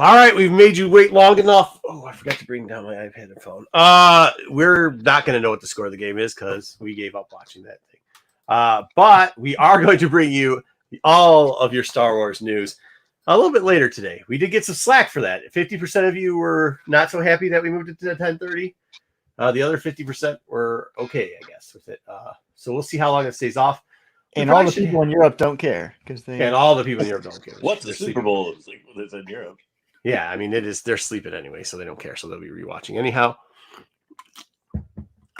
All right, we've made you wait long enough. Oh, I forgot to bring down my iPad and phone. We're not going to know what the score of the game is because we gave up watching that thing. But we are going to bring you all of your Star Wars news a little bit later today. We did get some slack for that. 50% of you were not so happy that we moved it to 10:30. The other 50% were okay, I guess, with it. So we'll see how long it stays off. And all the people in Europe don't care and all the people in Europe don't care. What's the Super Bowl that's in Europe? Yeah, I mean, they're sleeping anyway, so they don't care. So they'll be rewatching anyhow.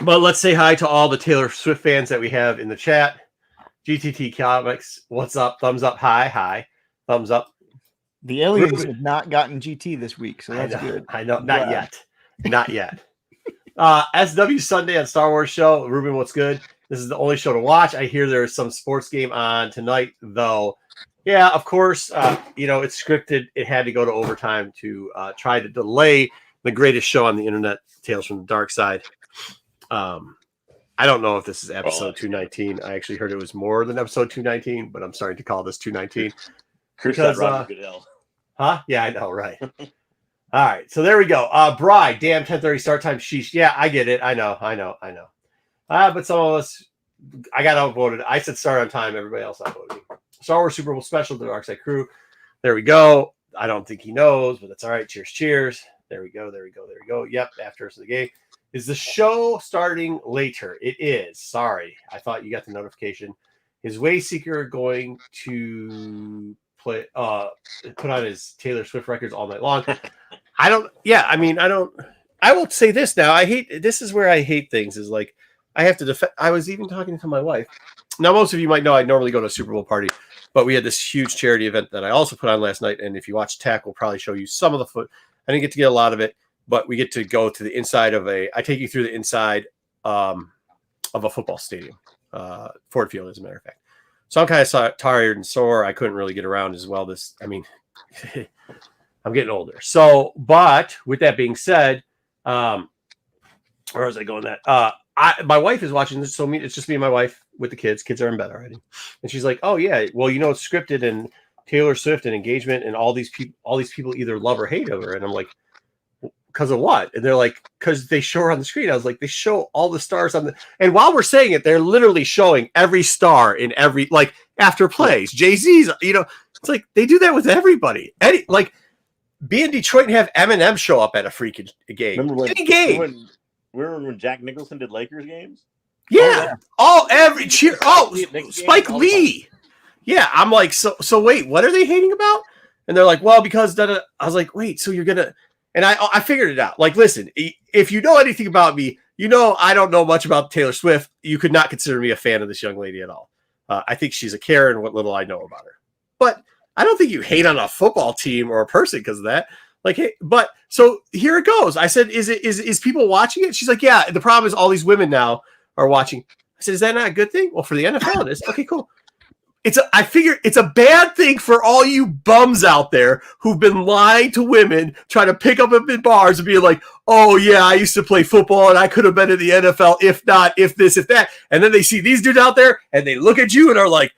But let's say hi to all the Taylor Swift fans that we have in the chat. GTT Comics, what's up? Thumbs up, hi, thumbs up. The aliens have not gotten GT this week, so that's good. I know, not yet. SW Sunday on Star Wars Show. Ruben, what's good? This is the only show to watch. I hear there's some sports game on tonight, though. Yeah, of course, it's scripted. It had to go to overtime to try to delay the greatest show on the internet, Tales from the Dark Side. I don't know if this is episode 219. I actually heard it was more than episode 219, but I'm starting to call this 219. Because Roger Goodell. Huh? Yeah, I know, right. All right, so there we go. Bride, damn 10:30 start time. Sheesh. Yeah, I get it. I know. But some of us, I got outvoted. I said start on time. Everybody else outvoted me. Star Wars Super Bowl special, the Dark Side Crew. There we go. I don't think he knows, but that's all right. Cheers. There we go. Yep, after us the game. Is the show starting later? It is. Sorry. I thought you got the notification. Is Wayseeker going to put on his Taylor Swift records all night long? I will say this now. This is where I hate things is like, I have to defend. I was even talking to my wife. Now, most of you might know I normally go to a Super Bowl party, but we had this huge charity event that I also put on last night. And if you watch Tech, we'll probably show you some of the foot. I didn't get to get a lot of it, but we get to go to the inside of I take you through the inside of a football stadium, Ford Field, as a matter of fact. So I'm kind of tired and sore. I couldn't really get around as well. I'm getting older. So, but with that being said, where was I going that? My wife is watching this, so it's just me and my wife with the kids. Kids are in bed already, and she's like, "Oh yeah, well it's scripted and Taylor Swift and engagement and all these people either love or hate her." And I'm like, "Because of what?" And they're like, "Because they show her on the screen." I was like, "They show all the stars on the." And while we're saying it, they're literally showing every star in every after plays. Jay-Z's, it's like they do that with everybody. Be in Detroit and have Eminem show up at a freaking game. Remember when Jack Nicholson did Lakers games? Yeah. Every cheer. Spike Lee. Yeah. I'm like, so wait, what are they hating about? And they're like, well, because I was like, wait, so you're going to, and I figured it out. Like, listen, if you know anything about me, I don't know much about Taylor Swift. You could not consider me a fan of this young lady at all. I think she's a Karen, what little I know about her. But I don't think you hate on a football team or a person because of that. Like, hey, but so here it goes. I said, is people watching it? She's like, yeah. The problem is all these women now are watching. I said, is that not a good thing? Well, for the NFL, it is. Okay, cool. I figure it's a bad thing for all you bums out there who've been lying to women, trying to pick up in bars and being like, oh yeah, I used to play football and I could have been in the NFL if not, if this, if that. And then they see these dudes out there and they look at you and are like,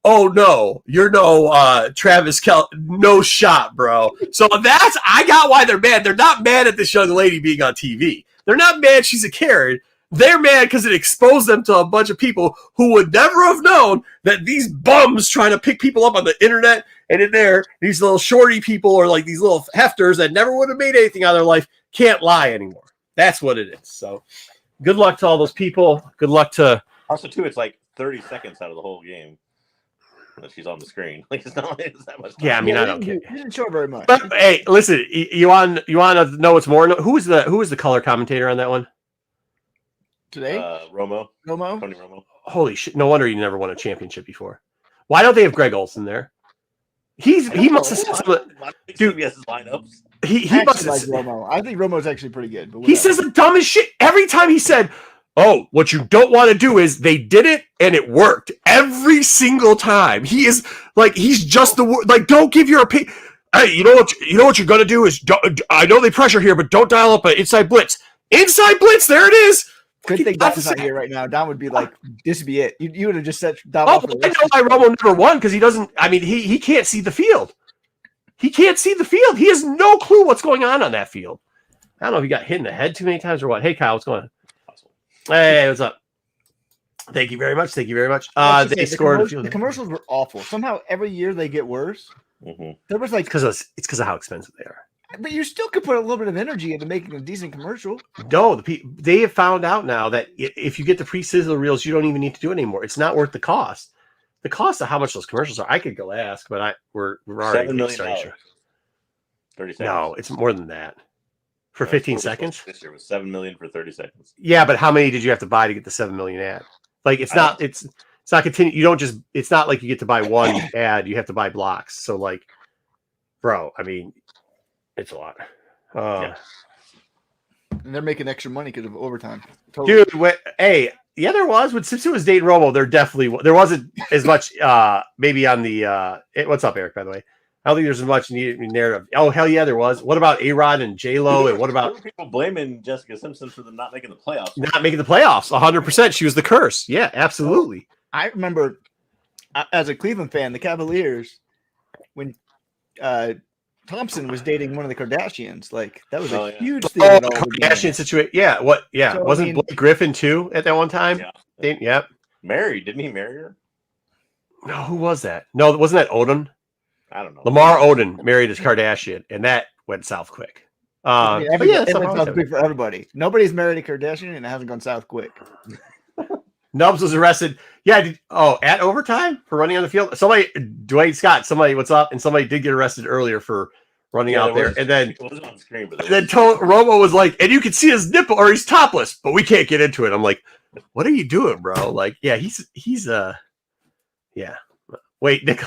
oh no, you're no Travis Kelce, no shot, bro. So I got why they're mad. They're not mad at this young lady being on TV. They're not mad she's a Karen. They're mad because it exposed them to a bunch of people who would never have known that these bums trying to pick people up on the internet and in there, these little shorty people or like these little hefters that never would have made anything out of their life can't lie anymore. That's what it is. So good luck to all those people. Good luck to. Also, too, it's like 30 seconds out of the whole game that she's on the screen. Like it's not like that much time. Yeah, I mean, I don't care. You didn't show very much. But hey, listen, you want to know what's more? Who was the color commentator on that one today? Tony Romo. Holy shit! No wonder he never won a championship before. Why don't they have Greg Olson there? He must have said some of the dude. Lineups. He must have. Like Romo. I think Romo's actually pretty good. But he says the dumbest shit every time. He said, "Oh, what you don't want to do is they did it and it worked every single time." He is like he's just the like. Don't give your opinion. Hey, you know what you're gonna do is I know they pressure here, but don't dial up an inside blitz. Inside blitz, there it is. Good thing Don's not here right now. Don would be like, "This would be it." You would have just said Don. I know why Romo never won because he doesn't. I mean, he can't see the field. He can't see the field. He has no clue what's going on that field. I don't know if he got hit in the head too many times or what. Hey, Kyle, what's going on? Hey, what's up? Thank you very much. Thank you very much. They scored. The commercials were awful. Somehow every year they get worse. Mm-hmm. There was like it's because of how expensive they are. But you still could put a little bit of energy into making a decent commercial. No, they have found out now that if you get the pre-sizzle reels, you don't even need to do it anymore. It's not worth the cost. The cost of how much those commercials are, I could go ask, but we're already $7 million. 30 seconds. No, it's more than that. For 15 seconds. This year was $7 million for 30 seconds. Yeah, but how many did you have to buy to get the 7 million ad? Like it's not continue. You don't just. It's not like you get to buy one ad. You have to buy blocks. So like, bro, I mean, it's a lot. And they're making extra money because of overtime. Totally. Dude, yeah, there was when Simpson was dating Romo. There wasn't as much. Maybe on the. What's up, Eric? By the way, I don't think there's as much narrative. Oh hell yeah, there was. What about A-Rod and J-Lo? And what about people blaming Jessica Simpson for them not making the playoffs? Not making the playoffs. 100%. She was the curse. Yeah, absolutely. I remember as a Cleveland fan, the Cavaliers when Thompson was dating one of the Kardashians. Like that was a huge thing. Oh, the Kardashian situation. Yeah. What? Yeah. So, wasn't Blake Griffin too at that one time? Yeah. Yep. Married? Didn't he marry her? No. Who was that? No, wasn't that Odin? I don't know. Lamar Odin married his Kardashian, and that went south quick. It went south quick for everybody. Nobody's married a Kardashian, and it hasn't gone south quick. Nubs was arrested. Yeah. At overtime for running on the field. Somebody, Dwayne Scott. Somebody, what's up? And somebody did get arrested earlier for running out there. And then, on screen, Romo was like, and you can see his nipple or he's topless, but we can't get into it. I'm like, what are you doing, bro? Like, yeah, he's yeah. Wait, Nick.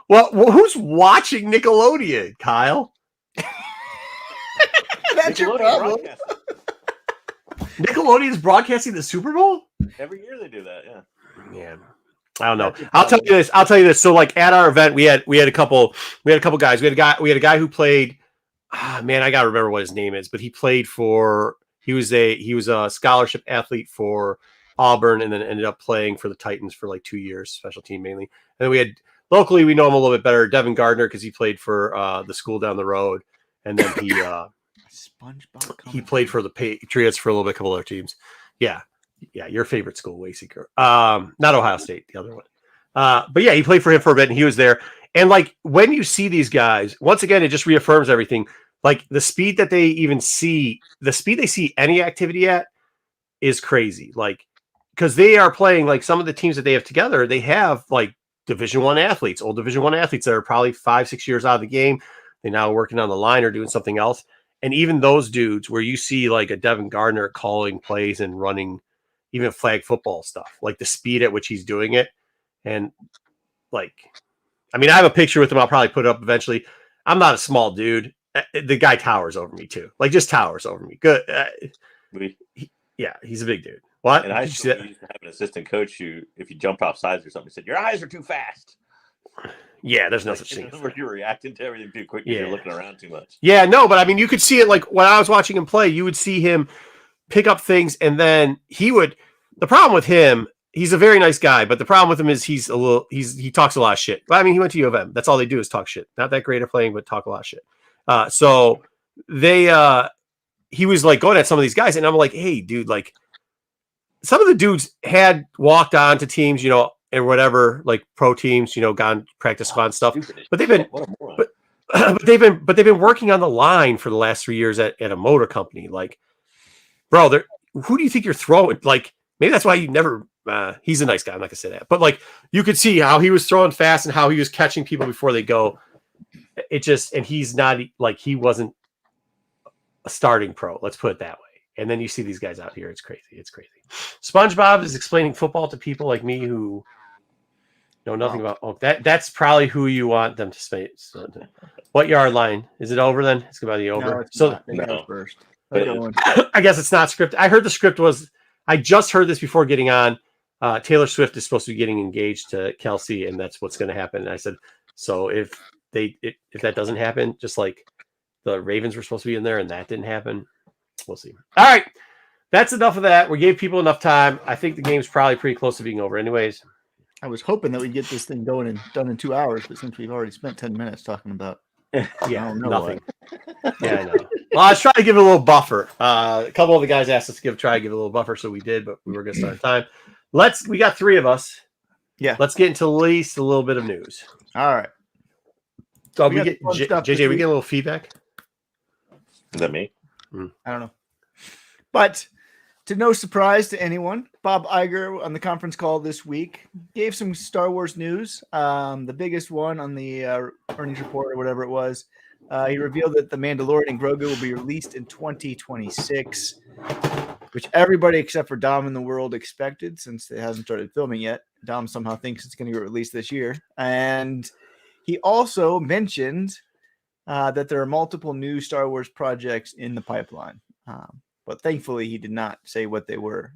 Well, who's watching Nickelodeon, Kyle? That's your problem. Nickelodeon's broadcasting the Super Bowl? Every year they do that, yeah. Yeah. I don't know. I'll tell you this. So like at our event, we had a couple guys. We had a guy who played man, I gotta remember what his name is, but he was a scholarship athlete for Auburn and then ended up playing for the Titans for like 2 years, special team mainly. And then we had locally, we know him a little bit better, Devin Gardner, because he played for the school down the road. And then he played for the Patriots for a little bit, a couple other teams. Yeah, your favorite school, Wayseeker. Not Ohio State, the other one. But yeah, he played for him for a bit, and he was there. And like when you see these guys, once again, it just reaffirms everything. Like the speed that they see any activity at is crazy. Like because they are playing like some of the teams that they have together, they have like Division I athletes, old Division I athletes that are probably 5-6 years out of the game. They're now working on the line or doing something else. And even those dudes where you see like a Devin Gardner calling plays and running even flag football stuff, like the speed at which he's doing it. And like, I mean, I have a picture with him. I'll probably put it up eventually. I'm not a small dude. The guy towers over me too. Like just towers over me. Good. He's a big dude. What? And I used to have an assistant coach who, if you jumped off sides or something, said, your eyes are too fast. Yeah, there's no such thing. Where you're reacting to everything too quick. You're looking around too much. Yeah, no, but I mean, you could see it like when I was watching him play, you would see him pick up things and then the problem with him, he's a very nice guy, but the problem with him is he talks a lot of shit. I mean, he went to U of M. That's all they do is talk shit. Not that great at playing, but talk a lot of shit. So he was like going at some of these guys and I'm like, hey, dude, like some of the dudes had walked on to teams, and whatever, like pro teams, gone practice squad stuff. But they've been working on the line for the last 3 years at a motor company. Like, bro, who do you think you're throwing? Like, maybe that's why you never. He's a nice guy. I'm not gonna say that, but like, you could see how he was throwing fast and how he was catching people before they go. And he's not like he wasn't a starting pro. Let's put it that way. And then you see these guys out here. It's crazy. It's crazy. SpongeBob is explaining football to people like me who know nothing about. Oh, that's probably who you want them to say. So, what yard line is it over? Then it's going to be over. No, first. I guess it's not scripted. I heard the script was. I just heard this before getting on. Taylor Swift is supposed to be getting engaged to Kelsey, and that's what's going to happen. And I said, so if that doesn't happen, just like the Ravens were supposed to be in there, and that didn't happen. We'll see. All right. That's enough of that. We gave people enough time. I think the game's probably pretty close to being over anyways. I was hoping that we'd get this thing going and done in 2 hours, but since we've already spent 10 minutes talking about Yeah, know nothing. Yeah, I know. Well, I was trying to give it a little buffer. A couple of the guys asked us to try to give it a little buffer, so we did, but we were going to start on time. We got 3 of us. Yeah. Let's get into at least a little bit of news. All right. So we get JJ, we get a little feedback. Is that me? I don't know. But to no surprise to anyone, Bob Iger on the conference call this week gave some Star Wars news. The biggest one on the earnings report or whatever it was. He revealed that The Mandalorian and Grogu will be released in 2026, which everybody except for Dom in the world expected since it hasn't started filming yet. Dom somehow thinks it's going to get released this year. And he also mentioned that there are multiple new Star Wars projects in the pipeline. But thankfully, he did not say what they were.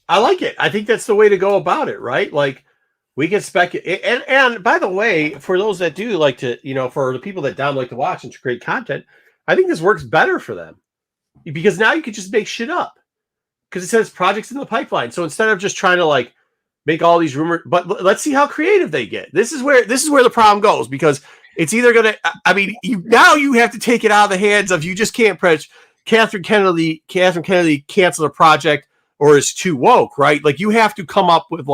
I like it. I think that's the way to go about it, right? Like, we can speculate. And by the way, for those that do like to, for the people that Dom like to watch and to create content, I think this works better for them. Because now you can just make shit up. Because it says projects in the pipeline. So instead of just trying to like make all these rumors, but let's see how creative they get. This is where the problem goes, because it's either gonna. I mean, you have to take it out of the hands of, you just can't press Catherine Kennedy cancel a project or is too woke, right? Like, you have to come up with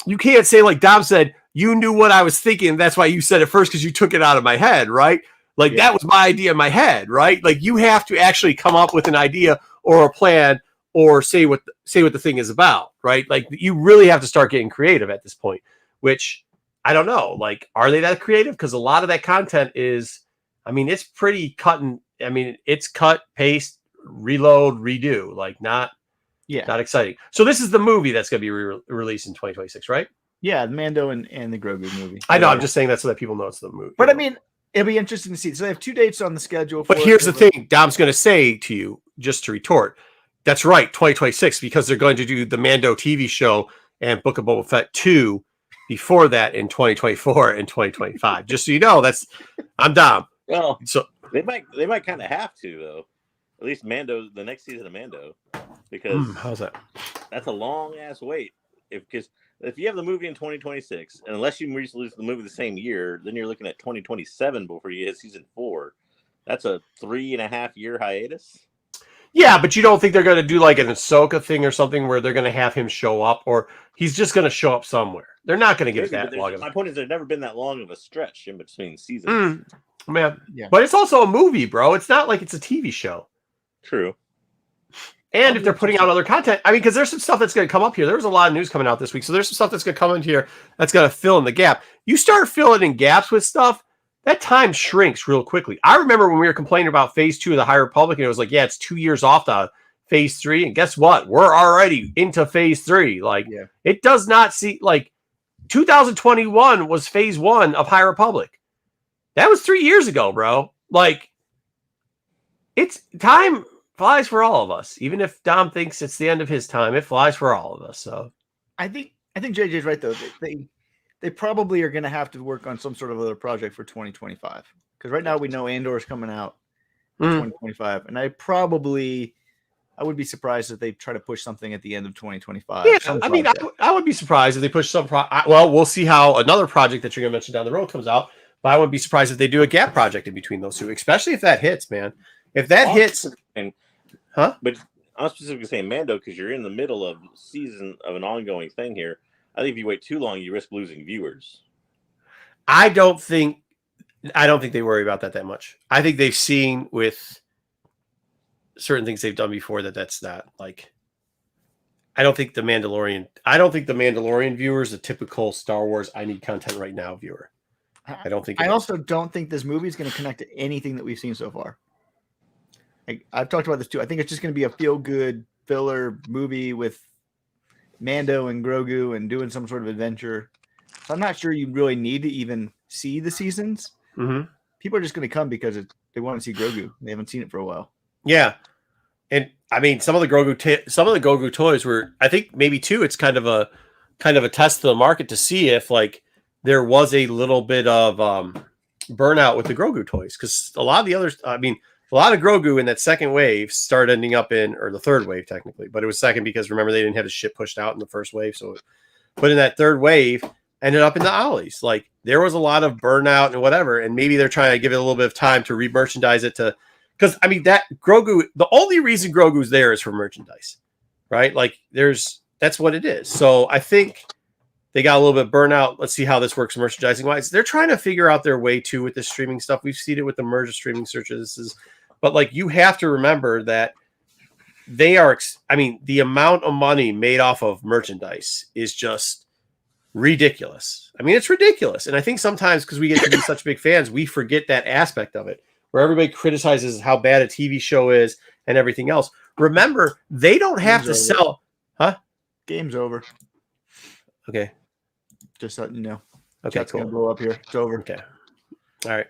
you can't say like Dom said, you knew what I was thinking. That's why you said it first, because you took it out of my head, right? Like, that was my idea in my head, right? Like, you have to actually come up with an idea or a plan or say what the thing is about, right? Like, you really have to start getting creative at this point, which I don't know. Like, are they that creative? Because a lot of that content is, it's pretty it's cut, paste, reload, redo, like not exciting. So this is the movie that's going to be released in 2026, right? Yeah, the Mando and the Grogu movie. I know. I'm just saying that so that people know it's the movie. But it'll be interesting to see. So they have 2 dates on the schedule. But here's the thing. Dom's going to say to you, just to retort, that's right, 2026, because they're going to do the Mando TV show and Book of Boba Fett 2 before that in 2024 and 2025. Just so you know, I'm Dom. Well, so they might kind of have to, though. At least Mando, the next season of Mando, because how's that? That's a long ass wait. Because if you have the movie in 2026, and unless you release the movie the same year, then you're looking at 2027 before you hit season 4. That's a 3.5 year hiatus. Yeah, but you don't think they're going to do like an Ahsoka thing or something where they're going to have him show up, or he's just going to show up somewhere? They're not going to get that long. My point is, there's never been that long of a stretch in between seasons. Man, but it's also a movie, bro. It's not like it's a TV show. True. And if they're putting out other content, because there's some stuff that's going to come up here. There was a lot of news coming out this week, so there's some stuff that's going to come in here that's going to fill in the gap. You start filling in gaps with stuff, that time shrinks real quickly. I remember when we were complaining about Phase 2 of the High Republic, and it was like, it's 2 years off to Phase 3, and guess what? We're already into Phase 3. It does not see, 2021 was Phase 1 of High Republic. That was 3 years ago, bro. It's time flies for all of us. Even if Dom thinks it's the end of his time, it flies for all of us. So I think JJ's right, though. They probably are going to have to work on some sort of other project for 2025. Because right now we know Andor is coming out in 2025. And I would be surprised if they try to push something at the end of 2025. Yeah, I would be surprised if they push some well, we'll see how another project that you're going to mention down the road comes out. But I wouldn't be surprised if they do a gap project in between those two, especially if that hits, man. If that hits... But I'm specifically saying Mando because you're in the middle of season of an ongoing thing here. I think if you wait too long, you risk losing viewers. I don't think they worry about that much. I think they've seen with certain things they've done before that's not like. I don't think the Mandalorian viewer is a typical Star Wars I need content right now viewer. I don't think. I also don't think this movie is going to connect to anything that we've seen so far. I've talked about this too. I think it's just going to be a feel-good filler movie with Mando and Grogu and doing some sort of adventure. So I'm not sure you really need to even see the seasons. Mm-hmm. People are just going to come because they want to see Grogu. They haven't seen it for a while. Yeah, and some of the Grogu toys were. I think maybe too. It's kind of a test to the market to see if there was a little bit of burnout with the Grogu toys, because a lot of the others. A lot of Grogu in that second wave started ending up or the third wave technically, but it was second because remember they didn't have the shit pushed out in the first wave. But in that third wave, ended up in the alleys. Like there was a lot of burnout and whatever, and maybe they're trying to give it a little bit of time to re-merchandise it to, because I mean that Grogu, the only reason Grogu's there is for merchandise, right? Like that's what it is. So I think they got a little bit burnout. Let's see how this works merchandising wise. They're trying to figure out their way too with this streaming stuff. We've seen it with the merge of streaming searches, but like you have to remember that they are, I mean, the amount of money made off of merchandise is just ridiculous. I mean, it's ridiculous. And I think sometimes because we get to be such big fans, we forget that aspect of it where everybody criticizes how bad a TV show is and everything else. Remember, they don't have to sell. Huh? Game's over. Okay. Just letting you know. Okay, Chat's cool. gonna blow up here. It's over. Okay. All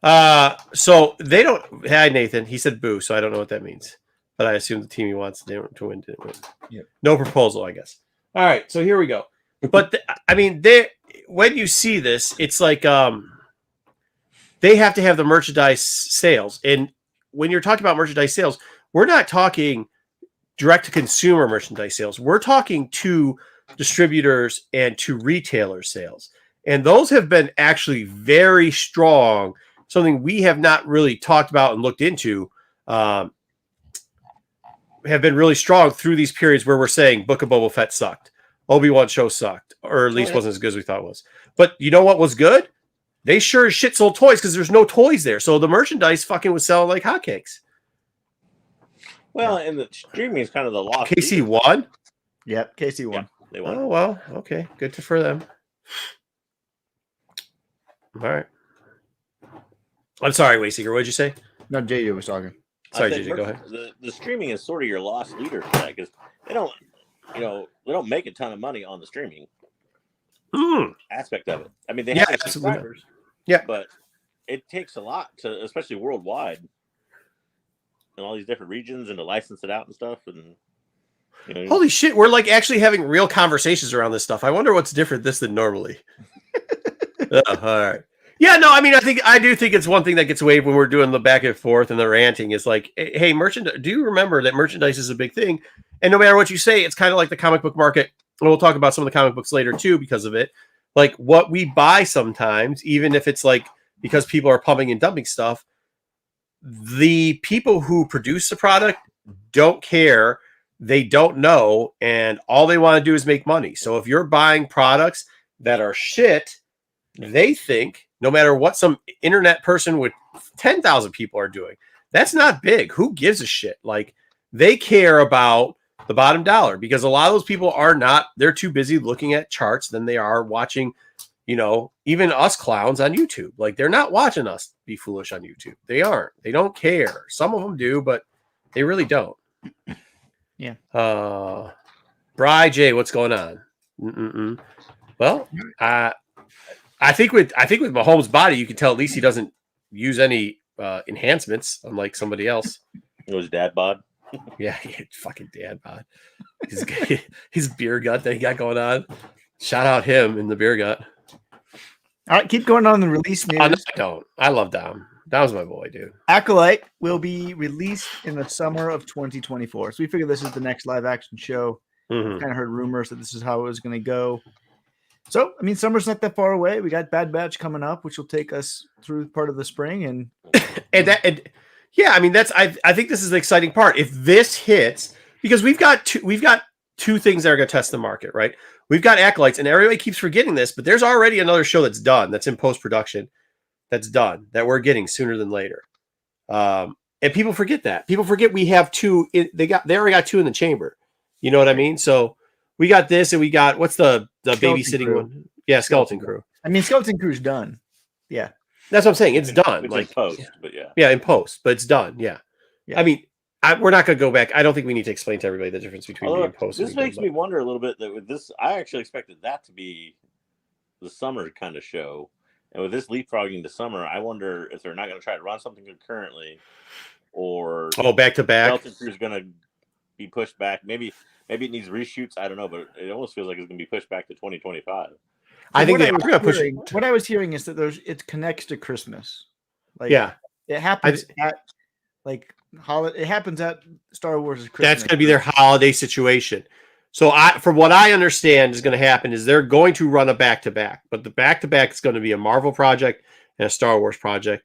right. So they don't. Hi, Nathan. He said boo, so I don't know what that means. But I assume the team he wants to win didn't win. Yep. No proposal, I guess. All right. So here we go. But I mean, when you see this, it's like they have to have the merchandise sales. And when you're talking about merchandise sales, we're not talking direct to consumer merchandise sales. We're talking to distributors and to retailer sales. And those have been actually very strong, something we have not really talked about and looked into, have been really strong through these periods where we're saying Book of Boba Fett sucked. Obi-Wan show sucked, or at least wasn't as good as we thought it was. But you know what was good? They sure as shit sold toys because there's no toys there. So the merchandise fucking was selling like hotcakes. Well, and the streaming is kind of the lost. KC won? Yep, KC won. Yeah, they won. Oh, well, okay. Good for them. All right. I'm sorry, Wayseeker. What did you say? No, JJ was talking. Sorry, JJ. Go ahead. The streaming is sort of your lost leader for that because they don't, they don't make a ton of money on the streaming aspect of it. I mean, they have their subscribers, but it takes a lot to, especially worldwide, in all these different regions, and to license it out and stuff. And holy shit, we're like actually having real conversations around this stuff. I wonder what's different this than normally. All right. Yeah, no, I mean, I do think it's one thing that gets waived when we're doing the back and forth and the ranting is like, hey, merchandise. Do you remember that merchandise is a big thing? And no matter what you say, it's kind of like the comic book market. And we'll talk about some of the comic books later too because of it. Like what we buy sometimes, even if it's like because people are pumping and dumping stuff, the people who produce the product don't care. They don't know. And all they want to do is make money. So if you're buying products that are shit, they think no matter what some internet person with 10,000 people are doing, that's not big. Who gives a shit? Like they care about the bottom dollar because a lot of those people are not, they're too busy looking at charts than they are watching, even us clowns on YouTube. Like they're not watching us be foolish on YouTube. They aren't. They don't care. Some of them do, but they really don't. Yeah. Bri J, what's going on? Mm-mm-mm. Well, I think with Mahomes' body, you can tell at least he doesn't use any enhancements, unlike somebody else. It was dad bod. Yeah, fucking dad bod. His beer gut that he got going on. Shout out him in the beer gut. All right, keep going on the release news. I don't. I love Dom. Dom's my boy, dude. Acolyte will be released in the summer of 2024. So we figured this is the next live action show. Mm-hmm. Kind of heard rumors that this is how it was going to go. So, I mean, summer's not that far away. We got Bad Batch coming up, which will take us through part of the spring. And yeah, I mean, I think this is the exciting part. If this hits, because we've got two things that are going to test the market, right? We've got Acolytes, and everybody keeps forgetting this, but there's already another show that's done, that's in post-production, that's done, that we're getting sooner than later. And people forget that. People forget we have two. They already got two in the chamber. You know what I mean? So we got this, and we got what's the babysitting Crew. one? Yeah, Skeleton Crew. I mean, Skeleton Crew's done. Yeah, that's what I'm saying. It's done. It's like in post, but in post, but it's done. Yeah. I mean, we're not going to go back. I don't think we need to explain to everybody the difference between being post. This makes me wonder a little bit that with this, I actually expected that to be the summer kind of show, and with this leapfrogging to summer, I wonder if they're not going to try to run something concurrently, or back to back. Skeleton Crew's going to be pushed back. Maybe it needs reshoots. I don't know, but it almost feels like it's going to be pushed back to 2025. I think they're going to push it. What I was hearing is that it connects to Christmas. Like, it happens it happens at Star Wars Christmas. That's going to be their holiday situation. So from what I understand is going to happen is they're going to run a back-to-back, but the back-to-back is going to be a Marvel project and a Star Wars project,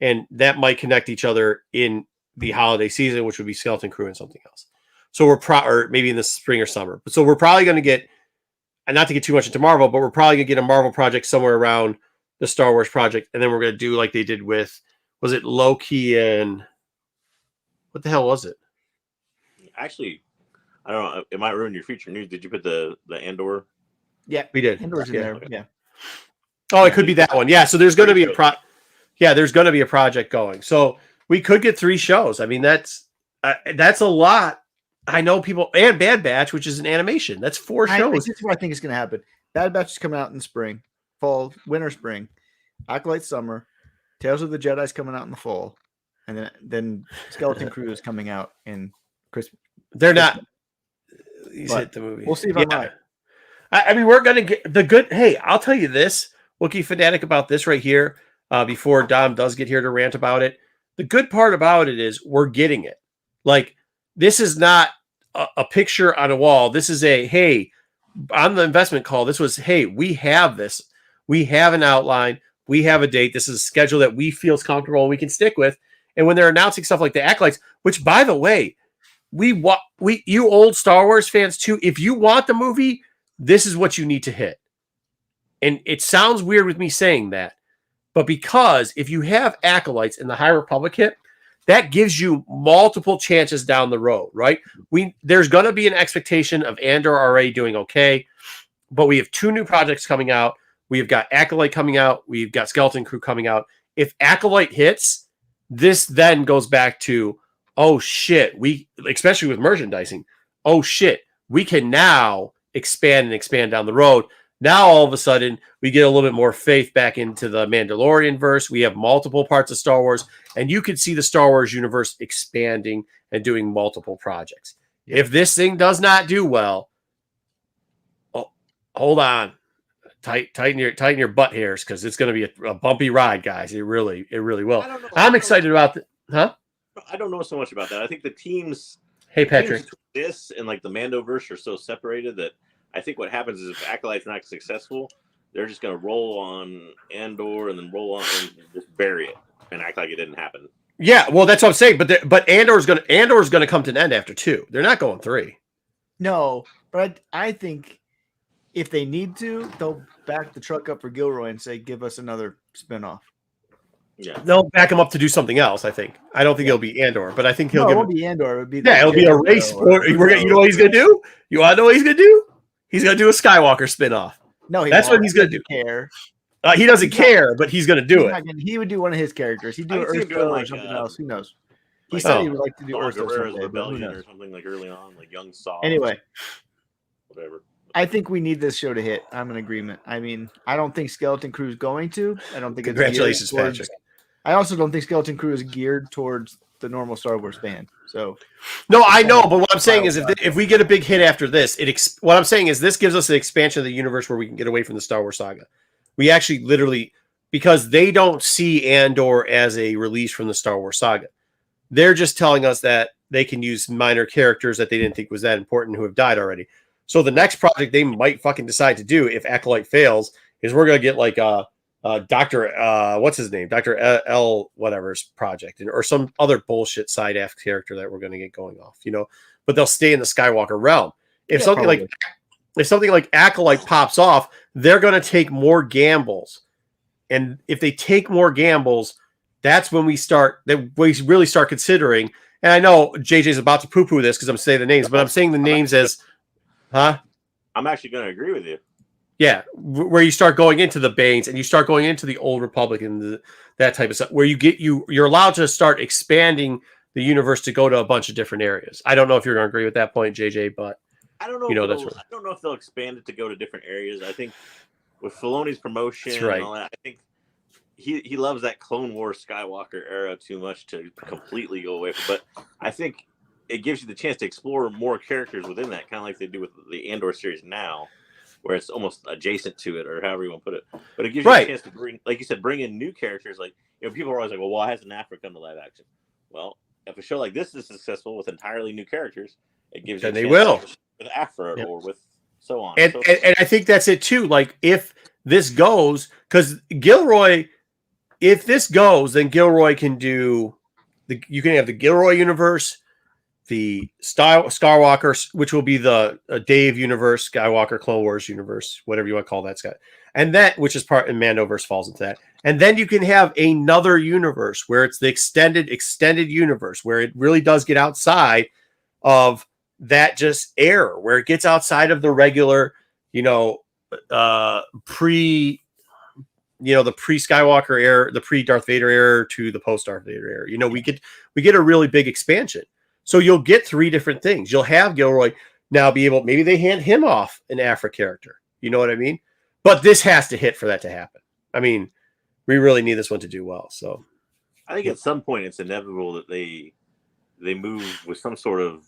and that might connect each other in the holiday season, which would be Skeleton Crew and something else. So or maybe in the spring or summer. But so we're probably going to get, and not to get too much into Marvel, but we're probably going to get a Marvel project somewhere around the Star Wars project, and then we're going to do like they did with, was it Loki and what the hell was it? Actually, I don't know. It might ruin your future news. Did you put the Andor? Yeah, we did. Andor's in there. Yeah. Oh, it could be that one. Yeah. So there's going to be there's going to be a project going. So we could get 3 shows. I mean, that's a lot. I know people, and Bad Batch, which is an animation. That's 4 shows. This is what I think is going to happen. Bad Batch is coming out in spring, fall, winter, spring. Acolyte summer. Tales of the Jedi is coming out in the fall, and then Skeleton Crew is coming out in Christmas. They're not. He's hit the movie. We'll see if I'm right. I mean, we're going to get the good. Hey, I'll tell you this. Wookiee fanatic about this right here. Before Dom does get here to rant about it, the good part about it is we're getting it. Like, this is not a picture on a wall. This is hey, on the investment call, this was, hey, we have this. We have an outline. We have a date. This is a schedule that we feel is comfortable and we can stick with. And when they're announcing stuff like the Acolytes, which, by the way, you old Star Wars fans too, if you want the movie, this is what you need to hit. And it sounds weird with me saying that, but because if you have Acolytes in the High Republic hit, that gives you multiple chances down the road, right? There's going to be an expectation of Andor already doing okay, but we have 2 new projects coming out. We've got Acolyte coming out. We've got Skeleton Crew coming out. If Acolyte hits, this then goes back to, oh shit, especially with merchandising, oh shit, we can now expand down the road. Now, all of a sudden, we get a little bit more faith back into the Mandalorian verse. We have multiple parts of Star Wars, and you can see the Star Wars universe expanding and doing multiple projects. Yeah. If this thing does not do well, hold on, tighten your butt hairs, because it's going to be a bumpy ride, guys. It really will. I'm excited about huh? I don't know so much about that. I think the teams. Hey, Patrick. This and like the Mandoverse are so separated that I think what happens is if Acolyte's not successful, they're just going to roll on Andor and then roll on and just bury it and act like it didn't happen. Yeah, well, that's what I'm saying. But Andor's going to come to an end after 2. They're not going 3. No, but I think if they need to, they'll back the truck up for Gilroy and say, "Give us another spinoff." Yeah, they'll back him up to do something else. I think. I don't think it'll be Andor, but I think he'll give. It won't be Andor. It'll be it'll be a race. You know what he's going to do? You want to know what he's going to do? He's going to do a Skywalker spinoff. No, that's what he's going to do. Care. He doesn't care, but he's going to do it. He would do one of his characters. He'd do Ursula or something else. Who knows? He said he would like to do Ursula Rebellion or something like early on, like Young Saw. Anyway, whatever. I think we need this show to hit. I'm in agreement. I mean, I don't think Skeleton Crew is going to. I don't think. Congratulations, Patrick. I also don't think Skeleton Crew is geared towards the normal Star Wars fan. So, no, I know, but what I'm saying is, if we get a big hit after this, what I'm saying is this gives us an expansion of the universe where we can get away from the Star Wars saga. We actually literally, because they don't see Andor as a release from the Star Wars saga. They're just telling us that they can use minor characters that they didn't think was that important who have died already. So the next project they might fucking decide to do if Acolyte fails is we're going to get like Dr. What's his name? Dr. L whatever's project or some other bullshit side ass character that we're going to get going off, but they'll stay in the Skywalker realm. If something like Acolyte pops off, they're going to take more gambles. And if they take more gambles, that's when we really start considering. And I know JJ's about to poo-poo this because I'm saying the names, but I'm saying the names as, huh? I'm actually going to agree with you. Yeah, where you start going into the Banes and you start going into the Old Republic and that type of stuff, where you're allowed to start expanding the universe to go to a bunch of different areas. I don't know if you're going to agree with that point, JJ, but I don't know. I don't know if they'll expand it to go to different areas. I think with Filoni's promotion and all that, I think he loves that Clone Wars Skywalker era too much to completely go away from. But I think it gives you the chance to explore more characters within that, kind of like they do with the Andor series now, where it's almost adjacent to it, or however you want to put it. But it gives you a chance to bring in new characters. Like, people are always like, well, why hasn't Africa come to live action? Well, if a show like this is successful with entirely new characters, it gives you a chance with Afra Yep. or with so on. And, so and I think that's it too. Like if this goes, because Gilroy, if this goes, then Gilroy can do you can have the Gilroy universe, the Skywalker, which will be the Dave universe, Skywalker Clone Wars universe, whatever you want to call that, Scott. And that, which is part, and Mandoverse falls into that. And then you can have another universe where it's the extended universe, where it really does get outside of that just era, where it gets outside of the regular, the pre-Skywalker era, the pre-Darth Vader era to the post-Darth Vader era. We get a really big expansion. So you'll get 3 different things. You'll have Gilroy now be able, maybe they hand him off an Afra character. You know what I mean? But this has to hit for that to happen. I mean, we really need this one to do well. So I think at some point it's inevitable that they move with some sort of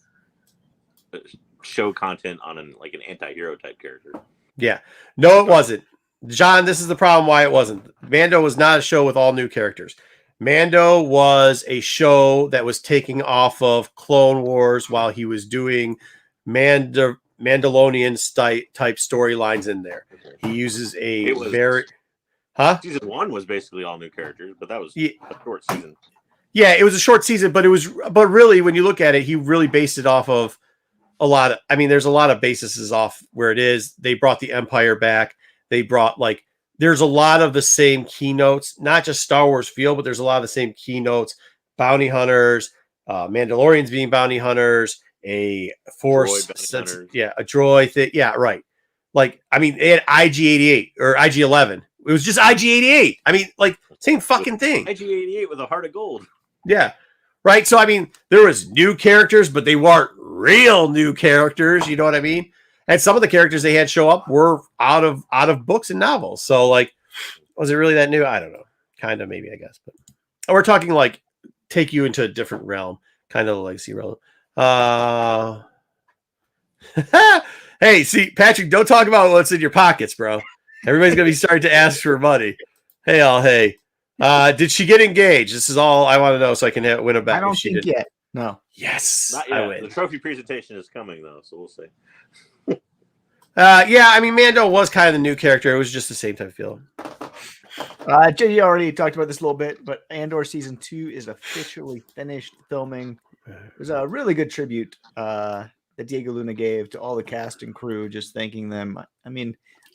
show content on an anti-hero type character. Yeah. No, it wasn't. John, this is the problem why it wasn't. Mando was not a show with all new characters. Mando was a show that was taking off of Clone Wars while he was doing Mandalorian type storylines in there. He uses season 1 was basically all new characters, but that was a short season. Yeah, it was a short season, but really when you look at it, he really based it off of there's a lot of bases off where it is. They brought the Empire back. They brought there's a lot of the same keynotes, not just Star Wars feel, but there's a lot of the same keynotes, bounty hunters, Mandalorians being bounty hunters, a force, a droid thing. Yeah, right. They had IG-88 or IG-11. It was just IG-88. Same fucking thing. IG-88 with a heart of gold. Yeah. Right. So, there was new characters, but they weren't real new characters. You know what I mean? And some of the characters they had show up were out of books and novels. So, was it really that new? I don't know. Kind of, maybe, I guess. But we're talking take you into a different realm, kind of the legacy realm. Hey, see, Patrick, don't talk about what's in your pockets, bro. Everybody's gonna be starting to ask for money. Hey. Did she get engaged? This is all I want to know, so I can win it back. I don't think yet. No. Yes, not yet. I win. The trophy presentation is coming though, so we'll see. Mando was kind of the new character. It was just the same type of feeling. JD already talked about this a little bit, but Andor season 2 is officially finished filming. It was a really good tribute that Diego Luna gave to all the cast and crew, just thanking them.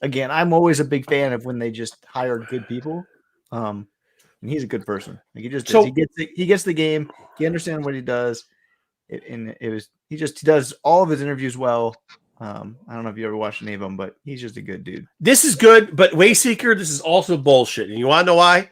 Again, I'm always a big fan of when they just hire good people. And he's a good person. He gets the game. He understands what he does. He does all of his interviews well. I don't know if you ever watched any of them, but he's just a good dude. This is good, but Wayseeker, this is also bullshit. And you want to know why?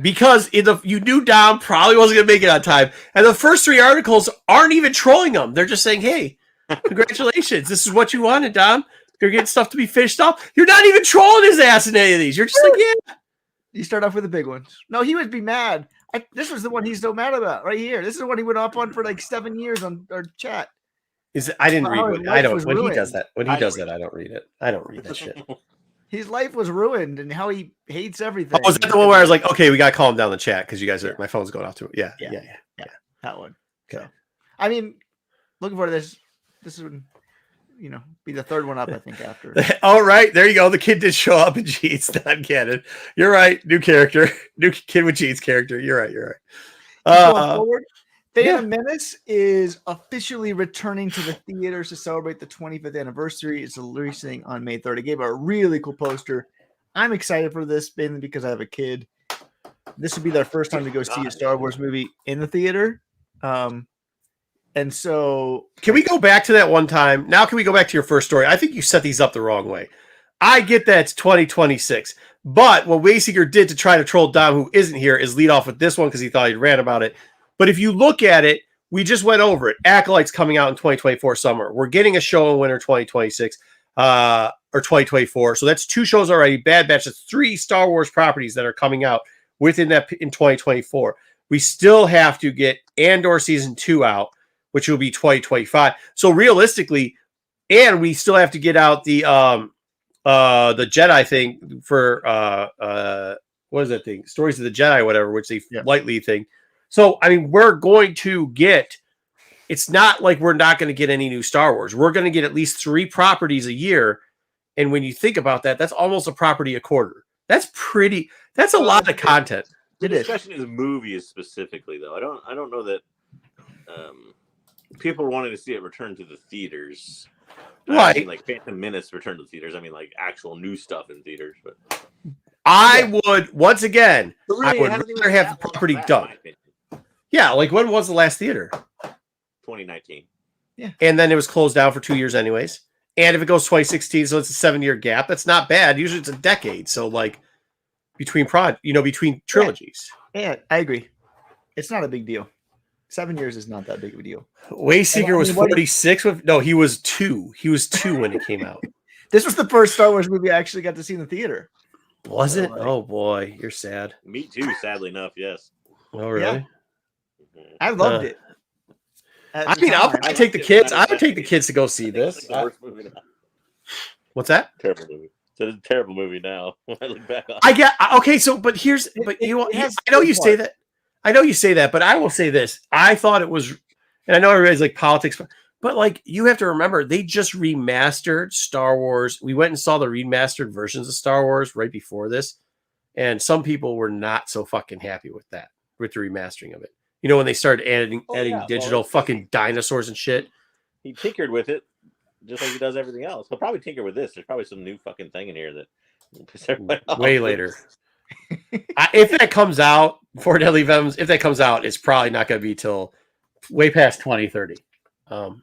Because you knew Dom probably wasn't going to make it on time. And the first 3 articles aren't even trolling him. They're just saying, hey, congratulations. This is what you wanted, Dom. You're getting stuff to be fished up. You're not even trolling his ass in any of these. You're just yeah. You start off with the big ones. No, he would be mad. This was the one he's so mad about right here. This is the one he went up on for 7 years on our chat. I didn't read it. I don't. When he does that, I don't read it. I don't read that shit. His life was ruined and how he hates everything. Oh, was that the one where I was like, okay, we got to calm down the chat because you guys are, my phone's going off to it. Yeah. That one. Okay. So, looking for this. This would, be the third one up, I think, after. All right. There you go. The kid did show up in Jeets. Not canon. You're right. New character. New kid with Jeets character. You're right. Going forward, Phantom Menace is officially returning to the theaters to celebrate the 25th anniversary. It's releasing on May 3rd. It gave a really cool poster. I'm excited for this, mainly because I have a kid. This would be their first time to go see a Star Wars movie in the theater. And so... Can we go back to that one time? Now can we go back to your first story? I think you set these up the wrong way. I get that it's 2026. But what Wayseeker did to try to troll Dom, who isn't here, is lead off with this one because he thought he'd rant about it. But if you look at it, we just went over it. Acolyte's coming out in 2024 summer. We're getting a show in winter 2026 or 2024. So that's 2 shows already. Bad Batch. That's 3 Star Wars properties that are coming out within that in 2024. We still have to get Andor season 2 out, which will be 2025. So realistically, and we still have to get out the Jedi thing for what is that thing? Stories of the Jedi, whatever, which they lightly thing. So, we're going to get it's not like we're not going to get any new Star Wars. We're going to get at least 3 properties a year. And when you think about that, that's almost a property a quarter. That's a lot of content. The discussion is movies specifically, though. I don't know that people are wanting to see it return to the theaters. Right. I mean, like Phantom Menace return to the theaters. I mean, like actual new stuff in theaters. But I would, once again, really, I would rather have the property done. Yeah, like when was the last theater? 2019. Yeah. And then it was closed down for 2 years anyways. And if it goes 2016, so it's a 7-year gap, that's not bad. Usually it's a decade. So like between trilogies. Yeah, I agree. It's not a big deal. 7 years is not that big of a deal. Wayseeker was 46 he was 2. He was 2 when it came out. This was the first Star Wars movie I actually got to see in the theater. Was it? Oh boy, you're sad. Me too, sadly enough, yes. Oh really? Yeah. I loved it. I mean, I'll probably take the kids. I would take the kids to go see this. What's that? Terrible movie. It's a terrible movie now. When I look back on okay. So, but I know you say that. I know you say that, but I will say this. I thought it was, and I know everybody's like politics, but like you have to remember, they just remastered Star Wars. We went and saw the remastered versions of Star Wars right before this, and some people were not so fucking happy with that, with the remastering of it. You know, when they started adding digital fucking dinosaurs and shit. He tinkered with it, just like he does everything else. He'll probably tinker with this. There's probably some new fucking thing in here that will piss everybody off. Way later. If that comes out, for Deadly Venoms, if that comes out, it's probably not going to be till way past 2030. And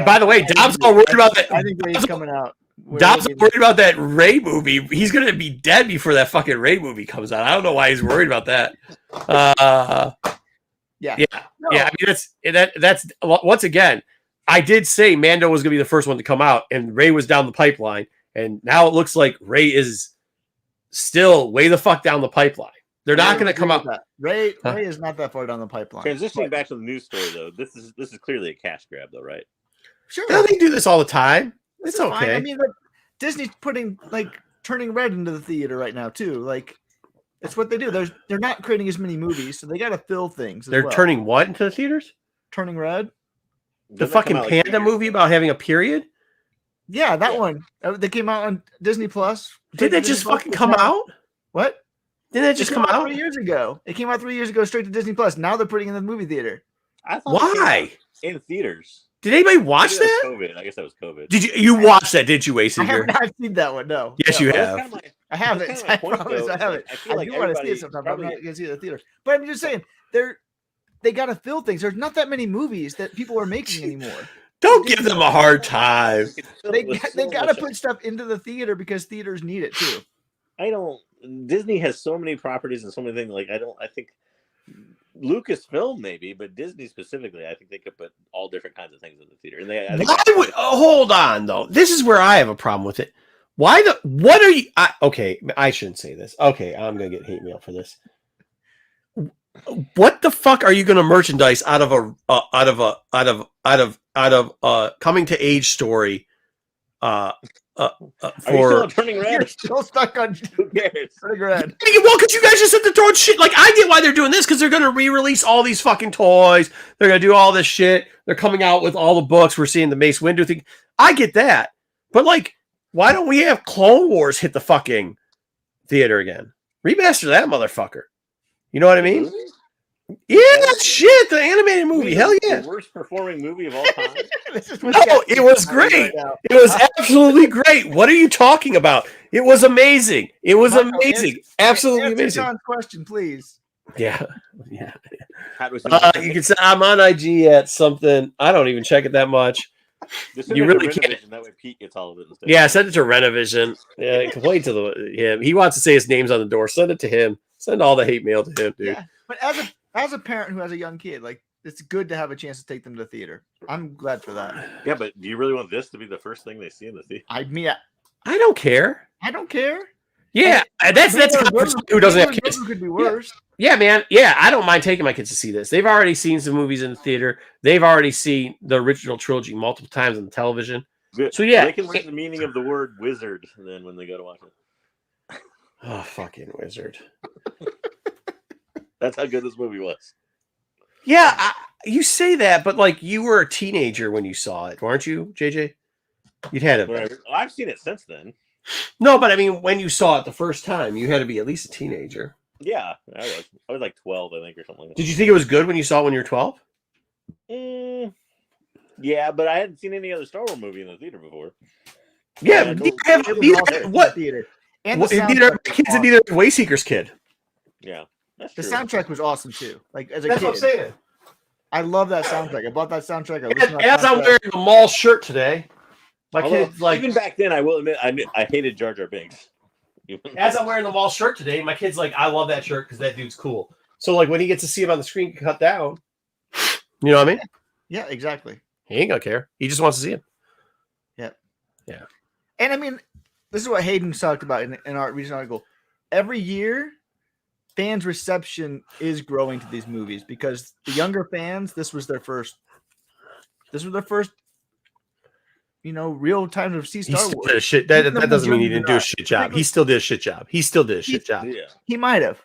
by the way, Dom's all worried about that. I think Ray's coming out. Dom's worried about that Ray movie. He's going to be dead before that fucking Ray movie comes out. I don't know why he's worried about that. Yeah. I mean, that's once again. I did say Mando was going to be the first one to come out, and Ray was down the pipeline, and now it looks like Ray is still way the fuck down the pipeline. They're not going to come out. Ray is not that far down the pipeline. Transitioning back to the news story, though, this is clearly a cash grab, though, right? Sure. No, they do this all the time. It's okay. Fine. I mean, but Disney's turning red into the theater right now too. Like, it's what they do. They're not creating as many movies, so they got to fill things. They're turning what into the theaters? Turning red. The fucking Panda movie about having a period? Yeah, that one. They came out on Disney Plus. Did that just fucking come out? What? Didn't that just come out 3 years ago? It came out 3 years ago straight to Disney Plus. Now they're putting it in the movie theater. Why? In theaters. Did anybody watch that? COVID. I guess that was COVID. Did you watch that? Did you, Wayseeker? I have not seen that one. No. Yes, you have. I haven't. I promise I haven't. I do want to see it sometime. But I'm not going to see it in the theater. But I'm just saying, they got to fill things. There's not that many movies that people are making anymore. Don't give them a hard time. They got to put stuff into the theater because theaters need it too. Disney has so many properties and so many things. I think Lucasfilm maybe, but Disney specifically, I think they could put all different kinds of things in the theater. And hold on though. This is where I have a problem with it. What are you? Okay, I shouldn't say this. Okay, I'm gonna get hate mail for this. What the fuck are you going to merchandise out of a coming to age story? Are you still Turning Red? You're still stuck on Who cares? Turning Red. Well, because you guys just said the throwing shit. Like, I get why they're doing this because they're going to re-release all these fucking toys. They're going to do all this shit. They're coming out with all the books. We're seeing the Mace Windu thing. I get that, but like, why don't we have Clone Wars hit the fucking theater again? Remaster that motherfucker. You know what I mean? Yeah, shit, the animated movie. Hell yeah. The worst performing movie of all time. No, it was great. It was absolutely great. What are you talking about? It was amazing. It was amazing. Absolutely amazing. John's question, please. Yeah. You can say I'm on IG at something. I don't even check it that much. You really can't. That way Pete gets all of it instead. Yeah, send it to Renovision. Yeah, complain to him. He wants to say his name's on the door. Send it to him. Send all the hate mail to him, dude. Yeah, but as a parent who has a young kid, like, it's good to have a chance to take them to the theater. I'm glad for that. Yeah, but do you really want this to be the first thing they see in the theater? I don't care. I don't care. Yeah, that's who doesn't have kids. Could be worse. Yeah, man. Yeah, I don't mind taking my kids to see this. They've already seen some movies in the theater. They've already seen the original trilogy multiple times on the television. So yeah, they can learn the meaning of the word wizard then when they go to watch it. Oh, fucking wizard. That's how good this movie was. Yeah, you say that, but like you were a teenager when you saw it, weren't you, JJ? You'd had it. Whatever. I've seen it since then. No, but I mean, when you saw it the first time, you had to be at least a teenager. Yeah, I was like 12, I think, or something like that. Did you think it was good when you saw it when you were 12? Yeah, but I hadn't seen any other Star Wars movie in the theater before. Yeah, what theater? And the kids and neither Wayseeker's kid. Yeah, that's the true. soundtrack was awesome too. Like as a That's kid, what I'm saying. I love that soundtrack. I bought that soundtrack. As I'm wearing the mall shirt today, my Although, kid's like. even back then, I will admit, I hated Jar Jar Binks. As I'm wearing the mall shirt today, my kid's like, I love that shirt because that dude's cool. So like when he gets to see him on the screen cut down, you know what I mean? Yeah, exactly. He ain't gonna care. He just wants to see him. Yeah. And I mean, this is what Hayden talked about in our recent article. Every year, fans' reception is growing to these movies because the younger fans, this was their first, real time to see Star Wars. Did a shit. That doesn't mean he didn't do a shit job. He still did a shit job. Yeah. He might have,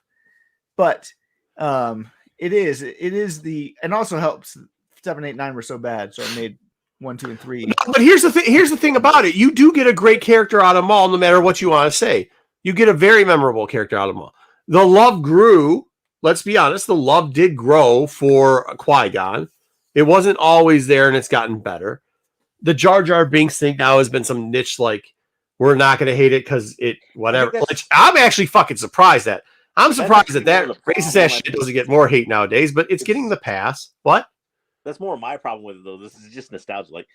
but it is and also helps 7, 8, 9 were so bad, so it made 1, 2, and 3. But here's the thing about it. You do get a great character out of them all, no matter what you want to say. You get a very memorable character out of them all. The love grew. Let's be honest. The love did grow for Qui-Gon. It wasn't always there, and it's gotten better. The Jar Jar Binks thing now has been some niche, like, we're not going to hate it because it, whatever. I'm actually fucking surprised at. I'm surprised that racist ass shit doesn't get more hate nowadays, but it's getting the pass. What? That's more my problem with it, though. This is just nostalgia. Like,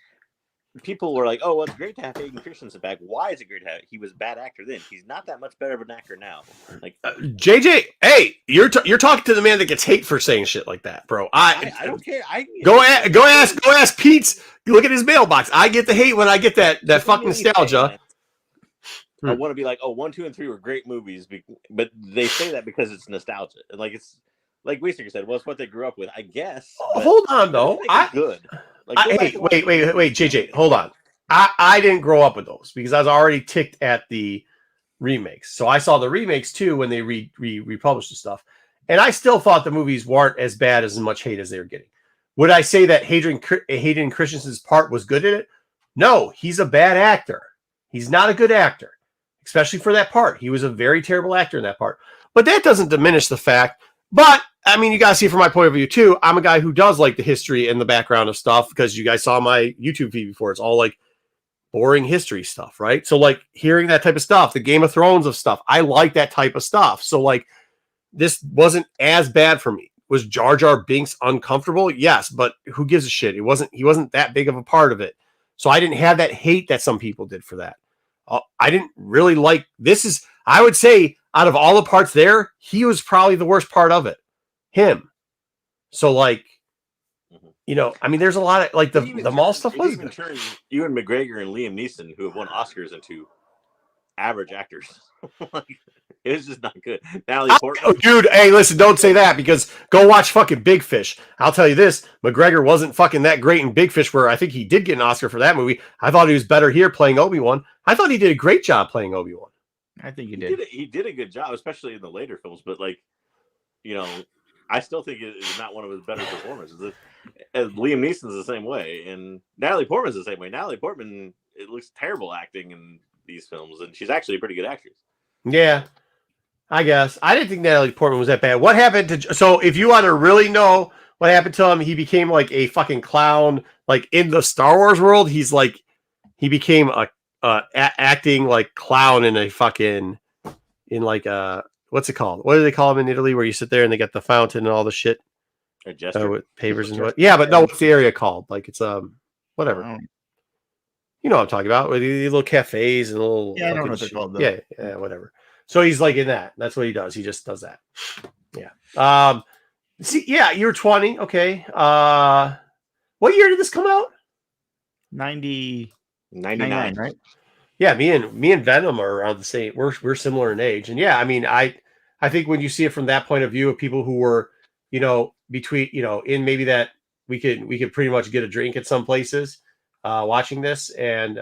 people were like, "Oh, well, it's great to have Hayden Christensen back." Why is it great to have? He was a bad actor then. He's not that much better of an actor now. Like JJ, hey, you're talking to the man that gets hate for saying shit like that, bro. I don't care. Go ask Pete's. You look at his mailbox. I get the hate when I get that fucking nostalgia. I want to be like, 1, 2, and 3 were great movies, but they say that because it's nostalgia. Like it's like Wayseeker said, well, it's what they grew up with, I guess. Hold on, though. Good. Like, wait, JJ, hold on. I didn't grow up with those because I was already ticked at the remakes. So I saw the remakes too when they republished the stuff, and I still thought the movies weren't as bad as much hate as they were getting. Would I say that Hayden Christensen's part was good in it? No, he's a bad actor. He's not a good actor, especially for that part. He was a very terrible actor in that part. But that doesn't diminish the fact. But I mean, you got to see it from my point of view too. I'm a guy who does like the history and the background of stuff because you guys saw my YouTube feed before. It's all like boring history stuff, right? So like hearing that type of stuff, the Game of Thrones of stuff, I like that type of stuff. So like this wasn't as bad for me. Was Jar Jar Binks uncomfortable? Yes, but who gives a shit? He wasn't that big of a part of it. So I didn't have that hate that some people did for that. I didn't really like this. I would say out of all the parts there, he was probably the worst part of it. Him. So like, I mean, there's a lot of like the mall stuff was good. Turned Ewan McGregor and Liam Neeson, who have won Oscars, into average actors. Like, it was just not good. Natalie Portman. Dude, hey, listen, don't say that because go watch fucking Big Fish. I'll tell you this, McGregor wasn't fucking that great in Big Fish, where I think he did get an Oscar for that movie. I thought he was better here playing Obi-Wan. I thought he did a great job playing Obi-Wan. I think he did. He did a good job, especially in the later films. But like, I still think it is not one of his better performances. Liam Neeson's the same way, and Natalie Portman's the same way. Natalie Portman, it looks terrible acting in these films, and she's actually a pretty good actress. Yeah, I guess. I didn't think Natalie Portman was that bad. What happened to... So if you want to really know what happened to him, he became like a fucking clown. Like in the Star Wars world, he became a acting like clown in a fucking... In like a... What's it called? What do they call them in Italy where you sit there and they got the fountain and all the shit? A jester? With papers and what? Yeah, but no, what's the area called? Like it's whatever. You know what I'm talking about? With the little cafes and little... Yeah, I don't know what they're called, though. Yeah, whatever. So he's like in that. That's what he does. He just does that. Yeah. See, yeah, you're 20. Okay. What year did this come out? 99, right? Yeah, me and Venom are around the same. We're similar in age, and yeah, I mean, I think when you see it from that point of view of people who were, between, in maybe that we could pretty much get a drink at some places, watching this, and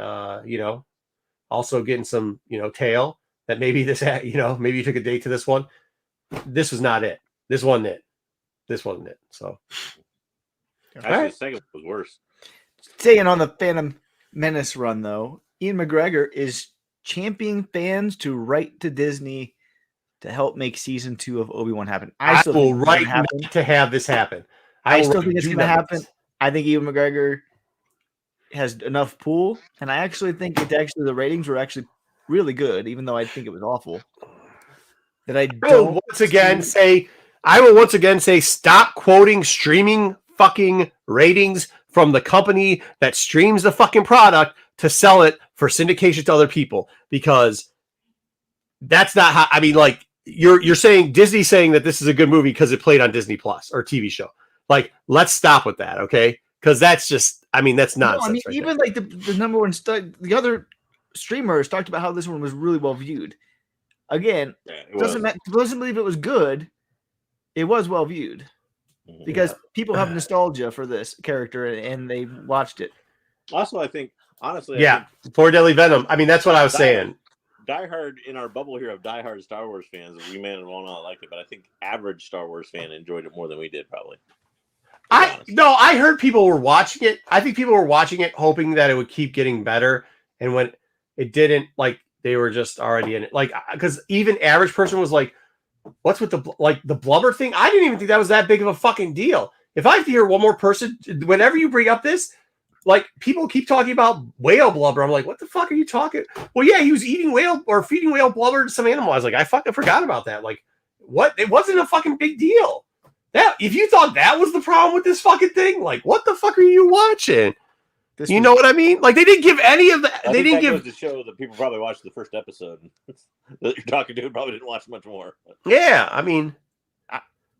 also getting some tail that maybe this maybe you took a date to this one. This was not it. This wasn't it. this wasn't it. So Actually, the second one was worse. Staying on the Phantom Menace run, though, Ian McGregor is championing fans to write to Disney to help make season 2 of Obi-Wan happen. I will write to have this happen. I still think it's going to happen. I think Ian McGregor has enough pull, and I actually think the ratings were actually really good, even though I think it was awful. That I will once again say, stop quoting streaming fucking ratings from the company that streams the fucking product to sell it for syndication to other people, because that's not how. I mean, like you're saying Disney saying that this is a good movie because it played on Disney Plus or TV show. Like, let's stop with that, okay? Because that's just, I mean, that's nonsense. No, I mean, right even there. like the number one the other streamers talked about how this one was really well viewed. Again, doesn't believe it was good. It was well viewed because people have nostalgia for this character and they watched it. Also, I think honestly, for Deadly Venom. I mean, that's what I was saying. Diehard in our bubble here of diehard Star Wars fans, we may have all not liked it, but I think average Star Wars fan enjoyed it more than we did, probably. I heard people were watching it. I think people were watching it hoping that it would keep getting better, and when it didn't, like they were just already in it. Like, because even average person was like, "What's with the blubber thing?" I didn't even think that was that big of a fucking deal. If I have to hear one more person, whenever you bring up this. Like, people keep talking about whale blubber. I'm like, what the fuck are you talking? Well, yeah, he was eating whale or feeding whale blubber to some animal. I was like, I fucking forgot about that. Like, what? It wasn't a fucking big deal. That if you thought that was the problem with this fucking thing, like, what the fuck are you watching? You know what I mean? Like, they didn't give any of the. They didn't give the show that people probably watched the first episode that you're talking to probably didn't watch much more. Yeah, I mean,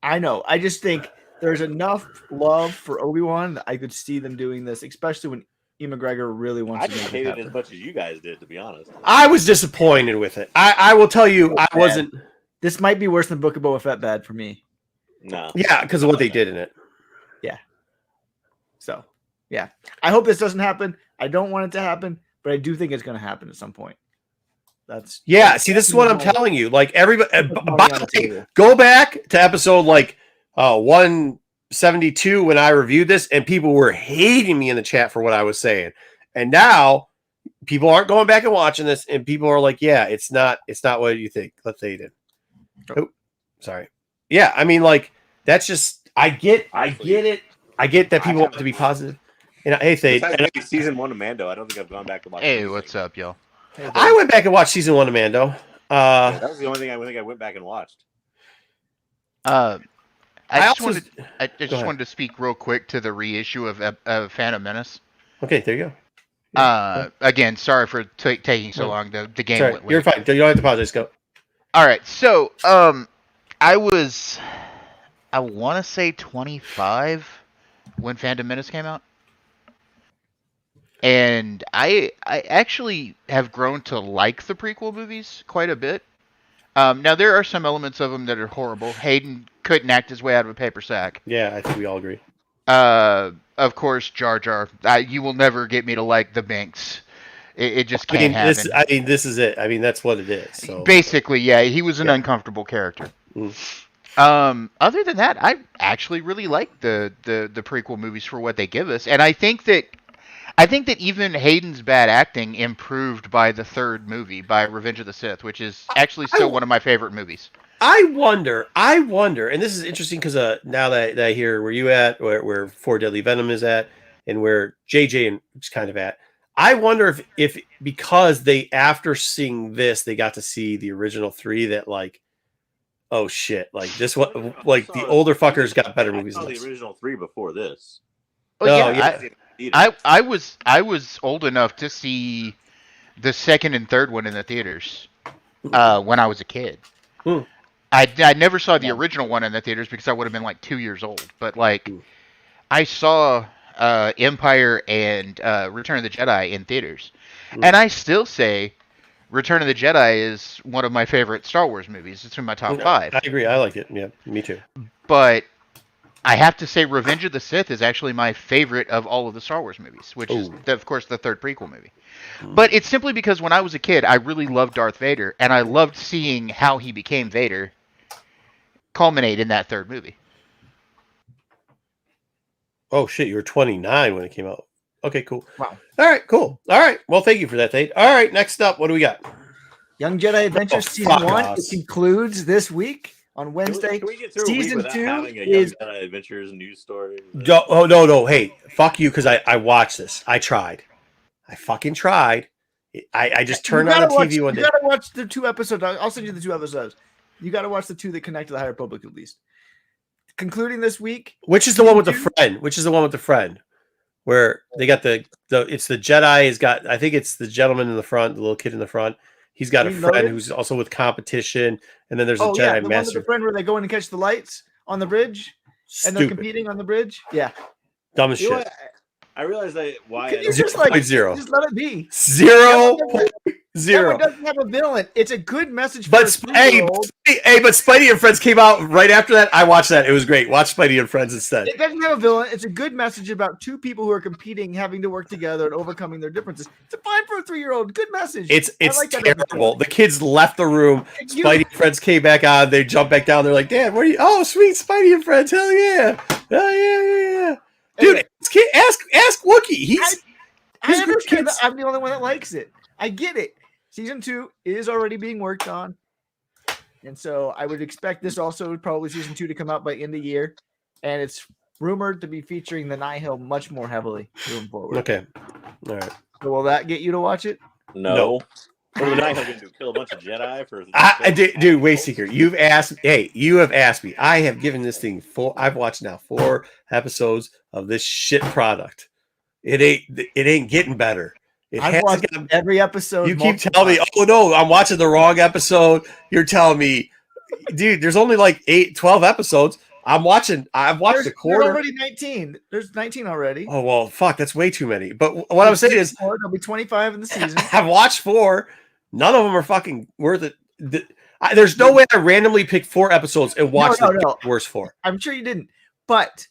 I know. I just think. There's enough love for Obi-Wan that I could see them doing this, especially when Ian McGregor really wants to. I didn't hate it as much as you guys did, to be honest. I was disappointed with it. I will tell you, I wasn't. This might be worse than Book of Boba Fett bad for me. No. Yeah, because of what they did in it. Yeah. So, yeah. I hope this doesn't happen. I don't want it to happen, but I do think it's going to happen at some point. See, this is what I'm telling you. Like, everybody, go back to episode 172 when I reviewed this, and people were hating me in the chat for what I was saying. And now people aren't going back and watching this, and people are like, yeah, it's not what you think. Let's say it did. Oh, sorry. Yeah, I mean, like, that's just I get it. I get that people want to be positive. And hey, Thade, season 1 of Mando. I don't think I've gone back to watch. Hey, what's up, y'all? Hey, I went back and watched season 1 of Mando. That was the only thing I think I went back and watched. I just wanted to speak real quick to the reissue of Phantom Menace. Okay, there you go. Again, sorry for taking so long. The game sorry, went you're fine. You don't have to apologize. Go. All right, so I want to say 25 when Phantom Menace came out, and I actually have grown to like the prequel movies quite a bit. Now, there are some elements of them that are horrible. Hayden couldn't act his way out of a paper sack. Yeah, I think we all agree. Of course, Jar Jar. You will never get me to like the Binks. It just can't happen. This is it. I mean, that's what it is. So. Basically, yeah, he was an uncomfortable character. Other than that, I actually really like the prequel movies for what they give us, and I think that even Hayden's bad acting improved by the third movie, by Revenge of the Sith, which is actually still one of my favorite movies. I wonder, and this is interesting because now that I hear where you at, where For Deadly Venom is at, and where JJ is kind of at, I wonder if because they, after seeing this, they got to see the original 3 that like, oh shit, like this one, like the older fuckers got better movies than the this. original 3 before this. I was old enough to see the second and third one in the theaters when I was a kid. I never saw the original one in the theaters because I would have been like 2 years old. But like, I saw Empire and Return of the Jedi in theaters, and I still say Return of the Jedi is one of my favorite Star Wars movies. It's in my top 5. I agree. I like it. Yeah, me too. But I have to say Revenge of the Sith is actually my favorite of all of the Star Wars movies, which is, of course, the third prequel movie. But it's simply because when I was a kid, I really loved Darth Vader, and I loved seeing how he became Vader culminate in that third movie. Oh shit, you were 29 when it came out. Okay, cool. Wow. All right, cool. All right. Well, thank you for that, Thade. All right, next up, what do we got? Young Jedi Adventures Season fuck 1. us. It concludes this week on Wednesday. Can we get through a week Season without 2 having a Young is Jedi Adventures news story? No. Hey, fuck you, because I watched this. I tried. I fucking tried. I just turned on the TV one day. You gotta watch the 2 episodes. I'll send you the 2 episodes. You gotta watch the 2 that connect to the High Republic at least. Concluding this week. Which is the one with the friend? Which is the one with the friend? Where they got it's the Jedi has got, I think it's the gentleman in the front, the little kid in the front. He's got a friend who's also with competition, and then there's a Jedi the master. One with the friend where they go in and catch the lights on the bridge, and they're competing on the bridge. Yeah, dumb as shit. I realize that why. Can you just like zero. Just let it be. 0.0. It doesn't have a villain. It's a good message. But but Spidey and Friends came out right after that. I watched that. It was great. Watch Spidey and Friends instead. It doesn't have a villain. It's a good message about 2 people who are competing, having to work together and overcoming their differences. It's fine for a 3-year-old. Good message. It's like terrible. The kids left the room. Spidey and Friends came back on. They jumped back down. They're like, "Dad, where are you? Oh, sweet Spidey and Friends. Hell yeah. Oh yeah. Dude, ask Wookiee. I understand that I'm the only one that likes it. I get it. Season 2 is already being worked on. And so I would expect this also probably season 2 to come out by end of year. And it's rumored to be featuring the Nihil much more heavily moving forward. Okay. All right. So will that get you to watch it? No. What are the Nihil going to do? Kill a bunch of Jedi? Dude, Wayseeker, you have asked me. I have given this thing I've watched now 4 episodes of this shit product. It ain't getting better. I've watched every episode. You keep telling me, oh no, I'm watching the wrong episode. You're telling me, dude, there's only like 12 episodes. I've watched a quarter. There's already 19. There's 19 already. Oh, well, fuck, that's way too many. But what I'm saying is, there'll be 25 in the season. I've watched 4. None of them are fucking worth it. There's no way I randomly picked 4 episodes and watched the worst 4. I'm sure you didn't. But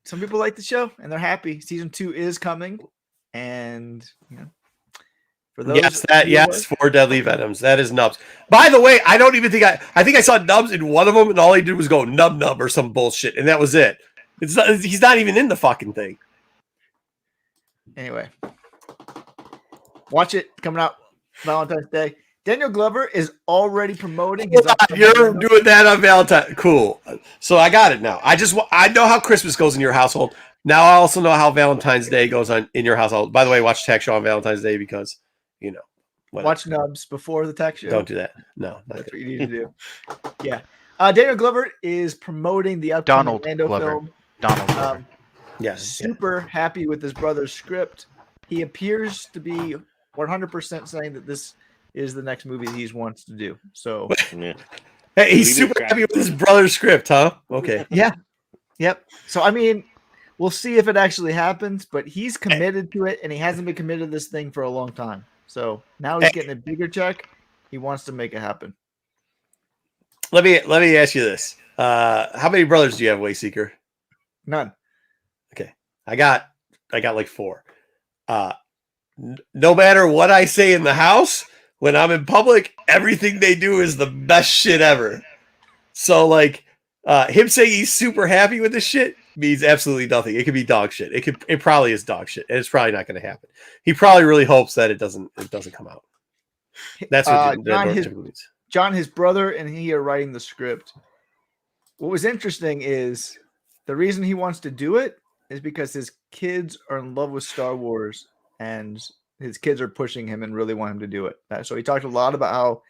some people like the show and they're happy. Season 2 is coming. And for those, yes, 4 deadly venoms. That is Nubs. By the way, I don't even think I think I saw Nubs in one of them, and all he did was go nub or some bullshit, and that was it. He's not even in the fucking thing. Anyway, watch it coming out Valentine's Day. Daniel Glover is already promoting. You're doing that on Valentine's. Cool. So I got it now. I know how Christmas goes in your household. Now I also know how Valentine's Day goes on in your household. By the way, watch Tech Show on Valentine's Day because, watch Nubs before the Tech Show. Don't do that. No. That's what you need to do. Yeah. Daniel Glover is promoting the upcoming Lando film. Donald Glover. Yes. Super happy with his brother's script. He appears to be 100% saying that this is the next movie he wants to do. So, Hey, he's super happy with his brother's script, huh? Okay. Yeah. Yep. So, I mean, we'll see if it actually happens, but he's committed to it, and he hasn't been committed to this thing for a long time. So now he's getting a bigger check. He wants to make it happen. Let me ask you this: how many brothers do you have, Wayseeker? None. Okay, I got like 4. No matter what I say in the house, when I'm in public, everything they do is the best shit ever. So like him saying he's super happy with this shit means absolutely nothing. It could be dog shit. It probably is dog shit, and it's probably not going to happen. He probably really hopes that it doesn't come out. That's what John, his brother, and he are writing the script. What was interesting is the reason he wants to do it is because his kids are in love with Star Wars, and his kids are pushing him and really want him to do it. So he talked a lot about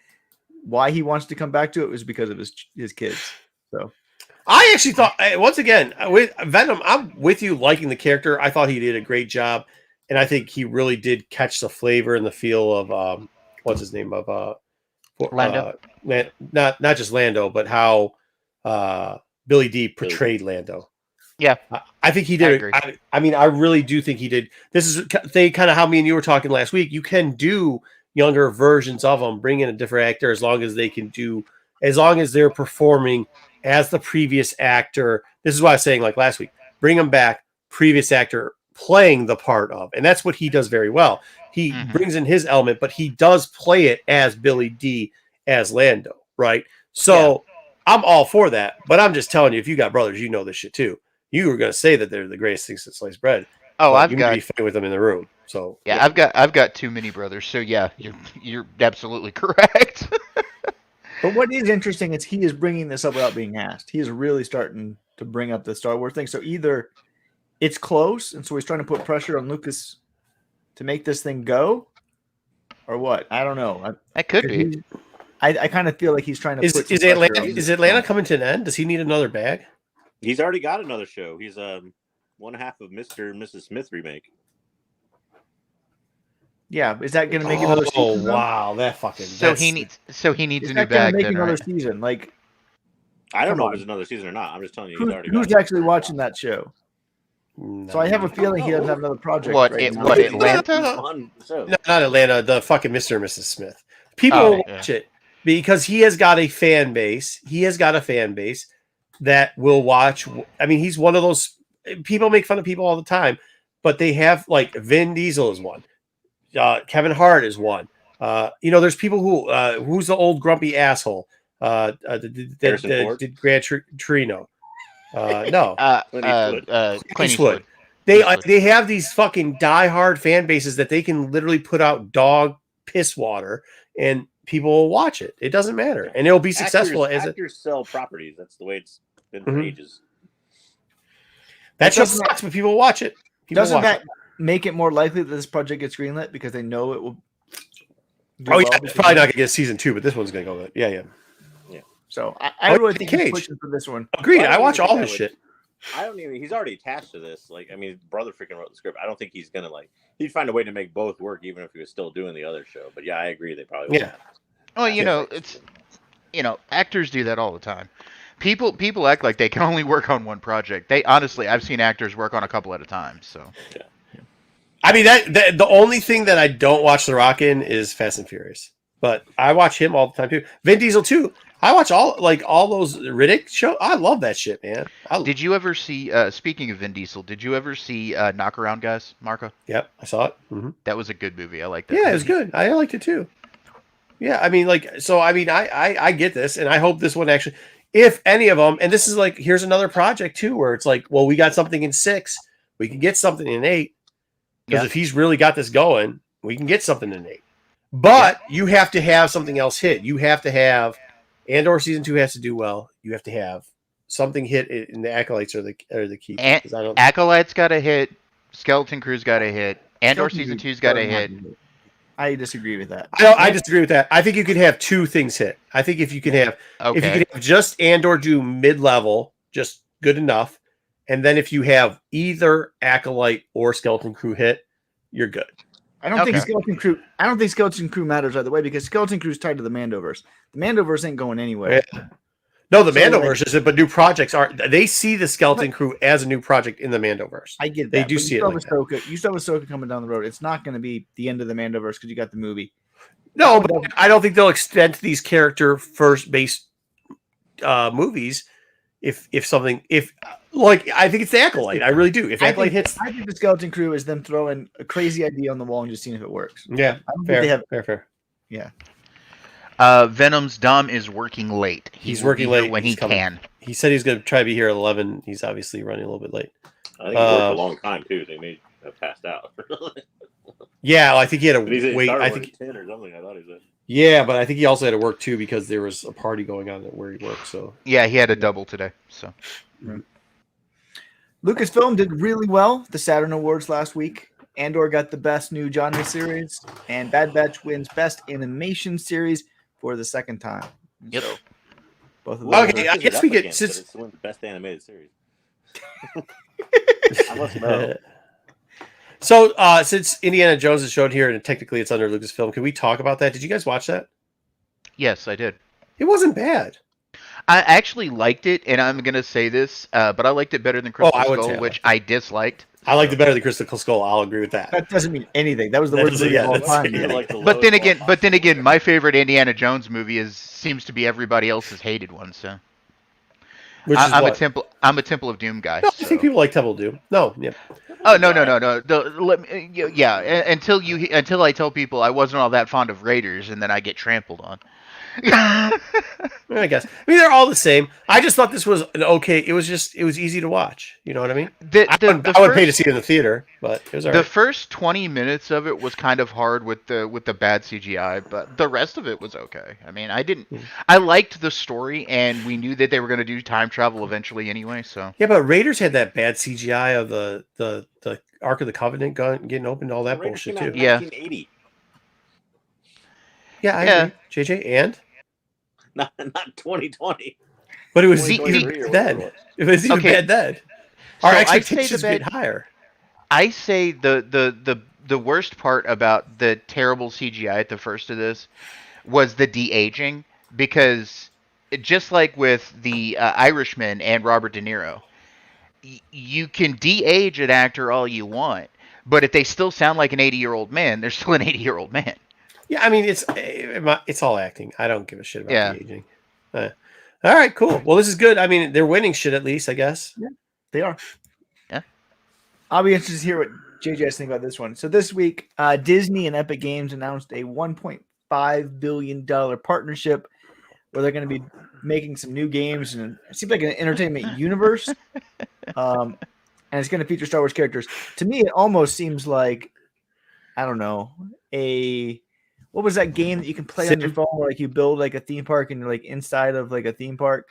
why he wants to come back to it was because of his kids. So. I actually thought, once again, with Venom, I'm with you liking the character. I thought he did a great job, and I think he really did catch the flavor and the feel of what's his name of Lando. Not just Lando, but how Billy D portrayed Lando. Yeah, I think he did. I mean, I really do think he did. This is kind of how me and you were talking last week. You can do younger versions of them, bring in a different actor as long as they're performing as the previous actor. This is what I was saying like last week. Bring him back, previous actor playing the part of. And that's what he does very well. He brings in his element, but he does play it as Billy D, as Lando, right? So I'm all for that. But I'm just telling you, if you got brothers, you know this shit too. You were going to say that they're the greatest things since sliced bread. Oh, I've got to be fighting with them in the room. So yeah, I've got too many brothers. So yeah, you're absolutely correct. But what is interesting is he is bringing this up without being asked. He is really starting to bring up the Star Wars thing. So either it's close, and so he's trying to put pressure on Lucas to make this thing go, or what? I don't know. That could be. I kind of feel like he's trying to. Is Atlanta coming to an end? Does he need another bag? He's already got another show. He's one half of Mr. and Mrs. Smith remake. Yeah, is that going to make another season? Oh wow, that fucking. He needs a new bag. Make another season? Like, I don't know if it's another season or not. I'm just telling you, who's actually watching that show? So I have a feeling he doesn't have another project. Atlanta? No, not Atlanta. The fucking Mr. and Mrs. Smith. People watch it because he has got a fan base. He has got a fan base that will watch. I mean, he's one of those people make fun of people all the time, but they have like Vin Diesel is one. Kevin Hart is one. There's people who's the old grumpy asshole. Did Gran Torino? No. Clint Eastwood. They have these fucking diehard fan bases that they can literally put out dog piss water and people will watch it. It doesn't matter, and it'll be successful. Actors sell properties. That's the way it's been for ages. That just sucks, but people watch it. Doesn't that make it more likely that this project gets greenlit because they know it will? It's probably not going to get season 2, but this one's going to go good. Yeah. So I really think he's pushing for this one. Agreed. I watch all his shit. He's already attached to this. Like, I mean, his brother freaking wrote the script. I don't think he's gonna he'd find a way to make both work, even if he was still doing the other show. But yeah, I agree. They probably would. Well, actors do that all the time. People act like they can only work on one project. I've seen actors work on a couple at a time. So, I mean, that the only thing that I don't watch The Rock in is Fast and Furious, but I watch him all the time too. Vin Diesel too. I watch all those Riddick shows. I love that shit, man. Did you ever see? Speaking of Vin Diesel, did you ever see Knock Around Guys, Marco? Yep, I saw it. Mm-hmm. That was a good movie. I liked that. Yeah, it was good. I liked it too. Yeah, I mean, I get this, and I hope this one actually, if any of them, and this is here's another project too, where it's well, we got something in 6, we can get something in 8, because if he's really got this going, we can get something in 8. But you have to have something else hit. You have to have. Andor season 2 has to do well. You have to have something hit in the Acolytes or the key. Acolytes got a hit. Skeleton Crew's got a hit. Andor season 2's got a hit. I disagree with that. I disagree with that. I think you could have 2 things hit. I think if you could have just Andor do mid-level, just good enough, and then if you have either Acolyte or Skeleton Crew hit, you're good. I don't think Skeleton Crew matters either way because Skeleton Crew's tied to the Mandoverse. The Mandoverse ain't going anywhere. Yeah. No, the Mandoverse isn't, but new projects are. They see the Skeleton Crew as a new project in the Mandoverse. I get that. They do see it. You still have Ahsoka coming down the road. It's not going to be the end of the Mandoverse because you got the movie. No, but I don't think they'll extend these character first based movies. I think it's the Acolyte. I really do. If Acolyte hits, I think the Skeleton Crew is them throwing a crazy idea on the wall and just seeing if it works. Yeah, fair. Yeah. Venom's Dom is working late. He's working late when he can. He said he's going to try to be here at 11. He's obviously running a little bit late. I think he worked a long time too. They may have passed out. Yeah, I think he had to wait. I think 10 or something. I thought he said. Yeah, but I think he also had to work too because there was a party going on where he worked. So yeah, he had a double today. So Lucasfilm did really well the Saturn Awards last week. Andor got the best new genre series, and Bad Batch wins best animation series for the second time. Yep. So, both of those. Okay, I guess we get since it's the best animated series. I must know. So, since Indiana Jones is shown here, and technically it's under Lucasfilm, can we talk about that? Did you guys watch that? Yes, I did. It wasn't bad. I actually liked it, and I'm going to say this, but I liked it better than Crystal Skull, which I disliked. I liked it better than Crystal Skull. I'll agree with that. That doesn't mean anything. That was the worst movie of all time. But then again, my favorite Indiana Jones movie seems to be everybody else's hated one. So, I'm a Temple of Doom guy. No, I think people like Temple of Doom. No, yeah. Oh no. Until I tell people I wasn't all that fond of Raiders, and then I get trampled on. I guess. I mean, they're all the same. I just thought this was an okay. It was easy to watch. You know what I mean? I would pay to see it in the theater, but it was all right. The first 20 minutes of it was kind of hard with the bad CGI, but the rest of it was okay. I mean, I liked the story, and we knew that they were going to do time travel eventually anyway. So yeah, but Raiders had that bad CGI of the Ark of the Covenant getting opened, all that bullshit too. Yeah. 1980. Yeah, I agree. JJ, and not 2020. But it was even then. It was even bad then. Our expectations get higher. I say the worst part about the terrible CGI at the first of this was the de-aging, because just like with the Irishman and Robert De Niro, you can de-age an actor all you want, but if they still sound like an 80-year-old man, they're still an 80-year-old man. Yeah, I mean, it's all acting. I don't give a shit about the aging. All right, cool. Well, this is good. I mean, they're winning shit at least, I guess. Yeah, they are. Yeah. I'll be interested to hear what JJ has to think about this one. So this week, Disney and Epic Games announced a $1.5 billion partnership where they're going to be making some new games, and it seems like an entertainment universe. And it's going to feature Star Wars characters. To me, it almost seems like, I don't know, what was that game that you can play on your phone where like you build like a theme park and you're like inside of like a theme park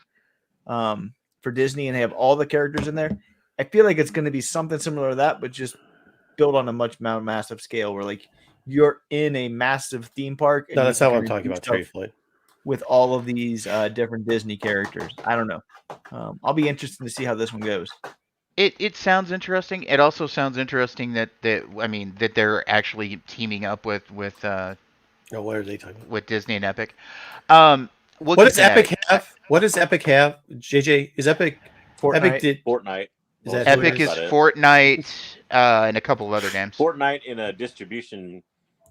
for Disney and they have all the characters in there? I feel like it's going to be something similar to that, but just built on a much more massive scale where like you're in a massive theme park. And no, that's not what I'm talking about, Trey Floyd. With all of these different Disney characters. I don't know. I'll be interested to see how this one goes. It sounds interesting. It also sounds interesting that they're actually teaming up with what are they talking about? With Disney and Epic. What does Epic have? What does Epic have? JJ, is Epic Fortnite? Epic did Fortnite. Is that Epic is Fortnite and a couple of other games. Fortnite in a distribution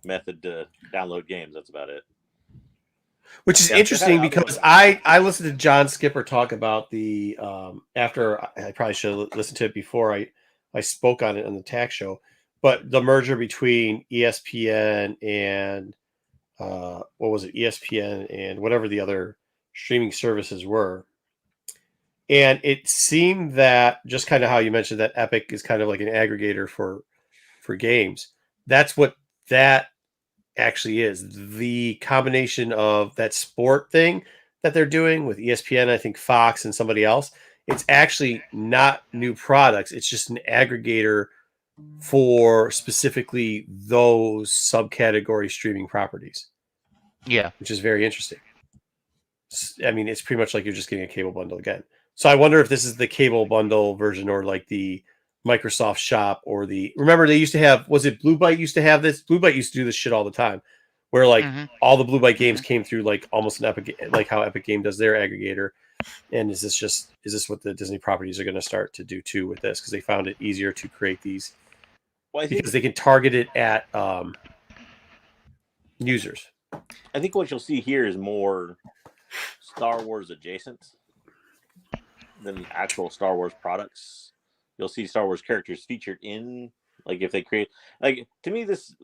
method to download games. That's about it. Which is interesting because I listened to John Skipper talk about the after I probably should have listened to it before I spoke on it on the TAC show, but the merger between ESPN and what was it? ESPN and whatever the other streaming services were. And it seemed that just kind of how you mentioned that Epic is kind of like an aggregator for games. That's what that actually is. The combination of that sport thing that they're doing with ESPN, I think Fox and somebody else, it's actually not new products. It's just an aggregator for specifically those subcategory streaming properties. Yeah. Which is very interesting. I mean, it's pretty much like you're just getting a cable bundle again. So I wonder if this is the cable bundle version or like the Microsoft Shop or remember they used to have, was it Blue Byte used to have this? Blue Byte used to do this shit all the time where like all the Blue Byte games came through like almost an Epic, like how Epic Game does their aggregator. And is this what the Disney properties are going to start to do too with this? Because they found it easier to create these because they can target it at users. I think what you'll see here is more Star Wars adjacent than actual Star Wars products. You'll see Star Wars characters featured in, like if they create, like to me this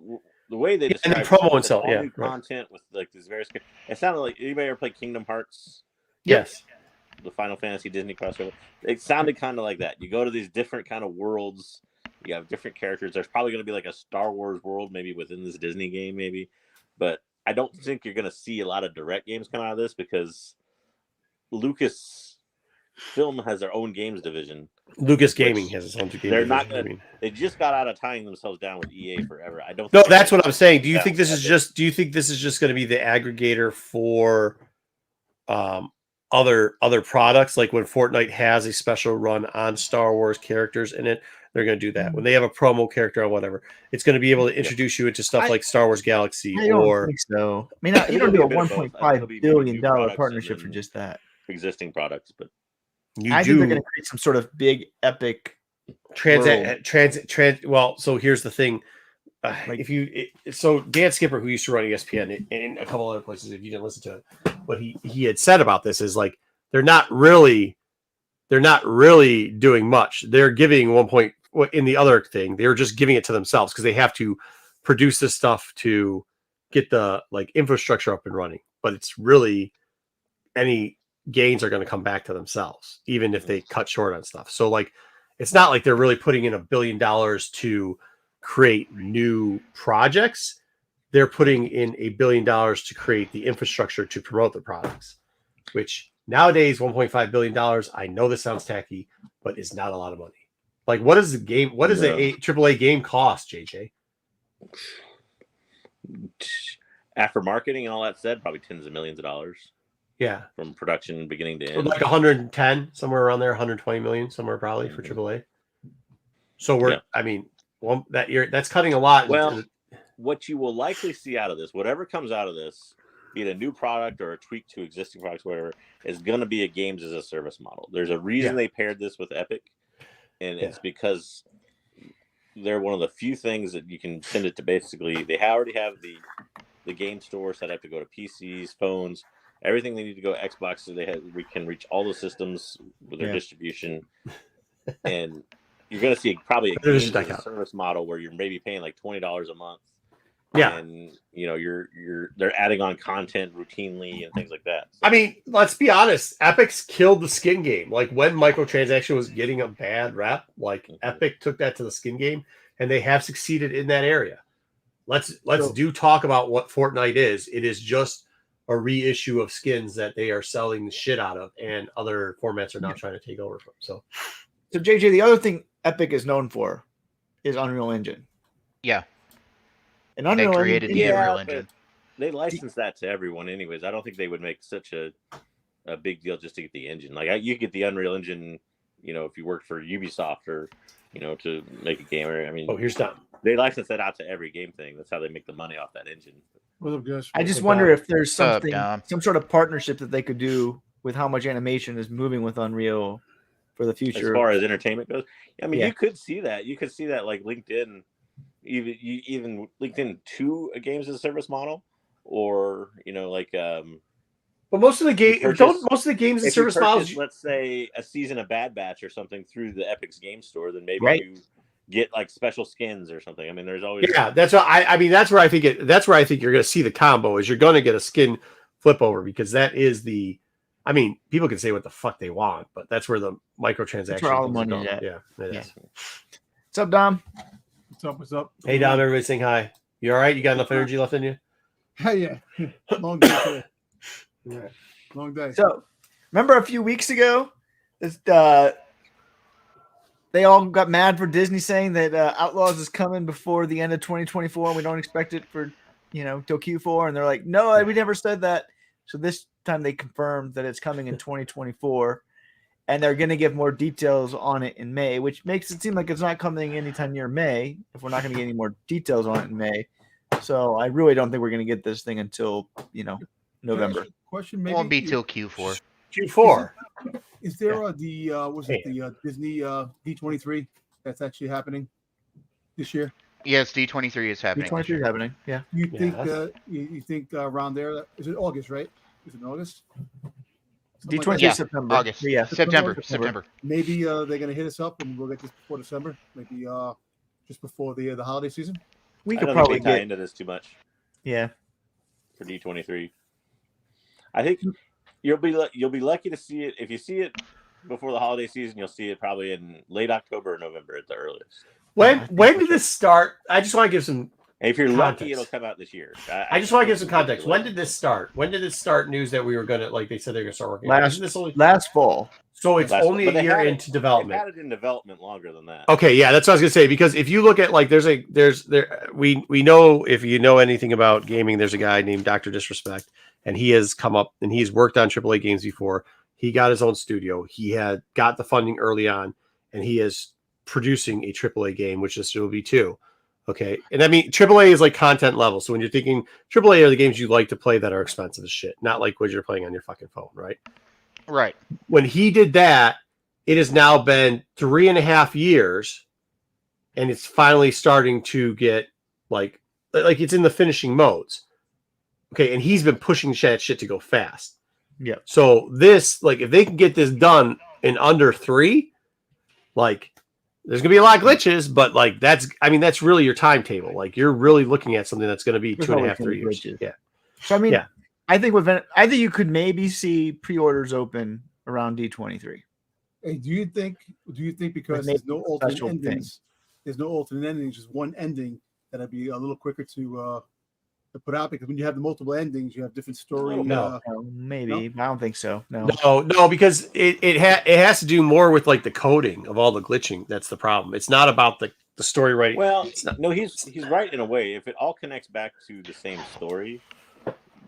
the way they describe and the promo itself, content with like these various. It sounded like anybody ever played Kingdom Hearts? Yes. The Final Fantasy Disney crossover. It sounded kind of like that. You go to these different kind of worlds. You have different characters. There's probably going to be like a Star Wars world maybe within this Disney game, maybe, but I don't think you're going to see a lot of direct games come out of this because Lucasfilm has their own games division. Lucas Gaming has its own games. They're not going to. They just got out of tying themselves down with EA forever. I don't. No, that's what I'm saying. Do you think this is just? Do you think this is just going to be the aggregator for other products? Like when Fortnite has a special run on Star Wars characters in it, they're going to do that. When they have a promo character or whatever, it's going to be able to introduce you into stuff like Star Wars Galaxy. I don't think so. I mean, you don't do a $1.5 billion partnership for just that. Existing products, but I think they're going to create some sort of big epic well, so here's the thing. So Dan Skipper, who used to run ESPN and a couple other places, if you didn't listen to it, what he had said about this is like they're not really doing much. They're giving 1 point in the other thing. They're just giving it to themselves because they have to produce this stuff to get the like infrastructure up and running. but it's really any gains are going to come back to themselves, even if they cut short on stuff. So like, it's not like they're really putting in $1 billion to create new projects. They're putting in $1 billion to create the infrastructure to promote the products, which nowadays $1.5 billion. I know this sounds tacky, but it's not a lot of money. Like, what is the game? What does a AAA game cost, JJ? After marketing and all that said, probably tens of millions of dollars. Yeah, from production beginning to end, like 110, somewhere around there, 120 million, somewhere probably for AAA. So we're, I mean, that's cutting a lot. Well, what you will likely see out of this, whatever comes out of this, be it a new product or a tweak to existing products, whatever, is going to be a games as a service model. There's a reason they paired this with Epic, and it's because they're one of the few things that you can send it to. Basically, they already have the game store set up to go to PCs, phones, everything they need to go Xbox, so we can reach all the systems with their distribution. And you're going to see probably a games as a service model where you're maybe paying like $20 a month. Yeah, and you know they're adding on content routinely and things like that. So. I mean, let's be honest. Epic's killed the skin game. Like when microtransaction was getting a bad rep, like Epic took that to the skin game, and they have succeeded in that area. Let's talk about what Fortnite is. It is just a reissue of skins that they are selling the shit out of, and other formats are now trying to take over from. So JJ, the other thing Epic is known for is Unreal Engine. Yeah. And Unreal they created the Unreal Engine. They licensed that to everyone anyways. I don't think they would make such a big deal just to get the engine. Like you get the Unreal Engine, you know, if you work for Ubisoft or, you know, to make a game. I mean, here's Tom. They license that out to every game thing. That's how they make the money off that engine. I just wonder if there's something, some sort of partnership that they could do with how much animation is moving with Unreal for the future. As far as entertainment goes, I mean, you could see that. You could see that like LinkedIn. Even LinkedIn to a games as a service model, or you know, like but most of the games and service models, let's say a season of Bad Batch or something through the Epic's game store, then maybe you get like special skins or something. I mean, there's always that's what I mean. That's where I think you're going to see the combo is you're going to get a skin flip over, because that is the. I mean, people can say what the fuck they want, but that's where the microtransaction. That's where all the money is at. Yeah, it is. What's up, Dom? What's up? Hey, Dom, everybody saying hi. You all right? You got enough energy left in you? Hey, yeah. Long day today. Yeah. Long day. So, remember a few weeks ago, they all got mad for Disney saying that Outlaws is coming before the end of 2024, and we don't expect it for, till Q4. And they're like, no, we never said that. So this time they confirmed that it's coming in 2024. And they're going to give more details on it in May, which makes it seem like it's not coming anytime near May if we're not going to get any more details on it in May. So I really don't think we're going to get this thing until, November. Question maybe won't be till Q4. Q4. Is there the Disney D23 that's actually happening this year? Yes, D23 is happening. D23 is happening. Yeah. You think around there? Is it August, right? Is it in August? D23 September. August. Yeah. September. Maybe they're going to hit us up and we'll get this before December. Maybe just before the holiday season. We could probably tie into this too much. Yeah. For D23, I think you'll be lucky to see it. If you see it before the holiday season, you'll see it probably in late October or November at the earliest. When did this start? I just want to give some. And if you're context. lucky, it'll come out this year. I just want to give some context. When did this start? When did it start? News that we were gonna, like they said they're gonna start working. Last fall. So it's only a year into development. They had it in development longer than that. Okay, yeah, that's what I was gonna say. Because if you look at we know, if you know anything about gaming, there's a guy named Dr. Disrespect, and he has come up and he's worked on AAA games before. He got his own studio. He had got the funding early on, and he is producing a AAA game, which is will be 2. Okay. And I mean, AAA is like content level. So when you're thinking AAA are the games you like to play that are expensive as shit, not like what you're playing on your fucking phone, right? Right. When he did that, it has now been 3.5 years, and it's finally starting to get like it's in the finishing modes. Okay. And he's been pushing that shit to go fast. Yeah. So this, like, if they can get this done in under 3, like, there's going to be a lot of glitches, but like that's really your timetable. Like you're really looking at something that's going to be 2.5, 3 years. Glitches. Yeah. So I mean, I think you could maybe see pre-orders open around D23. Hey, do you think because there's no alternate endings, just one ending, that'd be a little quicker to put out? Because when you have the multiple endings, you have different story. Maybe. No? I don't think so. No, because it has to do more with like the coding of all the glitching. That's the problem. It's not about the story writing. Well, no, he's right in a way. If it all connects back to the same story,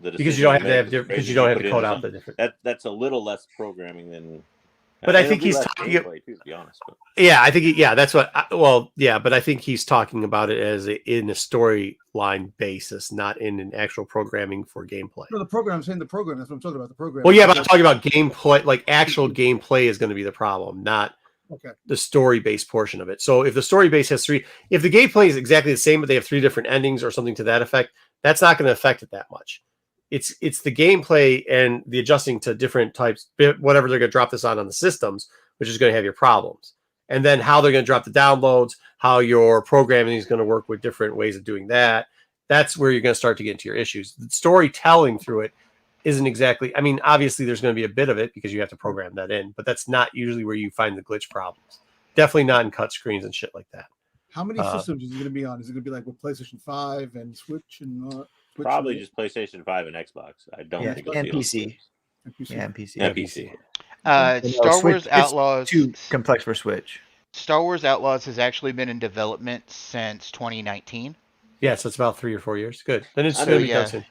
because you don't have to have different, because you don't have to code out the different. That's a little less programming than. But I think he's talking. Too, to be honest, but. Yeah, I think that's what. But I think he's talking about it as in a storyline basis, not in an actual programming for gameplay. No, the program. I'm saying the program. That's what I'm talking about. The program. Well, yeah, but I'm talking about gameplay. Like actual gameplay is going to be the problem, not the story-based portion of it. So if the story base has if the gameplay is exactly the same, but they have 3 different endings or something to that effect, that's not going to affect it that much. It's the gameplay and the adjusting to different types, whatever they're going to drop this on the systems, which is going to have your problems. And then how they're going to drop the downloads, how your programming is going to work with different ways of doing that. That's where you're going to start to get into your issues. The storytelling through it isn't exactly, I mean, obviously there's going to be a bit of it because you have to program that in, but that's not usually where you find the glitch problems. Definitely not in cut screens and shit like that. How many systems is it going to be on? Is it going to be like with PlayStation 5 and Switch and probably just PlayStation 5 and Xbox. I don't think it'll and be PC. Yeah, PC. Star Wars Outlaws. Too complex for Switch. Star Wars Outlaws has actually been in development since 2019. Yeah, so it's about 3 or 4 years. Good. Then it's going to be done soon.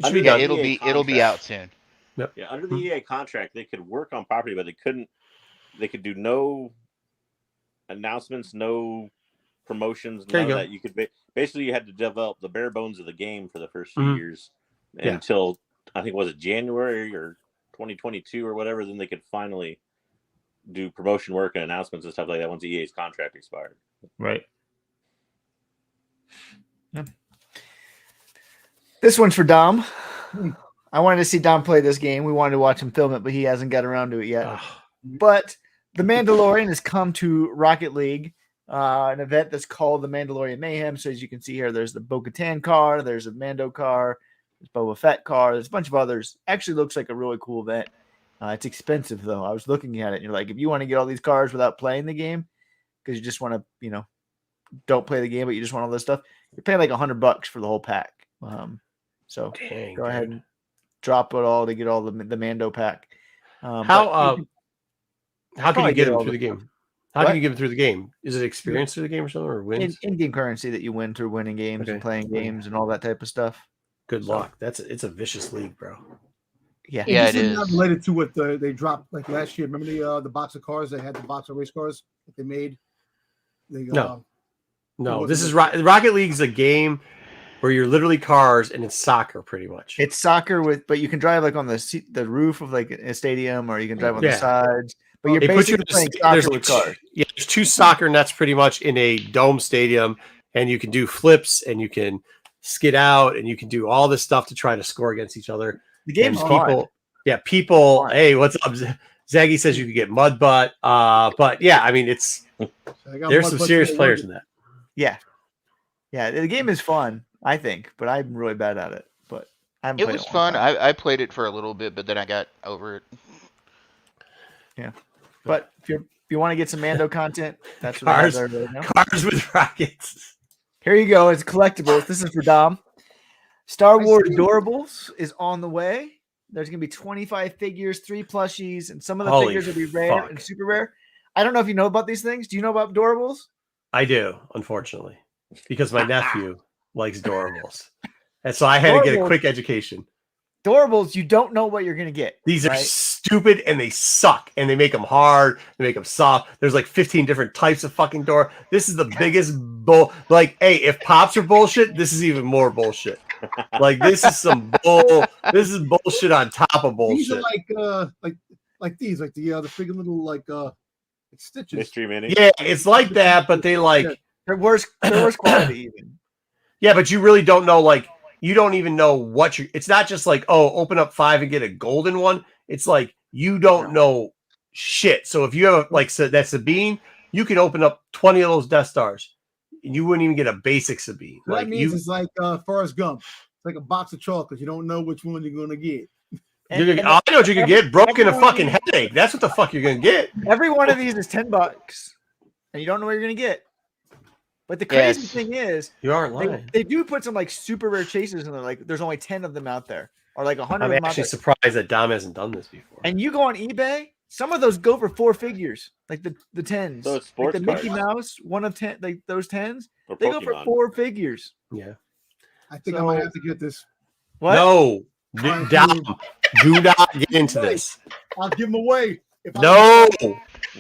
It'll be out soon. Yep. Yeah, under the EA contract, they could work on property, but they couldn't. They could do no announcements, no promotions, none of that. You could basically you had to develop the bare bones of the game for the first few years until I think was it January or 2022 or whatever. Then they could finally do promotion work and announcements and stuff like that once EA's contract expired. Right. Yeah. This one's for Dom. I wanted to see Dom play this game. We wanted to watch him film it, but he hasn't got around to it yet. But The Mandalorian has come to Rocket League. An event that's called the Mandalorian Mayhem. So as you can see here, there's the Bo-Katan car, there's a Mando car, there's Boba Fett car, there's a bunch of others. Actually looks like a really cool event. It's expensive though. I was looking at it and you're like, if you want to get all these cars without playing the game, because you just want to, don't play the game, but you just want all this stuff, you're paying like $100 for the whole pack. So go ahead and drop it all to get all the Mando pack. How can you get them through the game? How can you get them through the game? Is it experience through the game or something, or wins? In-game currency that you win through winning games and playing games and all that type of stuff. Good luck. It's a vicious league, bro. Yeah, it is. Not related to what they dropped like last year. Remember the box of cars? They had the box of race cars that they made. No. This is Rocket League's a game where you're literally cars and it's soccer, pretty much. It's soccer but you can drive like on the roof of like a stadium, or you can drive on the sides. But you're basically playing soccer with cars. Yeah, there's 2 soccer nets pretty much in a dome stadium, and you can do flips and you can skid out and you can do all this stuff to try to score against each other. The game's fun. People. Hey, what's up? Zaggy says you can get mud butt. But yeah, I mean, there's some serious players in that. Yeah, the game is fun, I think, but I'm really bad at it. But it was fun. I played it for a little bit, but then I got over it. Yeah. But if you want to get some Mando content, that's what cars with rockets. Here you go. It's collectibles. This is for Dom. Star Wars Adorables is on the way. There's going to be 25 figures, 3 plushies, and some of the figures will be rare and super rare. I don't know if you know about these things. Do you know about Adorables? I do, unfortunately, because my nephew likes Adorables. And so I had to get a quick education. Adorables, you don't know what you're going to get. These are stupid and they suck, and they make them hard, they make them soft. There's like 15 different types of fucking door. This is the biggest like, hey, if pops are bullshit, this is even more bullshit. Like, this is some this is bullshit on top of bullshit. These are like these, like the freaking little like stitches. Mystery mini. Yeah, it's like that, but they they're worse quality even. Yeah, but you really don't know, like, you don't even know what it's not just like, oh, open up 5 and get a golden one. It's like, you don't know shit. So if you have that's Sabine, you can open up 20 of those Death Stars and you wouldn't even get a basic Sabine. That means it's like Forrest Gump. like a box of chocolates. You don't know which one you're gonna get. I know what you can get. Broken a fucking headache. That's what the fuck you're gonna get. Every one of these is $10, and you don't know what you're gonna get. But the crazy thing is, you aren't lying. They do put some like super rare chases, and they're like, there's only 10 of them out there, or like 100. I'm actually surprised that Dom hasn't done this before. And you go on eBay, some of those go for 4 figures, like the 10s. So it's sports like the Mickey Mouse, one of 10, like those 10s, they go for 4 figures. Yeah, I think I might have to get this. What? No, Dom, do not get into this. I'll give them away. No.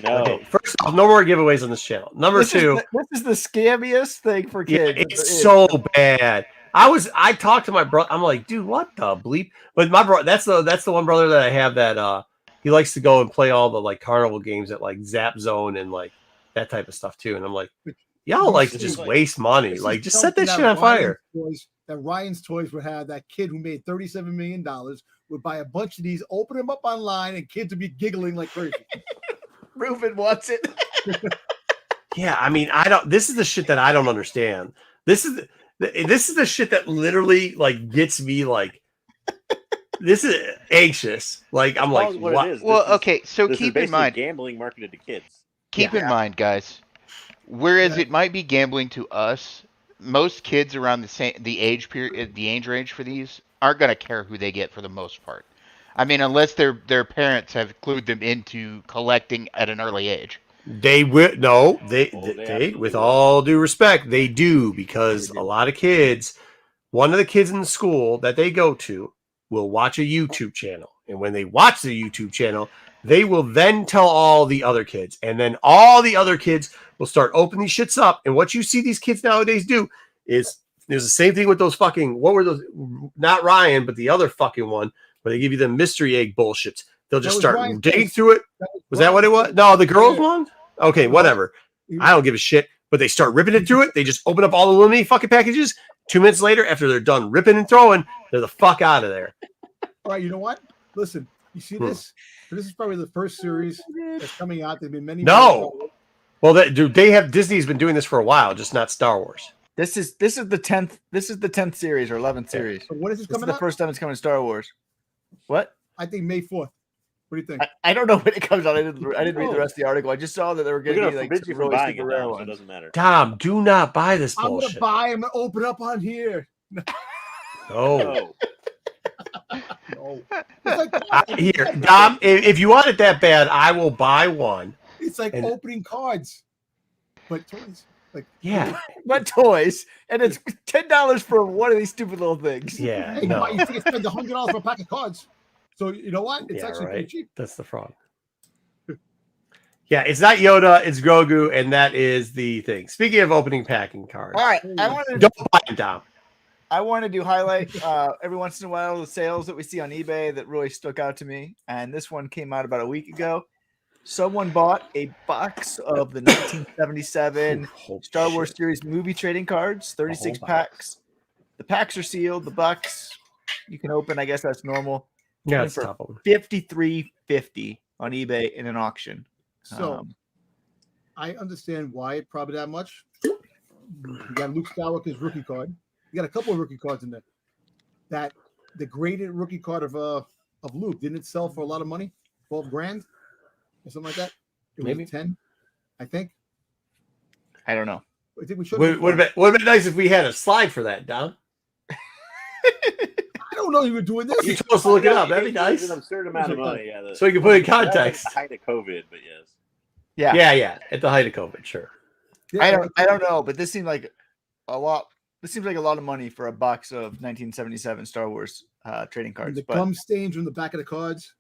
Okay, first off, no more giveaways on this channel. Number two, this is the scammiest thing for kids. Yeah, it's so bad. I talked to my brother. I'm like, dude, what the bleep? But my brother, that's the one brother that I have that he likes to go and play all the like carnival games at like Zap Zone and like that type of stuff too. And I'm like, y'all like to just waste money. Like, just set that shit on fire. That Ryan's Toys would have that kid who made $37 million would buy a bunch of these, open them up online, and kids would be giggling like crazy. Reuben wants it. Yeah, I mean, this is the shit that I don't understand. This is the shit that literally like gets me like this is anxious. Like I'm like, what? Well, okay, so keep in mind, gambling marketed to kids. Keep in mind, guys. Whereas it might be gambling to us, most kids around the age range for these aren't gonna care who they get for the most part. I mean, unless their parents have clued them into collecting at an early age. They will they with all due respect, they do, because a lot of kids, one of the kids in the school that they go to will watch a YouTube channel. And when they watch the YouTube channel, they will then tell all the other kids. And then all the other kids will start opening these shits up. And what you see these kids nowadays do is there's the same thing with those fucking, what were those? Not Ryan, but the other fucking one, where they give you the mystery egg bullshits. They'll just start digging through it. Was that what it was? No, the girls one? Okay, whatever. I don't give a shit. But they start ripping it through it. They just open up all the little fucking packages. 2 minutes later, after they're done ripping and throwing, they're the fuck out of there. All right, you know what? Listen, you see this? This is probably the first series that's coming out. There've been many. No. Well, Disney's been doing this for a while, just not Star Wars. This is the 10th. This is the 10th series or 11th series. So what is this coming? The first time it's coming to Star Wars. What? I think May 4th. What do you think? I don't know when it comes out. I didn't read the rest of the article. I just saw that they were going to be like you from buying it now, so it doesn't matter. Tom, do not buy this I'm bullshit. gonna buy them and open up on here. No. No. Here, Dom, if you want it that bad, I will buy one. It's like opening cards, but toys. Like but toys, and it's $10 for one of these stupid little things. Yeah, hey, no. you think it's spend $100 for a pack of cards? So you know what? It's actually pretty cheap. That's the fraud. Yeah, it's not Yoda, it's Grogu, and that is the thing. Speaking of opening packing cards, all right, don't buy them, Dom. I wanted to highlight every once in a while the sales that we see on eBay that really stuck out to me, and this one came out about a week ago. Someone bought a box of the 1977 Star Wars series movie trading cards, 36 packs. The packs are sealed. The box you can open. I guess that's normal. Yeah, it's for top one. $53.50 on eBay in an auction. So I understand why it probably that much. You got Luke Skywalker's rookie card. You got a couple of rookie cards in there. That the graded rookie card of Luke didn't it sell for a lot of money, $12,000 or something like that. It Maybe was 10, I think. I don't know. I think we should. Would have been nice if we had a slide for that, Dom. I don't know you were doing this. You're supposed to look it up. That'd be nice. An absurd amount of money. So you can put it in context. At the height of COVID, but yes. Yeah. At the height of COVID, sure. Yeah, I don't know, but this seemed like a lot. This seems like a lot of money for a box of 1977 Star Wars trading cards. The gum stains on the back of the cards.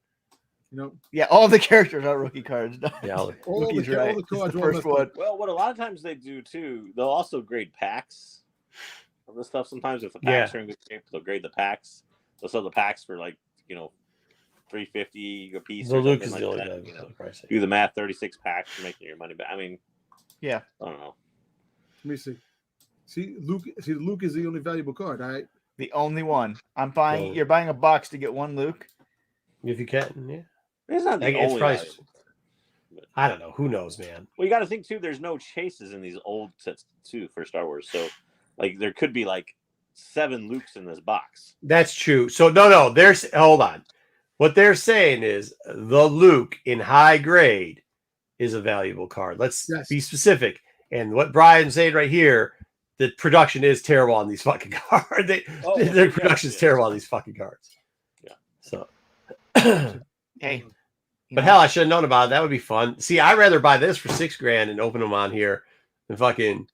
You know. Yeah, all the characters are rookie cards. Yeah, all the cards. The first one. Well, what a lot of times they do too, they'll also grade packs of the stuff. Sometimes if the packs are in good shape, they'll grade the packs. They'll sell the packs for like $350 a piece. The or Luke something is like the that, only do the math, 36 packs for making your money back. I mean, yeah, I don't know. Let me see. Luke is the only valuable card. All right, the only one. I'm buying. You're buying a box to get one Luke. If you can, yeah. It's not the only price. I don't know. Who knows, man? Well, you got to think too. There's no chases in these old sets too for Star Wars, so like there could be like 7 Lukes in this box. That's true. So no, there's hold on. What they're saying is the Luke in high grade is a valuable card. Let's be specific. And what Brian's saying right here, the production is terrible on these fucking cards. Their production is terrible on these fucking cards. Yeah. So, hey, but hell, I should have known about it. That would be fun. See, I'd rather buy this for $6,000 and open them on here than fucking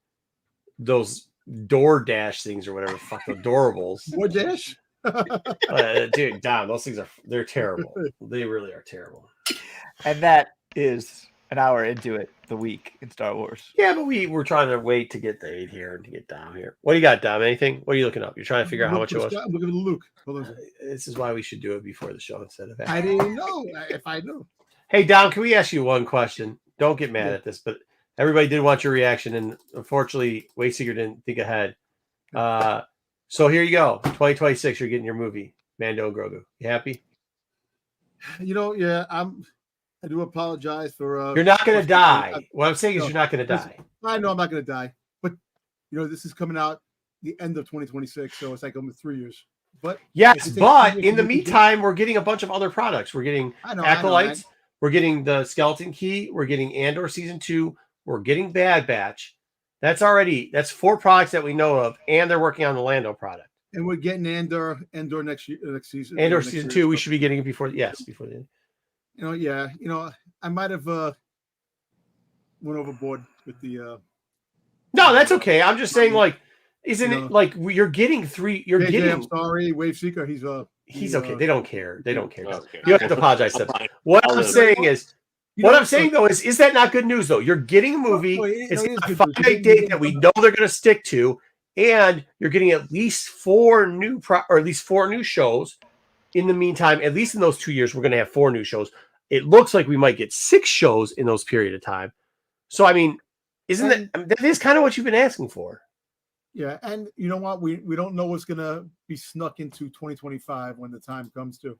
those DoorDash things or whatever. Fuck the Adorables. DoorDash? Dude, Dom, those things they're terrible. They really are terrible. And that is an hour into it, the week in Star Wars. Yeah, but we're trying to wait to get the 8 here and to get Dom here. What do you got, Dom? Anything? What are you looking up? You're trying to figure out how much it was? I'm looking at Luke. This is why we should do it before the show instead of after. I didn't know if I knew. Hey, Dom, can we ask you one question? Don't get mad at this, but everybody did want your reaction, and unfortunately, Wayseeker didn't think ahead. So here you go. 2026, you're getting your movie, Mando and Grogu. You happy? Yeah, I do apologize for. You're not going to die. What I'm saying is you're not going to die. I know I'm not going to die, but this is coming out the end of 2026, so it's like almost 3 years. But yes, but in the meantime, we're getting a bunch of other products. We're getting Acolytes. We're getting the Skeleton Key. We're getting Andor Season 2. We're getting Bad Batch. That's 4 products that we know of, and they're working on the Lando product. And we're getting Andor next season. Andor Season 2. We should be getting it before the end. I might have went overboard with the. No, that's okay. I'm just saying, isn't it like you're getting 3? You're getting. I'm sorry, Wayseeker. He's okay. They don't care. They don't care. Okay. You have to apologize to them. What I'm saying is, is that not good news though? You're getting a movie. It's a finite date that we know they're going to stick to, and you're getting at least 4 new shows. In the meantime, at least in those 2 years, we're going to have 4 new shows. It looks like we might get 6 shows in those period of time. So, I mean, that is kind of what you've been asking for. Yeah, and you know what? We don't know what's going to be snuck into 2025 when the time comes to.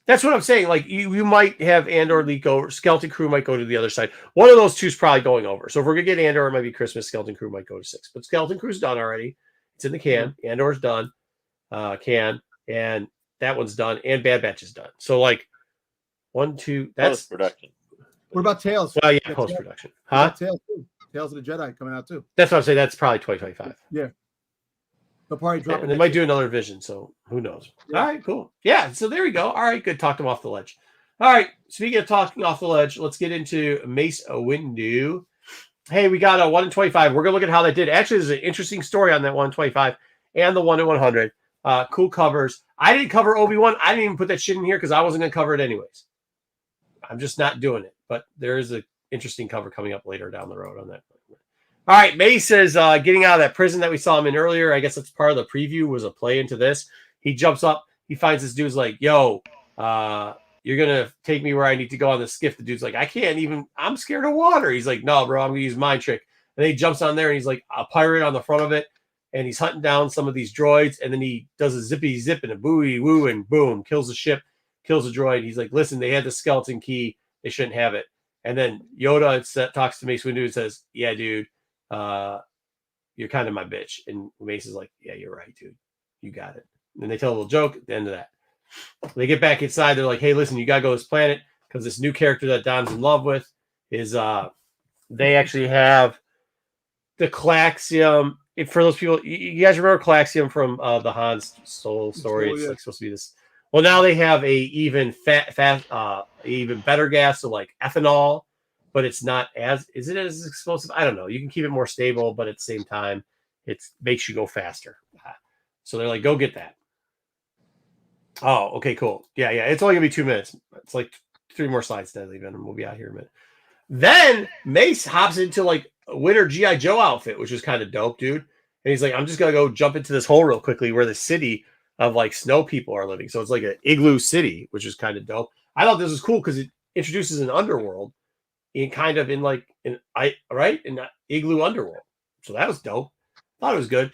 That's what I'm saying. Like, you might have Andor leak over. Skeleton Crew might go to the other side. One of those 2 is probably going over. So if we're going to get Andor, it might be Christmas. Skeleton Crew might go to 6. But Skeleton Crew's done already. It's in the can. Andor's done. And that one's done. And Bad Batch is done. So, 1, 2. That's post-production. What about Tales? Well, yeah, post-production. Huh? Tales too. Tales of the Jedi coming out too. That's what I'm saying. That's probably 2025. Yeah. They'll probably drop and they might do another vision, so who knows? Yeah. All right, cool. Yeah, so there we go. All right, good. Talk them off the ledge. All right, speaking of talking off the ledge, let's get into Mace Windu. Hey, we got a 1 in 25. We're going to look at how that did. Actually, there's an interesting story on that 1 in 25 and the 1 in 100. Cool covers. I didn't cover Obi-Wan. I didn't even put that shit in here because I wasn't going to cover it anyways. I'm just not doing it. But there is an interesting cover coming up later down the road on that. All right, Mace is getting out of that prison that we saw him in earlier. I guess that's part of the preview, was a play into this. He jumps up. He finds this dude's like, yo, you're going to take me where I need to go on the skiff. The dude's like, I can't even. I'm scared of water. He's like, no, bro, I'm going to use mind trick. And then he jumps on there, and he's like a pirate on the front of it. And he's hunting down some of these droids. And then he does a zippy zip and a booey woo and boom, kills the ship, kills the droid. He's like, listen, they had the skeleton key. They shouldn't have it. And then Yoda talks to Mace Windu and says, yeah, dude, you're kind of my bitch. And Mace is like, yeah, you're right, dude. You got it. And they tell a little joke at the end of that. They get back inside. They're like, hey, listen, you got to go to this planet because this new character that Don's in love with is they actually have the Calaxium. For those people, you guys remember Calaxium from the Han's Solo story? It's like supposed to be this. Well, now they have a even even better gas, so like ethanol, but it's not is it as explosive? I don't know. You can keep it more stable, but at the same time, it makes you go faster. So they're like, go get that. Oh, okay, cool. Yeah. It's only gonna be 2 minutes. It's like 3 more slides to leave in, and we'll be out here in a minute. Then Mace hops into like a winter G.I. Joe outfit, which is kind of dope, dude. And he's like, I'm just gonna go jump into this hole real quickly where the city of like snow people are living. So it's like an igloo city, which is kind of dope. I thought this was cool because it introduces an underworld in kind of in like in igloo underworld. So that was dope. Thought it was good.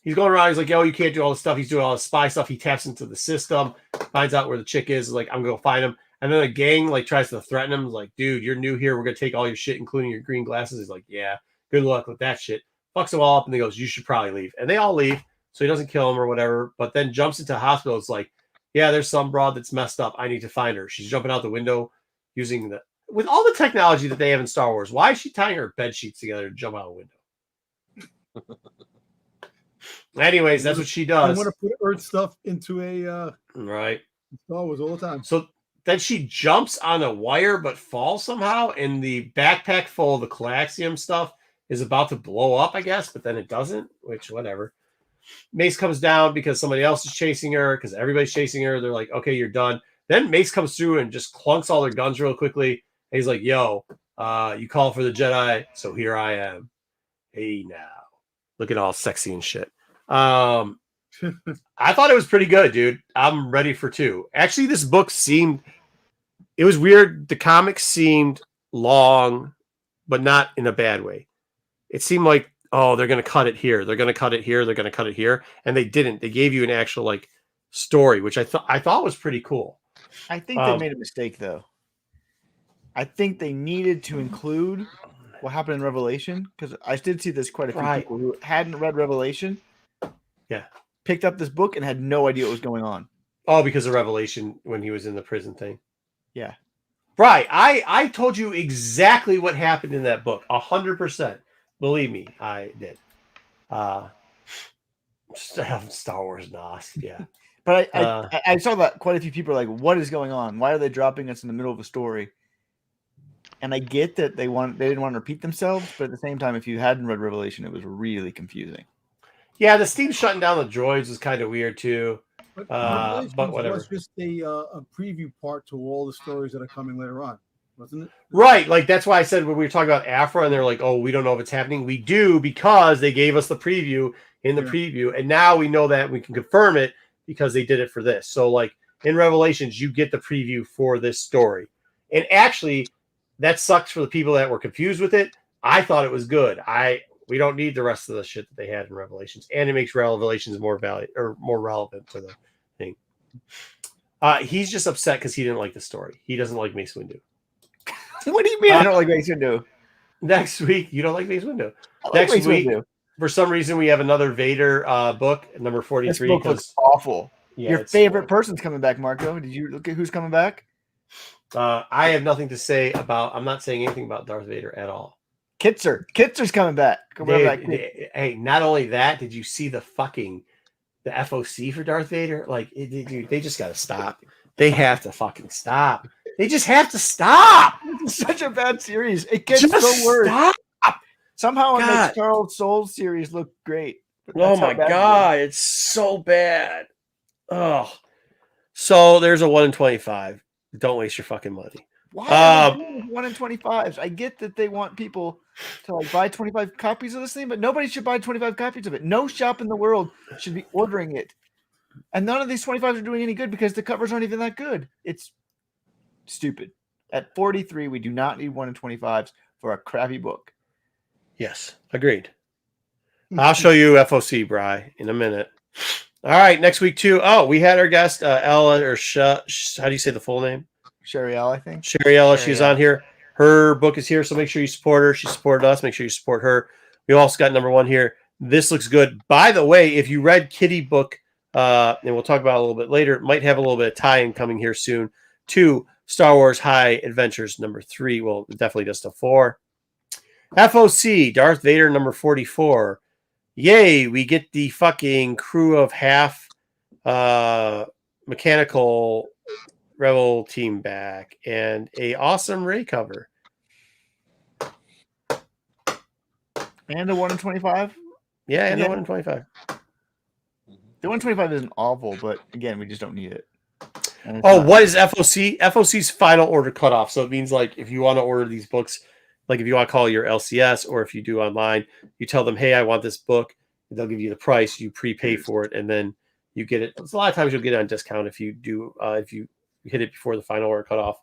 He's going around. He's like, yo, you can't do all this stuff. He's doing all this spy stuff. He taps into the system, finds out where the chick is. Like, I'm going to go find him. And then the gang like tries to threaten him. Like, dude, you're new here. We're going to take all your shit, including your green glasses. He's like, yeah, good luck with that shit. Fucks them all up. And he goes, you should probably leave. And they all leave. so he doesn't kill him or whatever. But then jumps into hospital. It's like, yeah, there's some broad that's messed up. I need to find her. She's jumping out the window using with all the technology that they have in Star Wars. Why is she tying her bed sheets together to jump out a window? Anyways, that's what she does. I want to put Earth stuff into a right. Star Wars all the time. So then she jumps on a wire but falls somehow, and the backpack full of the Coaxium stuff is about to blow up, I guess, but then it doesn't, which whatever. Mace comes down because somebody else is chasing her, because everybody's chasing her. They're like, okay, you're done. Then Mace comes through and just clunks all their guns real quickly. And he's like, yo, you call for the Jedi, so here I am. Hey now. Looking all sexy and shit. I thought it was pretty good, dude. I'm ready for 2. Actually, this book it was weird. The comics seemed long, but not in a bad way. It seemed like, oh, they're going to cut it here. They're going to cut it here. They're going to cut it here. And they didn't. They gave you an actual like story, which I thought was pretty cool. I think they made a mistake, though. I think they needed to include what happened in Revelation, because I did see this quite a few people who hadn't read Revelation. Yeah. Picked up this book and had no idea what was going on. Oh, because of Revelation when he was in the prison thing. Yeah. Right. I told you exactly what happened in that book. 100%. Believe me, I did. Star Wars NOS. Yeah. But I saw that quite a few people are like, what is going on? Why are they dropping us in the middle of a story? And I get that they didn't want to repeat themselves, but at the same time, if you hadn't read Revelation, it was really confusing. Yeah, the Steam shutting down the droids was kind of weird too. But whatever. It was just a preview part to all the stories that are coming later on, wasn't it? Right, like that's why I said when we were talking about Afra, and they're like, "Oh, we don't know if it's happening." We do, because they gave us the preview in the preview, and now we know that we can confirm it because they did it for this. So, like in Revelations, you get the preview for this story, and actually, that sucks for the people that were confused with it. I thought it was good. We don't need the rest of the shit that they had in Revelations, and it makes Revelations more relevant to the thing. He's just upset because he didn't like the story. He doesn't like Mace Windu. What do you mean I don't like Mace Windu? Next week, you don't like Mace Windu. Next week, for some reason, we have another Vader book, number 43. This book looks awful. Yeah, your favorite person's coming back, Marco. Did you look at who's coming back? I have nothing to say about. I'm not saying anything about Darth Vader at all. Kitzer's coming back. Hey, not only that, did you see the FOC for Darth Vader? Like, dude, they just got to stop. They have to fucking stop. They just have to stop. It's such a bad series. It gets so worse. Stop. Somehow it makes Charles Soule's series look great. Oh my God, it's so bad. Oh, so there's a 1 in 25. Don't waste your fucking money. Why 1 in 25s? I get that they want people to like buy 25 copies of this thing, but nobody should buy 25 copies of it. No shop in the world should be ordering it. And none of these 25s are doing any good because the covers aren't even that good. It's stupid. At 43, we do not need 1 in 25s for a crappy book. Yes, agreed. I'll show you FOC, Bri, in a minute. All right, next week too. Oh, we had our guest Ella, or how do you say the full name? Sherry Ella, I think. Sherry Ella, she's on here. Her book is here, so make sure you support her. She supported us. Make sure you support her. We also got number 1 here. This looks good. By the way, if you read Kitty book, and we'll talk about it a little bit later, might have a little bit of tie-in coming here soon to Star Wars High Adventures number 3. Well, definitely just a 4. FOC, Darth Vader number 44. Yay, we get the fucking crew of half mechanical Rebel team back and a awesome Rey cover. And a 1 in 25? Yeah, and a 1 in 25. The 125 isn't awful, but again, we just don't need it. What is FOC? FOC's final order cutoff. So it means like if you want to order these books, like if you want to call your LCS or if you do online, you tell them, hey, I want this book. They'll give you the price. You prepay for it, and then you get it. So a lot of times you'll get it on discount if you do if you hit it before the final order cutoff,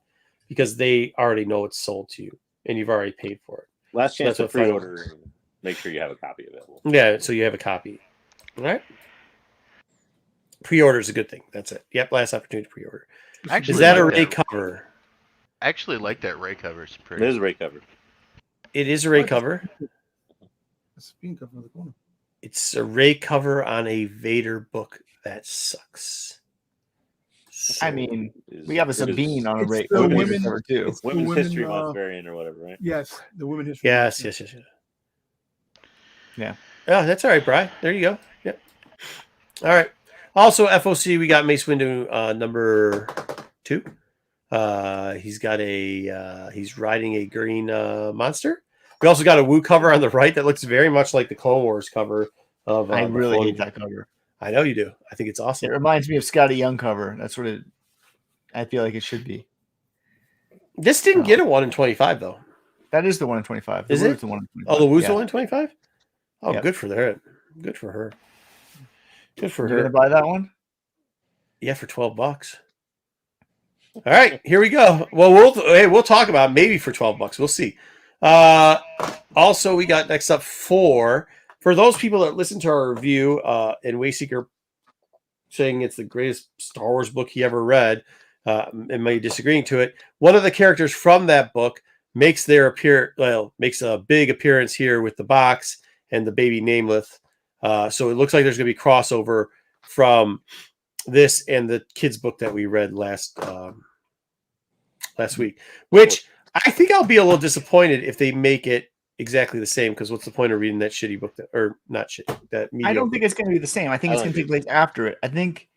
because they already know it's sold to you and you've already paid for it. Last chance to pre-order. Make sure you have a copy available. Yeah, so you have a copy. All right. Pre-order is a good thing. That's it. Yep, last opportunity to pre-order. Is that a Rey cover? I actually like that Rey cover. It's pretty. It is a Rey cover. It is a Rey cover. It's being covered in the corner. It's a Ray cover on a Vader book that sucks. So, I mean, we have a Sabine on a it's rate the women- cover too. it's the Women's women, History Month variant or whatever, right? Yes, the women history. yes. Yeah. Oh, that's all right, Bri. There you go. Yep. All right. Also, FOC, we got Mace Windu number 2. He's got he's riding a green monster. We also got a Woo cover on the right that looks very much like the Clone Wars cover of. I really Clone hate that cover. I know you do. I think it's It awesome. reminds me of Scotty Young cover. That's what it. I feel like it should be. This didn't get a 1 in 25 though. That is the 1 in 25. Is it? The 1 in 25. Oh, the Woo's Yeah. 1 in 25. Oh, Yep. good for her. Good for her. Good for You her. gonna buy that one? Yeah, for $12. All right, here we go. Well, we'll talk about it maybe for $12. We'll see. Also, we got next up for those people that listen to our review and Wayseeker saying it's the greatest Star Wars book he ever read, and maybe disagreeing to it. One of the characters from that book makes makes a big appearance here with the box and the baby Nameless. So it looks like there's going to be crossover from this and the kids book that we read last week, which I think I'll be a little disappointed if they make it exactly the same, because what's the point of reading that shitty book or not shitty, that I don't think it's going to be the same. I think it's going to take place after it. I think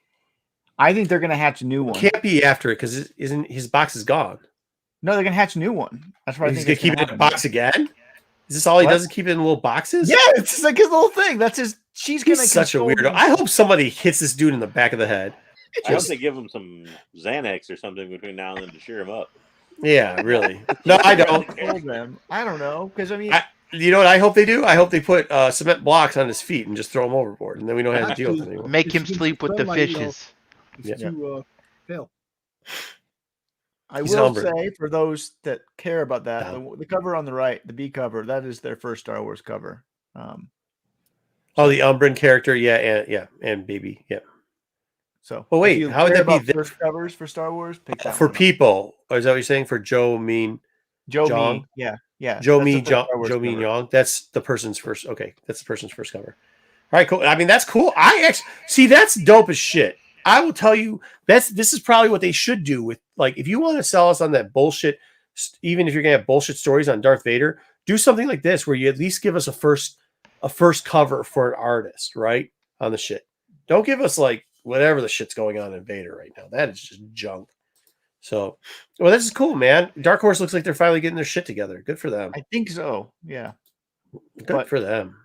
they're going to hatch a new one. Can't be after it because isn't his box is gone. No, they're going to hatch a new one. That's what I He's think. gonna keep it in a box again. Is this all he What? does? Is keep it in little boxes? Yeah, it's just like his little thing. That's his. She's going to. He's such a weirdo. I hope somebody hits this dude in the back of the head. I hope they give him some Xanax or something between now and then to cheer him up. Yeah, really. No, I don't. I don't know, because I mean, You know what I hope they do? I hope they put cement blocks on his feet and just throw him overboard, and then we don't have to deal with it anymore. Make him sleep with the fishes. It's too pale. I He's will Umbran. say for those that care about that, Yeah. the cover on the right, the B cover, that is their first Star Wars cover. Oh, the Umbran character, and baby, yeah. So, Well, if wait, you how would care that be about first covers for Star Wars? Pick that For one up. people? Or is that what you're saying? For Joe Mean, Joe John? Mean, yeah, Joe that's the Mean, first John, Star Wars Joe Mean cover. Young. That's the person's first. Okay, that's the person's first cover. All right, cool. I mean, that's cool. I actually see that's dope as shit. I will tell you this is probably what they should do with, like, if you want to sell us on that bullshit, even if you're gonna have bullshit stories on Darth Vader, do something like this where you at least give us a first cover for an artist, right? On the shit. Don't give us like whatever the shit's going on in Vader right now. That is just junk. So, well, this is cool, man. Dark Horse looks like they're finally getting their shit together. Good for them. I think so. Yeah. Good for them.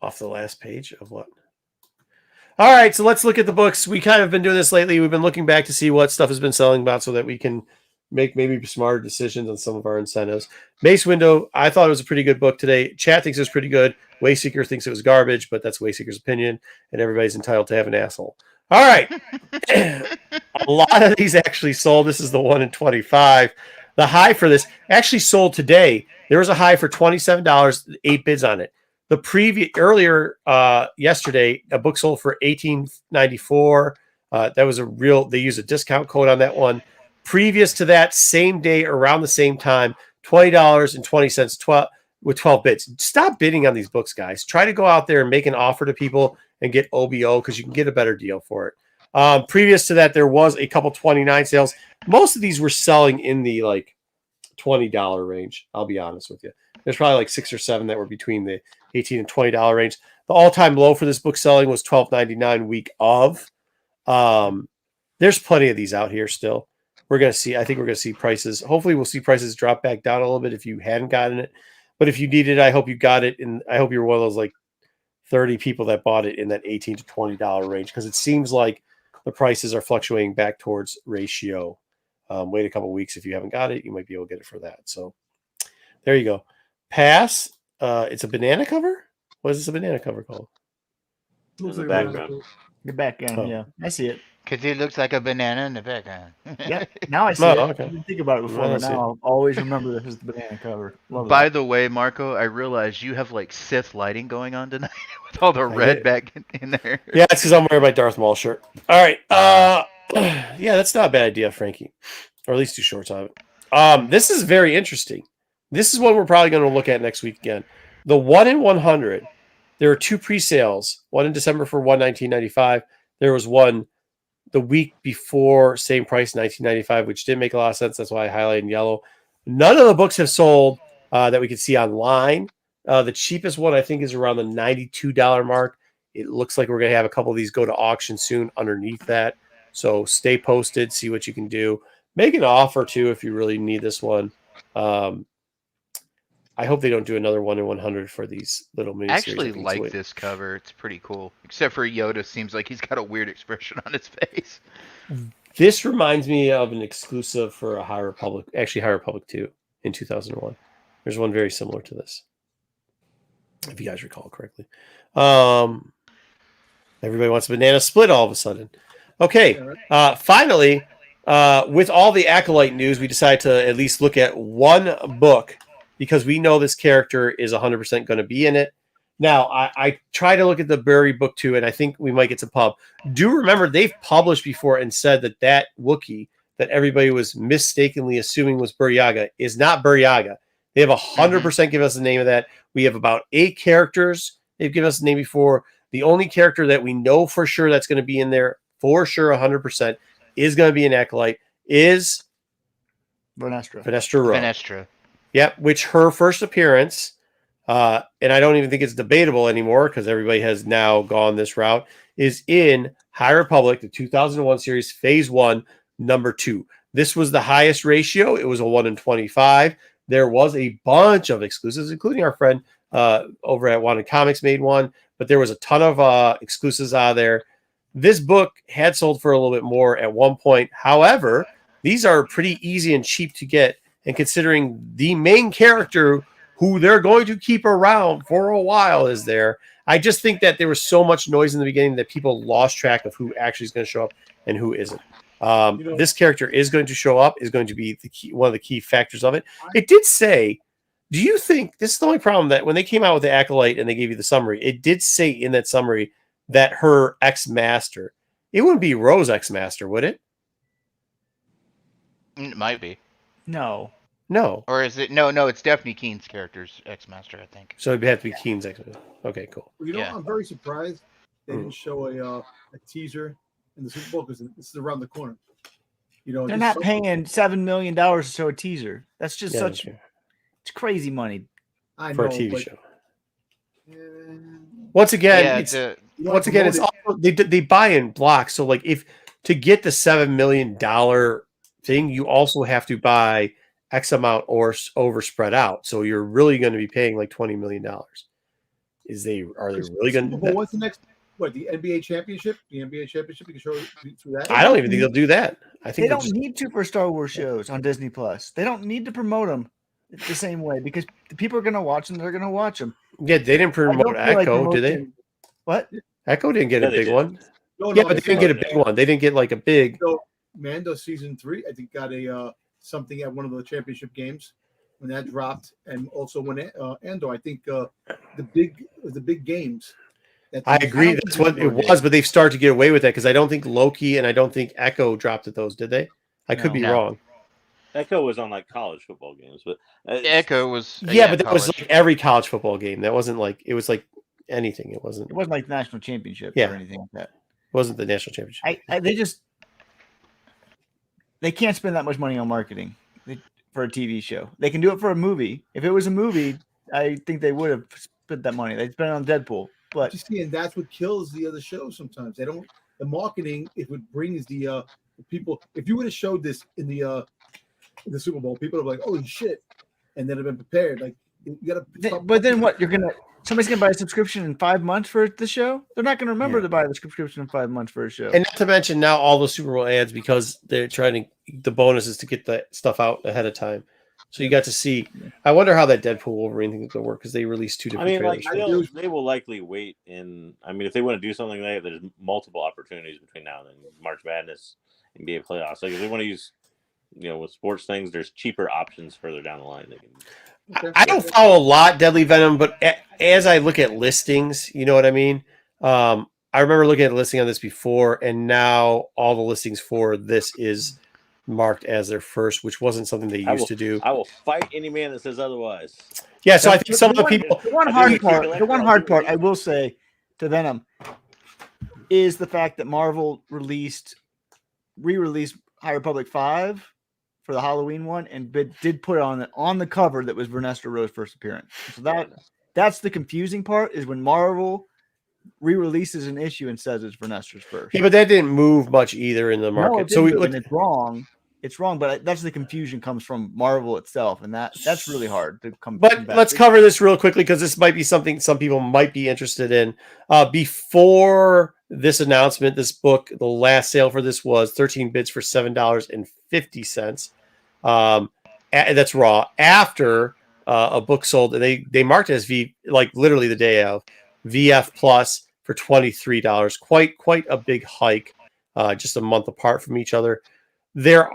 Off the last page of what? All right, so let's look at the books. We kind of been doing this lately. We've been looking back to see what stuff has been selling about so that we can make maybe smarter decisions on some of our incentives. Mace Windu, I thought it was a pretty good book today. Chat thinks it was pretty good. Wayseeker thinks it was garbage, but that's Wayseeker's opinion, and everybody's entitled to have an asshole. All right. A lot of these actually sold. This is the 1 in 25. The high for this actually sold today. There was a high for $27, 8 bids on it. The yesterday, a book sold for $18.94. That was they used a discount code on that one. Previous to that, same day, around the same time, $20.20 with 12 bids. Stop bidding on these books, guys. Try to go out there and make an offer to people and get OBO because you can get a better deal for it. Previous to that, there was a couple 29 sales. Most of these were selling in the like $20 range. I'll be honest with you. There's probably like 6 or 7 that were between the $18 and $20 range. The all-time low for this book selling was $12.99 week of. There's plenty of these out here still. We're going to see. I think we're going to see prices. Hopefully, we'll see prices drop back down a little bit if you hadn't gotten it. But if you needed it, I hope you got it. And I hope you're one of those like 30 people that bought it in that $18 to $20 range, because it seems like the prices are fluctuating back towards ratio. Wait a couple of weeks. If you haven't got it, you might be able to get it for that. So there you go. Pass. It's a banana cover. What is this a banana cover called? Looks In like the a background. The background, Oh. yeah. I see it. Because it looks like a banana in the background. Yeah. Now I see Oh, it. okay. I didn't think about it before, Now I but see now it. I'll always remember this is the banana cover. Love By that. the way, Marco, I realize you have like Sith lighting going on tonight with all the I red did. back in there. Yeah, it's because I'm wearing my Darth Maul shirt. All right. Yeah, that's not a bad idea, Frankie. Or at least 2 shorts of it. This is very interesting. This is what we're probably going to look at next week again. The 1 in 100, there were 2 pre-sales. One in December for $119.95. There was one the week before, same price, $19.95, which didn't make a lot of sense. That's why I highlighted in yellow. None of the books have sold that we can see online. The cheapest one, I think, is around the $92 mark. It looks like we're going to have a couple of these go to auction soon underneath that. So stay posted, see what you can do. Make an offer, too, if you really need this one. I hope they don't do another 1 in 100 for these little miniseries. I actually like this cover. It's pretty cool. Except for Yoda, seems like he's got a weird expression on his face. This reminds me of an exclusive for a High Republic, actually High Republic 2 in 2001. There's one very similar to this, if you guys recall correctly. Everybody wants a banana split all of a sudden. Okay, finally, with all the Acolyte news, we decided to at least look at one book because we know this character is 100% going to be in it. Now, I try to look at the Burry book too, and I think we might get to pub. Do remember they've published before and said that Wookiee that everybody was mistakenly assuming was Buryaga is not Buryaga. They have 100% given us the name of that. We have about 8 characters they've given us the name before. The only character that we know for sure that's going to be in there, for sure 100%, is going to be an Acolyte, is Venestra. Venestra. Yep, which her first appearance, and I don't even think it's debatable anymore because everybody has now gone this route, is in High Republic, the 2001 series, Phase 1, number 2. This was the highest ratio. It was a 1 in 25. There was a bunch of exclusives, including our friend over at Wanted Comics made one, but there was a ton of exclusives out of there. This book had sold for a little bit more at one point. However, these are pretty easy and cheap to get. And considering the main character who they're going to keep around for a while is there, I just think that there was so much noise in the beginning that people lost track of who actually is going to show up and who isn't. This character is going to show up, is going to be one of the key factors of it. It did say, do you think, this is the only problem, that when they came out with the Acolyte and they gave you the summary, it did say in that summary that her ex-master, it wouldn't be Rose ex-master, would it? It might be. No. Or is it? No, it's definitely Keen's character's ex-master, I think. So it'd have to be Keen's ex-master. Okay, cool. Well, I'm very surprised they didn't show a teaser in the Super Bowl because this is around the corner. They're not paying $7 million to show a teaser. That's just it's crazy money. I for know, a TV but, show. Once again, Yeah, it's also they buy in blocks. So like if to get the $7 million thing, you also have to buy X amount or over spread out. So you're really going to be paying like $20 million. Are they really going to? Well, what's the next? What, the NBA championship? The NBA championship, you can show through that. I don't even think they'll do that. I think they don't need to for Star Wars shows on Disney Plus. They don't need to promote them the same way because the people are going to watch them. They're going to watch them. Yeah, they didn't promote Echo, did they? What? Echo didn't get a big one. No, yeah, but they didn't get a big one. They didn't get like a big. So Mando season 3, I think, got a something at one of the championship games when that dropped, and also when Andor, I think the big games. I agree. That's what it was, but they've started to get away with that because I don't think Loki and I don't think Echo dropped at those, did they? I could be wrong. Echo was on like college football games, but Echo was but that was like every college football game. That wasn't like it was like anything. It wasn't like the national championship or anything like that. It wasn't the national championship. They can't spend that much money on marketing for a TV show. They can do it for a movie. If it was a movie, I think they would have spent that money. They'd spend it on Deadpool. But and that's what kills the other shows sometimes. They don't the marketing, if it brings the people, if you would have showed this in the Super Bowl, people would be like, holy shit, and then have been prepared. Like you gotta but then what? Somebody's gonna buy a subscription in 5 months for the show? They're not gonna remember to buy the subscription in 5 months for a show. And not to mention now all the Super Bowl ads because they're trying to the bonus is to get the stuff out ahead of time. So you got to see. I wonder how that Deadpool Wolverine thing is going to work because they released 2 different trailers. They will likely wait. If they want to do something like that, there's multiple opportunities between now and then. March Madness, NBA playoffs. Like if they want to use, with sports things, there's cheaper options further down the line. I don't follow a lot Deadly Venom, but as I look at listings, you know what I mean? I remember looking at a listing on this before, and now all the listings for this is marked as their first, which wasn't something they used to do. I will fight any man that says otherwise. Yeah, so I think some of the people. The one hard part I will say to Venom is the fact that Marvel re-released High Republic 5 for the Halloween one, and did put on the cover that was Vernestra Rowe's first appearance. So that's the confusing part, is when Marvel re-releases an issue and says it's Vernestra's first. Yeah, but that didn't move much either in the market. No, so it's wrong. It's wrong, but that's the confusion comes from Marvel itself, and that's really hard to come. But let's cover this real quickly because this might be something some people might be interested in. Before this announcement, this book, the last sale for this was 13 bids for $7.50. That's raw. After a book sold, and they marked it as literally the day of VF Plus for $23. Quite a big hike, just a month apart from each other. There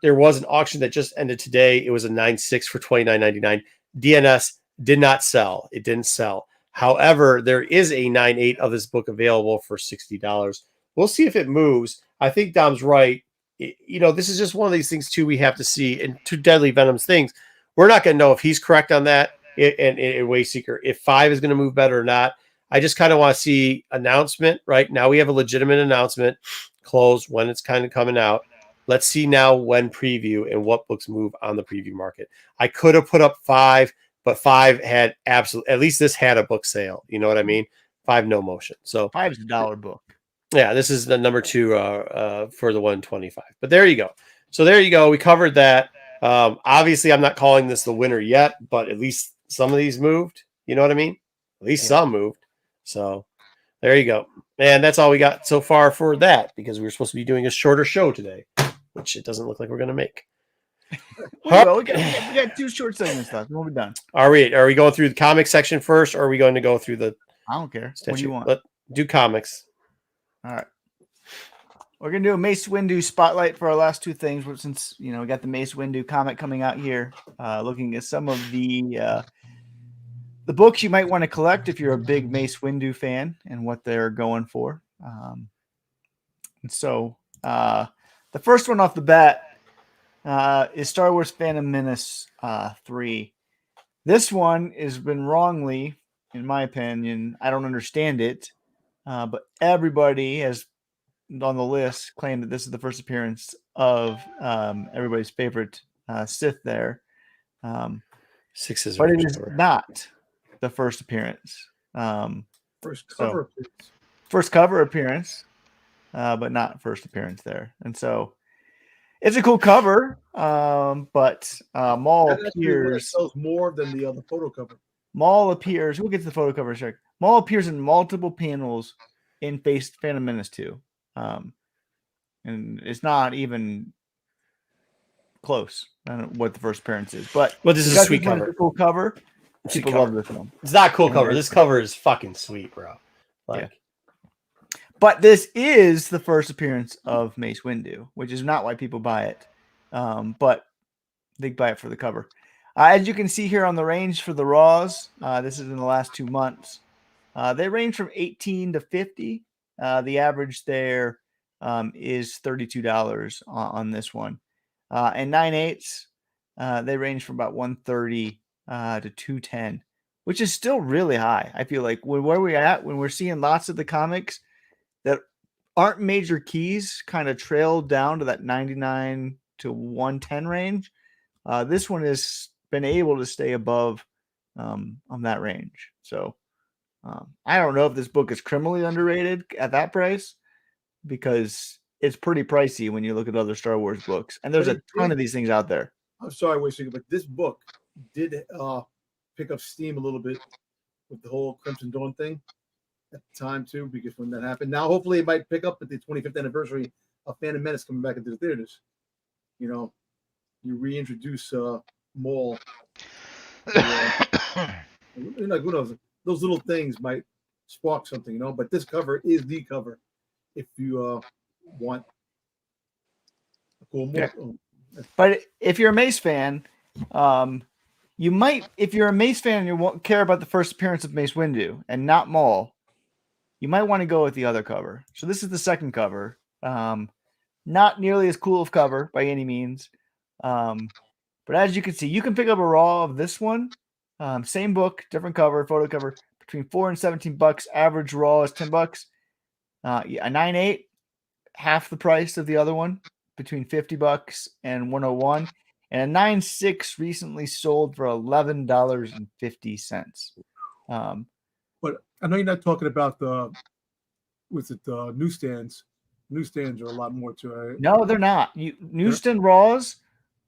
was an auction that just ended today. It was a 9.6 for $29.99. DNS did not sell. It didn't sell. However, there is a 9.8 of this book available for $60. We'll see if it moves. I think Dom's right. This is just one of these things too we have to see. And to Deadly Venom's things, we're not going to know if he's correct on that and Wayseeker, if 5 is going to move better or not. I just kind of want to see announcement. Right now we have a legitimate announcement, close when it's kind of coming out. Let's see now when preview and what books move on the preview market. I could have put up 5, but 5 had at least this had a book sale. You know what I mean? 5 no motion. So 5 is $1 book. Yeah, this is the number 2 for the 125. But there you go. So there you go. We covered that. Obviously, I'm not calling this the winner yet, but at least some of these moved. You know what I mean? At least some moved. So there you go. And that's all we got so far for that, because we were supposed to be doing a shorter show today, which it doesn't look like we're going to make. We got 2 short segments left. We'll be done. Are we going through the comic section first, or are we going to go through the... I don't care. Statue? What do you want? Let's do comics. All right. We're going to do a Mace Windu spotlight for our last 2 things, since, we got the Mace Windu comic coming out here, looking at some of the books you might want to collect if you're a big Mace Windu fan and what they're going for. And so the first one off the bat is Star Wars Phantom Menace 3. This one has been wrongly, in my opinion, I don't understand it, but everybody has on the list claimed that this is the first appearance of everybody's favorite Sith there. 6 is but it is not the first appearance. First cover appearance, but not first appearance there. And so it's a cool cover, but Maul appears sells more than the other photo cover. Maul appears. We'll get to the photo cover in a second. Maul appears in multiple panels in Phantom Menace 2, and it's not even close on what the first appearance is. But this is a sweet cover. Cool cover. People love this film. It's not a cool cover. This cover is fucking sweet, bro. But this is the first appearance of Mace Windu, which is not why people buy it. But they buy it for the cover. As you can see here on the range for the Raws, this is in the last 2 months. They range from 18 to 50. The average there is $32 on this one. And 9/8, they range from about 130 to 210, which is still really high. I feel like where we're at, when we're seeing lots of the comics that aren't major keys kind of trail down to that 99 to 110 range, this one has been able to stay above on that range. So I don't know if this book is criminally underrated at that price, because it's pretty pricey when you look at other Star Wars books, and there's a ton of these things out there. I'm sorry, Wayseeker, but this book did pick up steam a little bit with the whole Crimson Dawn thing at the time too, because when that happened, now hopefully it might pick up at the 25th anniversary of Phantom Menace coming back into the theaters. You reintroduce Maul. Who knows? Those little things might spark something, But this cover is the cover if you want a cool Maul. Yeah. But if you're a Mace fan, you might, if you're a Mace fan and you care about the first appearance of Mace Windu and not Maul, you might want to go with the other cover. So this is the second cover. Not nearly as cool of cover by any means. But as you can see, you can pick up a raw of this one. Same book, different cover, photo cover, between $4 and $17. Average raw is $10. A 9.8, half the price of the other one, between $50 and $101. And a 9.6 recently sold for $11.50. But I know you're not talking about the newsstands. Newsstands are a lot more to it. No, they're not. Newsstand raws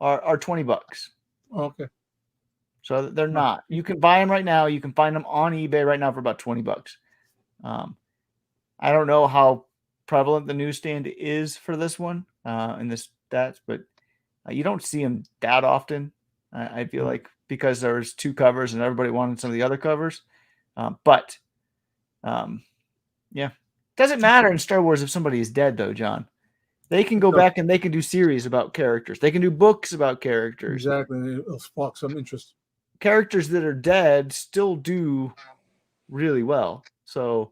are $20. Oh, okay. So they're not. You can buy them right now. You can find them on eBay right now for about $20. I don't know how prevalent the newsstand is for this one in this stats, but you don't see them that often. I feel like because there's 2 covers and everybody wanted some of the other covers. But doesn't matter in Star Wars if somebody is dead, though, John. They can go back and they can do series about characters. They can do books about characters. Exactly. It'll spark some interest. Characters that are dead still do really well. So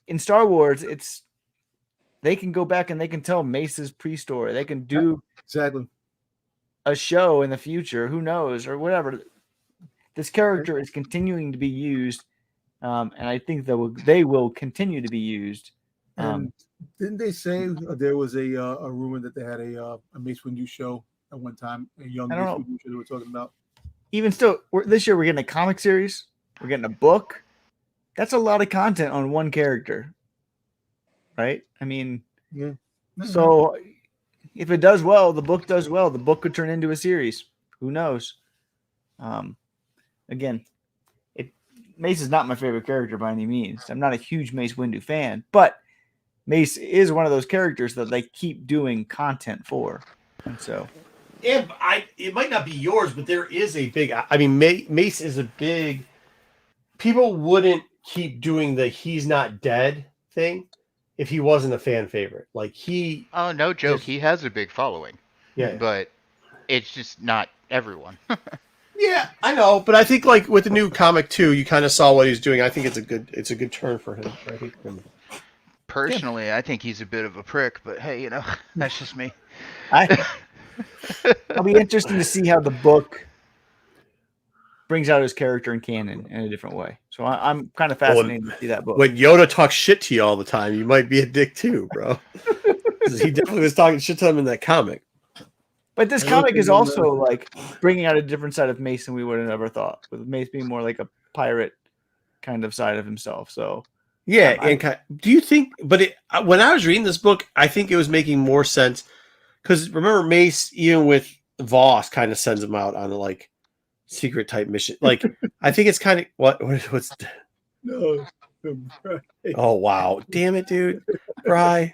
in Star Wars, they can go back and they can tell Mace's pre-story. They can do exactly a show in the future. Who knows or whatever. This character is continuing to be used, and I think they will continue to be used. And didn't they say there was a rumor that they had a Mace Windu show at one time? A young Mace Windu show they were talking about. Even still, this year we're getting a comic series. We're getting a book. That's a lot of content on one character, right? I mean, yeah. So if it does well, the book does well. The book could turn into a series. Who knows? Again, Mace is not my favorite character by any means. I'm not a huge Mace Windu fan, but Mace is one of those characters that they keep doing content for. And so, yeah, it might not be yours, but there is a big. I mean, Mace is a big. People wouldn't keep doing the "he's not dead" thing if he wasn't a fan favorite. Like he. Oh, no joke. He has a big following. Yeah, but it's just not everyone. Yeah, I know, but I think like with the new comic too, you kind of saw what he's doing. I think it's a good turn for him. Personally, I think he's a bit of a prick, but hey, that's just me. It'll be interesting to see how the book brings out his character in canon in a different way. So I'm kind of fascinated to see that book. When Yoda talks shit to you all the time, you might be a dick too, bro. He definitely was talking shit to him in that comic. But this comic is also like bringing out a different side of Mace than we would have ever thought, with Mace being more like a pirate kind of side of himself. So yeah, and do you think? But when I was reading this book, I think it was making more sense because remember Mace, even with Voss, kind of sends him out on a like secret type mission. Like I think it's kind of what's. No. Oh wow! Damn it, dude, Bri.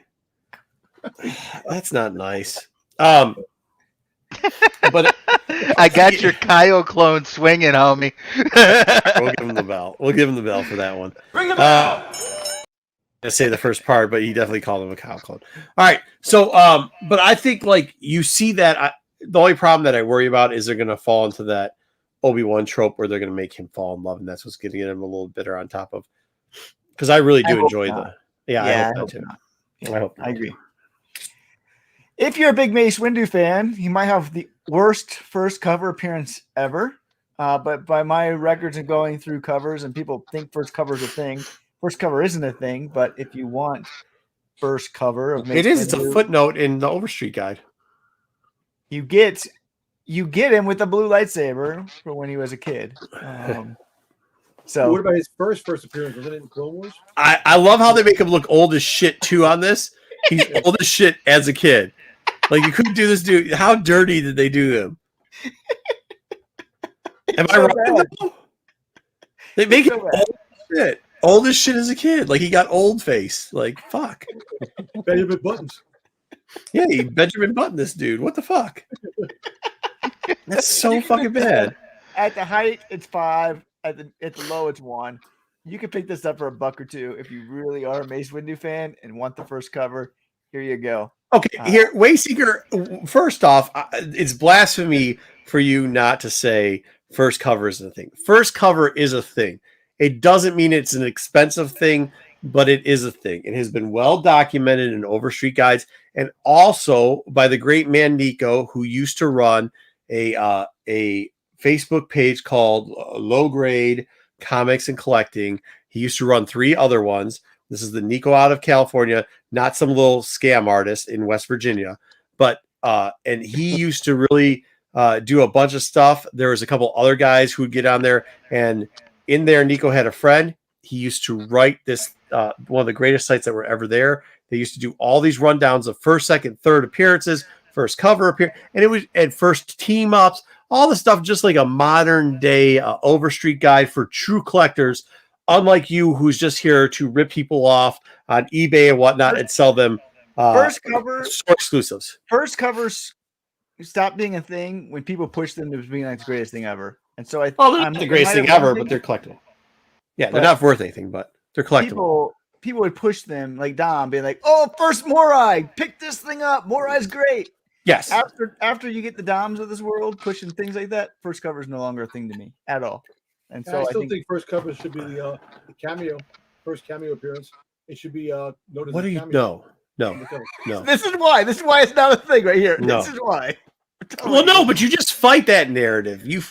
That's not nice. But I got your Kyle clone swinging, homie. We'll give him the bell. We'll give him the bell for that one. Bring the bell. I say the first part, but he definitely called him a Kyle clone. All right, so but I think like you see that the only problem that I worry about is they're going to fall into that Obi-Wan trope where they're going to make him fall in love, and that's what's getting him a little bitter on top of. Because I really do enjoy the. Yeah, I hope that too. Yeah, I hope. I agree. If you're a big Mace Windu fan, he might have the worst first cover appearance ever. But by my records and going through covers, and people think first cover is a thing. First cover isn't a thing, but if you want first cover of Mace it is. Windu, it's a footnote in the Overstreet Guide. You get him with a blue lightsaber for when he was a kid. So what about his first appearance? Was it in Clone Wars? I love how they make him look old as shit too on this. He's old as shit as a kid. Like you couldn't do this, dude. How dirty did they do him? Am I right? They make him old as shit. Old as shit as a kid. Like he got old face. Like fuck. Benjamin Buttons. Yeah, he Benjamin Button this dude. What the fuck? That's so fucking bad. At the height, it's 5. At the low, it's 1. You can pick this up for $1 or $2 if you really are a Mace Windu fan and want the first cover. Here you go. Okay, here, Wayseeker. First off, it's blasphemy for you not to say first cover is a thing. First cover is a thing. It doesn't mean it's an expensive thing. but it is a thing. It has been well documented in Overstreet Guides and also by the great man Nico, who used to run a Facebook page called Low Grade Comics and Collecting. He used to run 3 other ones. This is the Nico out of California, not some little scam artist in West Virginia, but and he used to really do a bunch of stuff. There was a couple other guys who would get on there, and in there, Nico had a friend. He used to write this, one of the greatest sites that were ever there. They used to do all these rundowns of first, second, third appearances, first cover appearance, and it was at first team ups, all the stuff, just like a modern day Overstreet guide for true collectors, unlike you, who's just here to rip people off on eBay and whatnot and sell them first cover exclusives. First covers stop being a thing when people push them to being like the greatest thing ever. And so they're not the greatest thing ever, but they're collectible. Yeah, they're not worth anything, but they're collectible. People would push them like Dom, being like, "Oh, first Morai, pick this thing up. Morai's great." Yes. After you get the Doms of this world pushing things like that, first cover is no longer a thing to me at all. And so I still think first cover should be the cameo, first cameo appearance. It should be noticed. What do you know? No. This is why it's not a thing right here. No. This is why. Well, no, but you just fight that narrative. You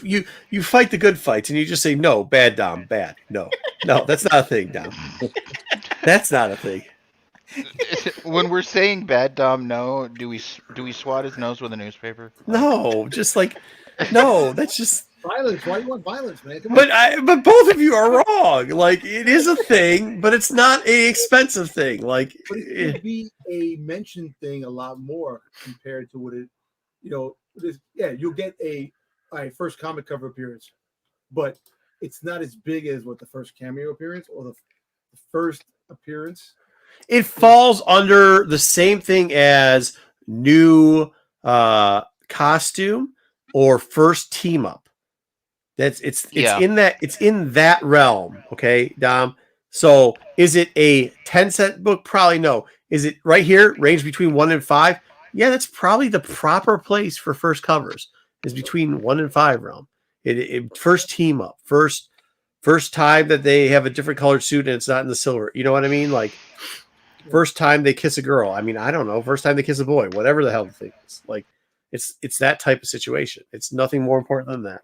fight the good fights, and you just say no, bad Dom, bad. No, that's not a thing, Dom. That's not a thing. When we're saying bad Dom, no, do we swat his nose with a newspaper? No, just like no. That's just violence. Why do you want violence, man? Come on. But both of you are wrong. Like it is a thing, but it's not a expensive thing. Like but it could be a mentioned thing a lot more compared to what it. You'll get a first comic cover appearance, but it's not as big as what the first cameo appearance or the first appearance. It falls under the same thing as new costume or first team up. It's in that realm. Okay, Dom. So is it a 10-cent book? Probably no. Is it right here? Range between 1 and 5? Yeah, that's probably the proper place for first covers. Is between 1 and 5 realm. It first team up, first time that they have a different colored suit and it's not in the silver. You know what I mean? Like first time they kiss a girl. I mean, I don't know. First time they kiss a boy. Whatever the hell the thing is. Like it's that type of situation. It's nothing more important than that.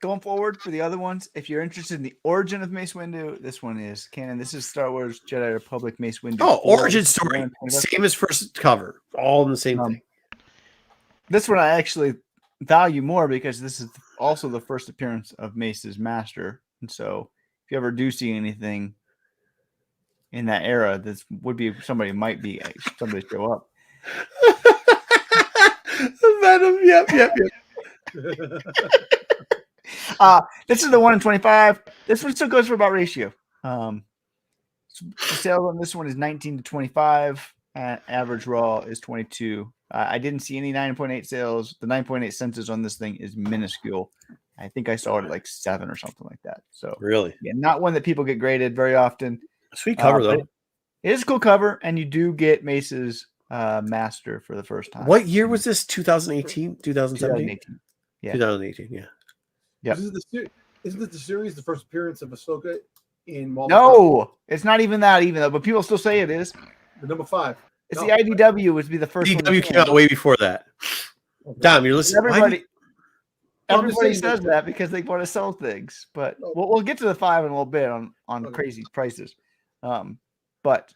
Going forward for the other ones, if you're interested in the origin of Mace Windu, this one is canon. This is Star Wars Jedi Republic Mace Windu. Oh, origin story. Same as first cover. All in the same thing. This one I actually value more because this is also the first appearance of Mace's master. And so if you ever do see anything in that era, this would be somebody show up. Venom, yep. This is the 1 in 25. This one still goes for about ratio. The sales on this one is 19 to 25. Average raw is 22. I didn't see any 9.8 sales. The 9.8 census on this thing is minuscule. I think I saw it at like 7 or something like that. So really, yeah, not one that people get graded very often. Sweet cover though. It is a cool cover, and you do get Mace's master for the first time. What year was this? 2018, 2017, 2018. Yeah, 2018. Yeah. Yeah. Isn't it the series, the first appearance of Ahsoka in Marvel? No, it's not even that even though, but people still say it is. The number 5. It's the IDW would be the first one. IDW came out way before that. Okay. Dom, you're listening. Everybody says that because they want to sell things, but we'll get to the 5 in a little bit on crazy prices. But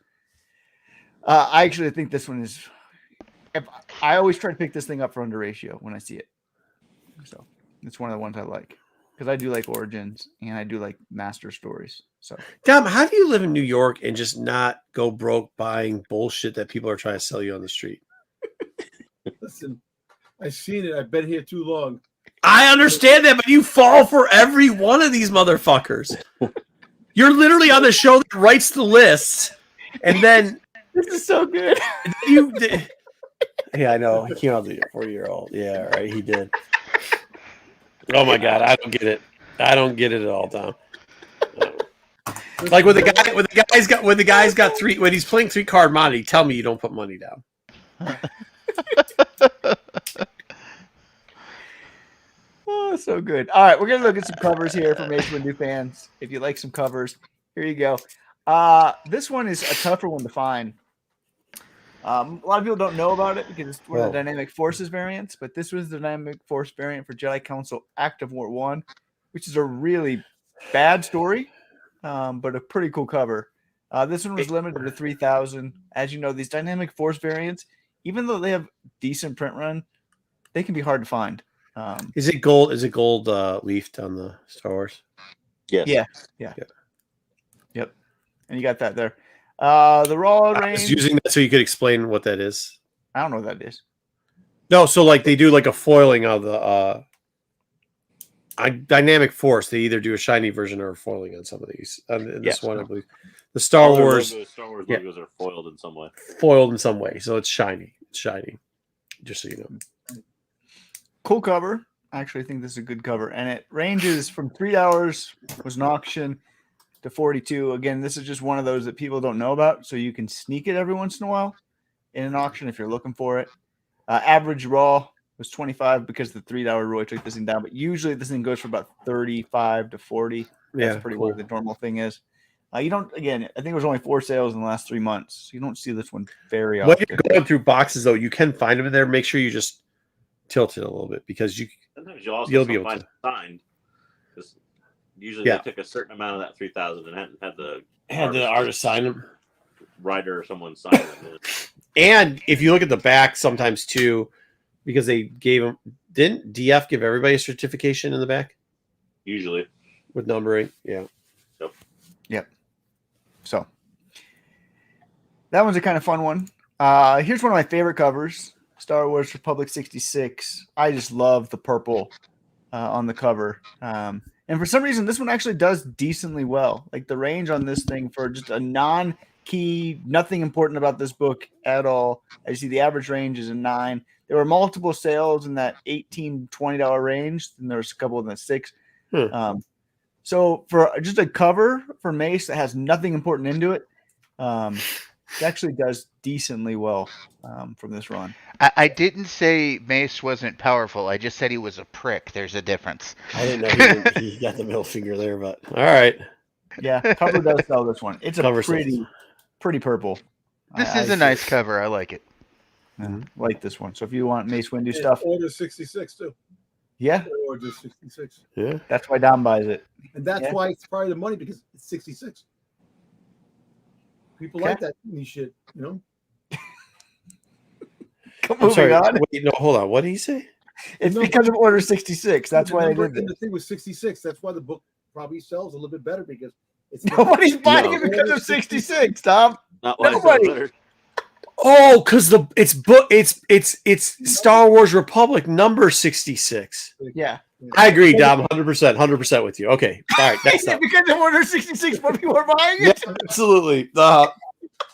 I actually think this one is. I always try to pick this thing up for under ratio when I see it. So it's one of the ones I like because I do like origins and I do like master stories. So, Dom, how do you live in New York and just not go broke buying bullshit that people are trying to sell you on the street? Listen, I've seen it. I've been here too long. I understand that, but you fall for every one of these motherfuckers. You're literally on the show that writes the lists, and then this is so good. Yeah, I know. He came out the 4-year-old. Yeah, right. He did. Oh my God, I don't get it. I don't get it at all, Tom. Like when the guy's got 3 when he's playing 3-card money, tell me you don't put money down. Oh, so good. All right, we're gonna look at some covers here for Mace Windu fans. If you like some covers, here you go. This one is a tougher one to find. A lot of people don't know about it because it's one of the Dynamic Forces variants, but this was the Dynamic Force variant for Jedi Council Act of War 1, which is a really bad story, but a pretty cool cover. This one was limited to 3,000. As you know, these Dynamic Force variants, even though they have decent print run, they can be hard to find. Is it gold? Is it gold leafed on the Star Wars? Yes. Yeah. Yep. And you got that there. The raw range. I was using that so you could explain what that is. I don't know what that is. No, so like they do like a foiling of the Dynamic Force. They either do a shiny version or a foiling on some of these. This one, I believe, the Star Wars logos are foiled in some way. Foiled in some way, so it's shiny. It's shiny. Just so you know. Cool cover. I actually think this is a good cover, and it ranges from $3 was an auction to 42. Again, this is just one of those that people don't know about, so you can sneak it every once in a while in an auction if you're looking for it. Average raw was 25 because the $3 rule took this thing down, but usually this thing goes for about 35 to 40. That's pretty what the normal thing is. You don't. Again, I think it was only 4 sales in the last 3 months. You don't see this one very often. When you're going through boxes, though, you can find them in there. Make sure you just tilt it a little bit because sometimes you'll be able find to signed. Usually they took a certain amount of that 3,000 and had the artist sign them, writer or someone sign them. And if you look at the back, sometimes too, because they gave them. Didn't DF give everybody a certification in the back? Usually with numbering, yeah. Yep. So that one's a kind of fun one. Here's one of my favorite covers: Star Wars Republic 66. I just love the purple on the cover. And for some reason, this one actually does decently well. Like the range on this thing for just a non-key, nothing important about this book at all. As you see, the average range is a 9. There were multiple sales in that $18, $20 range. And there was a couple in the 6. So for just a cover for Mace that has nothing important into it, it actually does decently well from this run. I didn't say Mace wasn't powerful. I just said he was a prick. There's a difference. I didn't know he got the middle finger there, but all right. Yeah, cover does sell this one. It's a pretty purple. This is a nice cover. I like it. Like this one. So if you want Mace Windu stuff, Order 66 too. Yeah, Order 66. Yeah, that's why Dom buys it, and that's why it's probably the money because it's 66. People like that niche shit, you know. Moving on. Wait, no, hold on. What did he say? It's because of Order 66. That's why I did it. The thing was 66. That's why the book probably sells a little bit better because it's nobody's buying it because of 66, Tom. Not why nobody. Oh, because it's Star Wars Republic number 66. Yeah. I agree, Dom. 100% with you. Okay. All right. Next up. Because of Order 66, when people are buying it? Yeah, absolutely.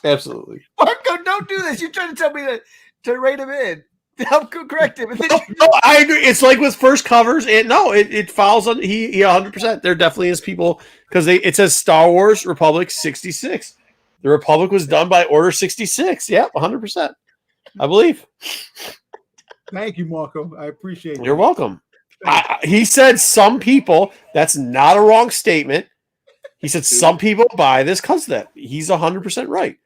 Absolutely. Marco, don't do this. You're trying to tell me to rate him in. Help correct him. No, I agree. It's like with first covers, and it follows on. He 100%. There definitely is people because it says Star Wars Republic 66. The Republic was done by Order 66. Yep, 100%. I believe. Thank you, Marco. I appreciate it. You're welcome. He said some people. That's not a wrong statement. He said some people buy this because of that. He's 100% right.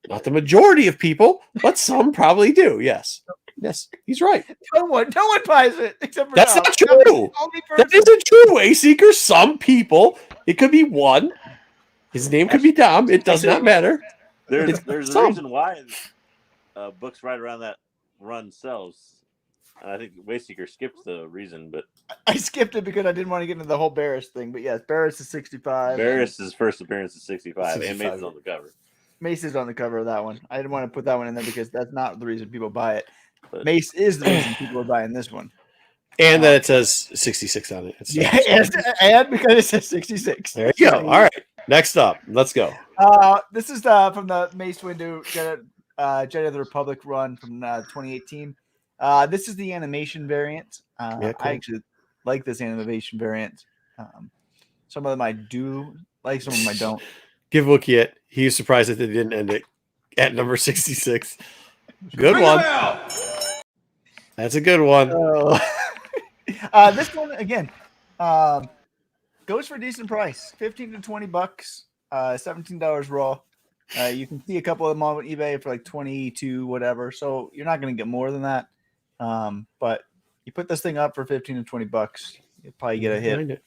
Not the majority of people, but some probably do. Yes. Yes, he's right. No one buys it except for that's Dom. not true. That isn't true, Wayseeker. Some people. It could be one. His name could be Dom. It does not matter. There's a reason why books right around that run sells. And I think Wayseeker skipped the reason, but I skipped it because I didn't want to get into the whole Barris thing. But yes, Barris is 65. Barris's first appearance is 65, and Mace is on the cover. Mace is on the cover of that one. I didn't want to put that one in there because that's not the reason people buy it. But Mace is the reason people are buying this one. And then it says 66 on it. And because it says 66. There you go. All right. Next up. Let's go. This is from the Mace Windu Jedi of the Republic run from 2018. This is the animation variant. Cool. I actually like this animation variant. Some of them I do like, some of them I don't. Give Wookie it. He was surprised that they didn't end it at number 66. Good one. That's a good one. This one again goes for a decent price, $15 to $20. $17 raw. You can see a couple of them on eBay for like 22, whatever. So you're not going to get more than that. But you put this thing up for 15 to 20 bucks, you'll probably get a hit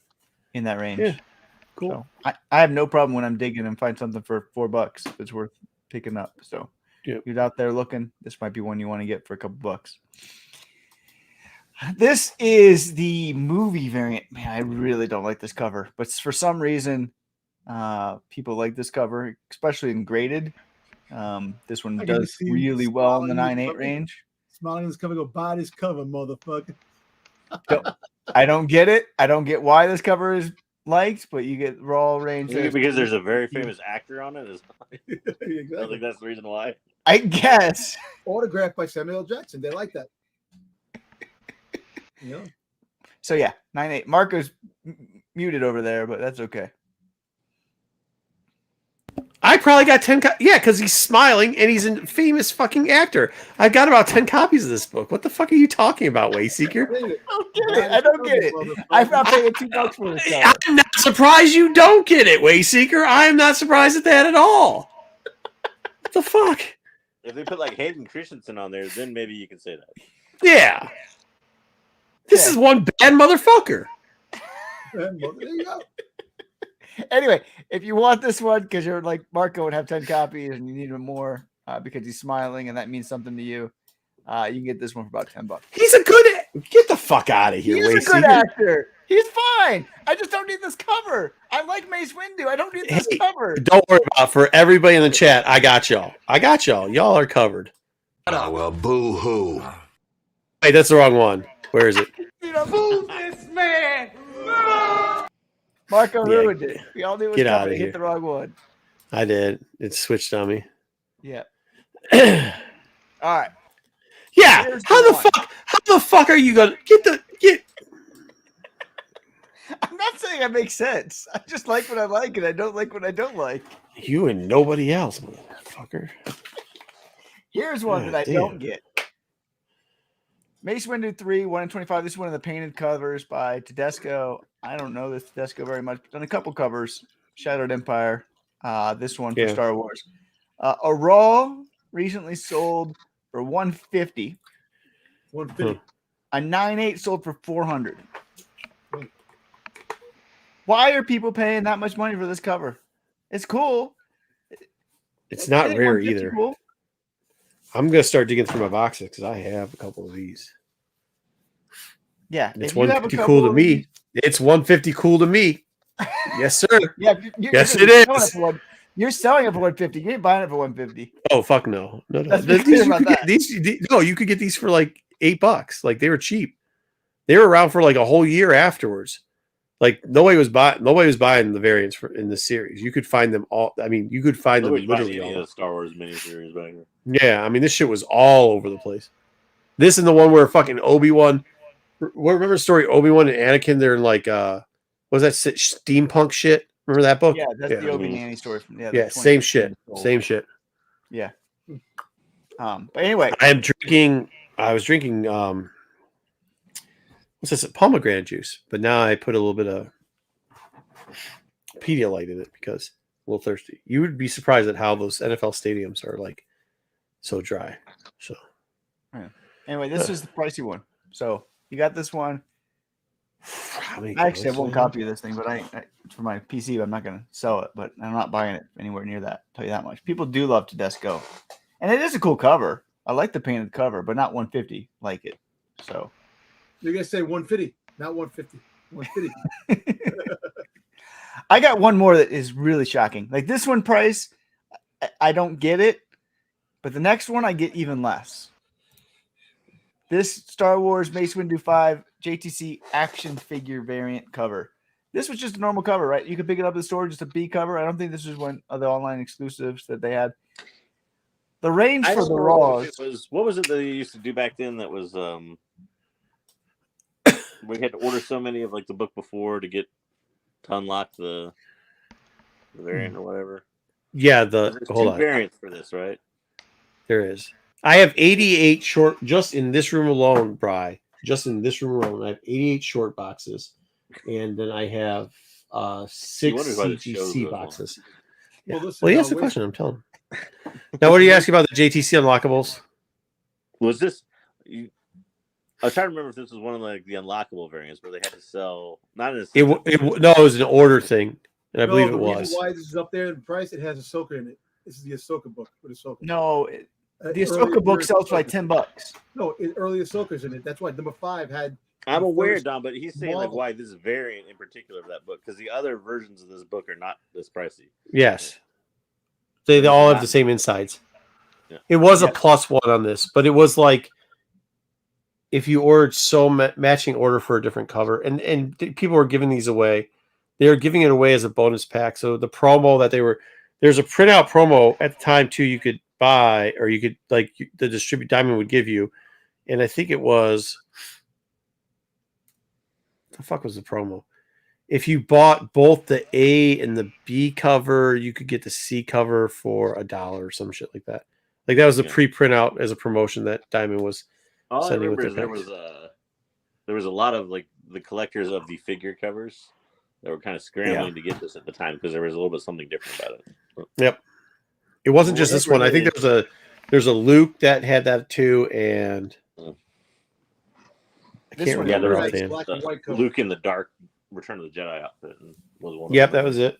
in that range. Yeah, cool. So I have no problem when I'm digging and find something for $4 if it's worth picking up. So if you're out there looking, this might be one you want to get for a couple bucks. This is the movie variant. Man, I really don't like this cover, but for some reason, people like this cover, especially in graded. This one does really well in the 9.8 range. Smiling is coming. Go buy this cover, motherfucker. I don't get it. I don't get why this cover is liked, but you get raw range. Because there's a very famous actor on it. Exactly. I think that's the reason why. I guess. Autographed by Samuel L. Jackson. They like that. Yeah. So yeah, 9.8. Marco's muted over there, but that's okay. I probably got 10. Because he's smiling and he's a famous fucking actor. I've got about 10 copies of this book. What the fuck are you talking about, Wayseeker? I don't get it. I'm not paying $2 for this stuff. I'm not surprised you don't get it, Wayseeker. I am not surprised at that at all. What the fuck? If they put like Hayden Christensen on there, then maybe you can say that. Yeah. This is one bad motherfucker. There you go. Anyway, if you want this one because you're like Marco and have 10 copies and you need him more because he's smiling and that means something to you, you can get this one for about $10. He's a good. Get the fuck out of here, Wayseeker. He's a good actor. He's fine. I just don't need this cover. I like Mace Windu. I don't need this cover. Don't worry about it. For everybody in the chat. I got y'all. Y'all are covered. Oh, well, boo-hoo. Hey, that's the wrong one. Where is it? Boo this man. Marco ruined it. We all knew it was coming. Hit the wrong one. I did. It switched on me. Yeah. All right. Yeah. How the fuck are you gonna get? I'm not saying that makes sense. I just like what I like and I don't like what I don't like. You and nobody else, motherfucker. Here's one that I don't get. Mace Windu 3, 1 in 25. This is one of the painted covers by Tedesco. I don't know this Tedesco very much. Done a couple covers. Shattered Empire. This one for Star Wars. A Raw recently sold for $150. $150. A 9.8 sold for $400. Why are people paying that much money for this cover? It's cool. It's not rare either. Cool. I'm gonna start digging through my boxes because I have a couple of these. Yeah, it's 150 cool to me. It's 150 cool to me. Yes, sir. Yeah, yes, it is. You're selling it for 150. You ain't buying it for 150. Oh fuck no, no. You could get these for like $8. Like they were cheap. They were around for like a whole year afterwards. Like nobody was buying the variants in the series. You could find them all. I mean, you could find them literally all. The Star Wars miniseries back there. Yeah, I mean, this shit was all over the place. This and the one where fucking Obi-Wan. Remember the story Obi-Wan and Anakin? They're in like what was that steampunk shit? Remember that book? Yeah, that's the Obi-Wan story from same shit. Same shit. Yeah. But anyway, I was drinking what's this? Pomegranate juice. But now I put a little bit of Pedialyte in it because I'm a little thirsty. You would be surprised at how those NFL stadiums are like so dry. So anyway, this is the pricey one. So you got this one. I actually have one copy of this thing, but I for my PC, I'm not going to sell it. But I'm not buying it anywhere near that. I'll tell you that much. People do love Tedesco, and it is a cool cover. I like the painted cover, but not 150 like it. So you're gonna say 150, not 150. 150. I got one more that is really shocking. Like this one price, I don't get it, but the next one I get even less. This Star Wars Mace Windu 5 JTC action figure variant cover. This was just a normal cover, right? You could pick it up at the store, just a B cover. I don't think this was one of the online exclusives that they had. The range for the Raws. What was it that they used to do back then that was we had to order so many of like the book before to unlock the variant or whatever. Yeah, there's two variants for this, right? There is. I have 88 short just in this room alone, Bri. Just in this room alone, I have 88 short boxes, and then I have 6 CGC boxes. Yeah. listen, Well, he asked a question. I'm telling him. Now, what are you asking about the JTC unlockables? Was this? I was trying to remember if this was one of like the unlockable variants where they had to sell not in a. No, it was an order thing, and I believe it the was. reason why this is up there in price, it has Ahsoka in it. This is the Ahsoka book with Ahsoka. No, the Ahsoka book sells for like $10. No, early Ahsoka's in it. That's why number 5 had. I'm aware, Don, but he's saying like why this variant in particular of that book because the other versions of this book are not this pricey. Yes, they all have the same insides. Yeah. It was a +1 on this, but it was like if you ordered matching order for a different cover, and people were giving these away. They were giving it away as a bonus pack. So the promo that there's a printout promo at the time too. You could buy, or you could like the Diamond would give you, and I think it was. The fuck was the promo? If you bought both the A and the B cover, you could get the C cover for $1 or some shit like that. Like that was a pre-print out as a promotion that Diamond was sending with there was a lot of like the collectors of the figure covers that were kind of scrambling to get this at the time because there was a little bit something different about it. Yep. It wasn't just this one. I think there's a Luke that had that too, and I can't remember offhand. Luke in the dark Return of the Jedi outfit was one. Yep, that was it.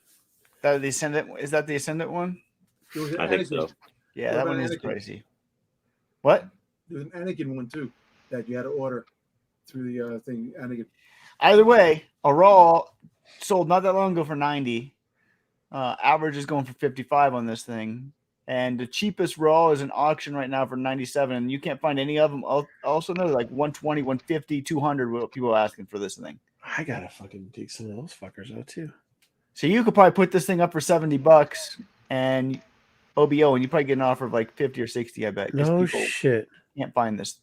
That the Ascendant is that the Ascendant one? I think so. Yeah, that one is crazy. What? There's an Anakin one too that you had to order through the thing. Anakin. Either way, a Raw sold not that long ago for 90. Average is going for 55 on this thing, and the cheapest Raw is an auction right now for 97. And you can't find any of them. Also, know like 120, 150, 200. What people are asking for this thing. I gotta fucking dig some of those fuckers out too. So you could probably put this thing up for $70 and OBO, and you probably get an offer of like 50 or 60. I bet. No shit. Can't find this.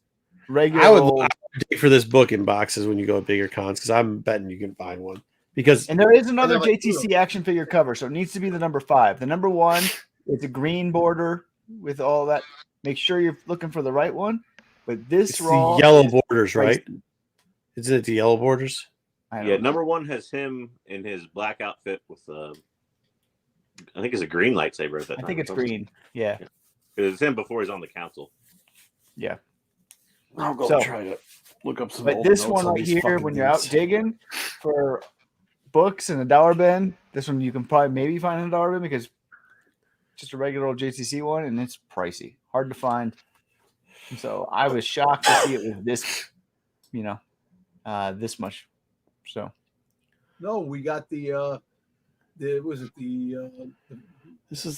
Regular. I would dig for this book in boxes when you go to bigger cons because I'm betting you can find one. And there is another JTC action figure cover, so it needs to be the number 5. The number 1 is a green border with all that. Make sure you're looking for the right one. But this Raw yellow borders, right? Isn't it the yellow borders? Yeah, number 1 has him in his black outfit with I think it's a green lightsaber at that time. I think it's green. Yeah. It's him before he's on the council. Yeah. I'll go try to look up some. But this one right here, when you're out digging for books in a dollar bin, this one you can probably maybe find in a dollar bin because it's just a regular old JTC one and it's pricey, hard to find. And so I was shocked to see it with this, this much. So, no, we got this is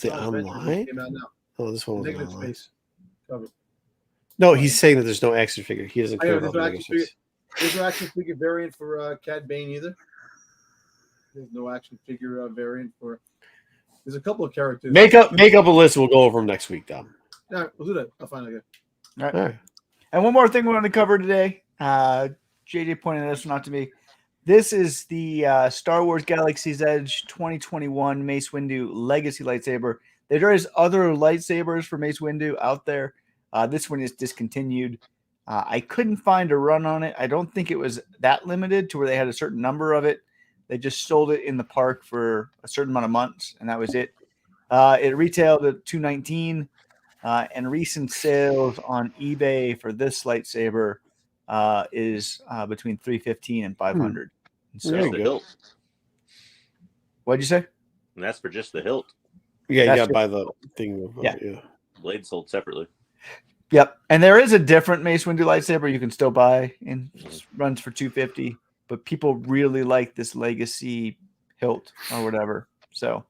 the online. Oh, this one was negative online. Space cover. No, he's saying that there's no action figure. He doesn't care about there's no action figure variant for Cad Bane either. There's no action figure variant for. There's a couple of characters. Make up a list. We'll go over them next week, Dom. All right, we'll do that. I'll find it. All right. And one more thing we want to cover today. JJ pointed this one out to me. This is the Star Wars Galaxy's Edge 2021 Mace Windu Legacy lightsaber. There is other lightsabers for Mace Windu out there. This one is discontinued. I couldn't find a run on it. I don't think it was that limited to where they had a certain number of it. They just sold it in the park for a certain amount of months, and that was it. It retailed at $219, and recent sales on eBay for this lightsaber is between $315 and $500. So the hilt. What'd you say? And that's for just the hilt. Yeah, you got to buy the thing. Yeah. Blade sold separately. Yep, and there is a different Mace Windu lightsaber you can still buy, and runs for $250. But people really like this legacy hilt or whatever, so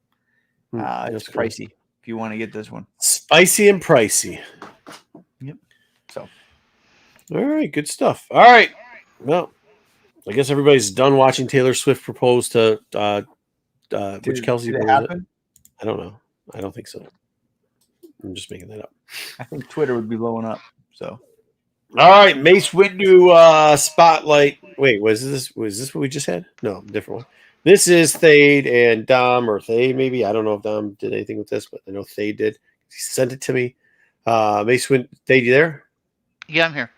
it's pricey if you want to get this one. Spicy and pricey. Yep. So, all right, good stuff. All right, well, I guess everybody's done watching Taylor Swift propose to which Kelsey did it was happen? I don't know. I don't think so. I'm just making that up. I think Twitter would be blowing up. So, all right, Mace Windu spotlight. Wait, was this what we just had? No, different one. This is Thade and Dom, or Thade maybe. I don't know if Dom did anything with this, but I know Thade did. He sent it to me. Mace Windu, Thade, you there? Yeah, I'm here.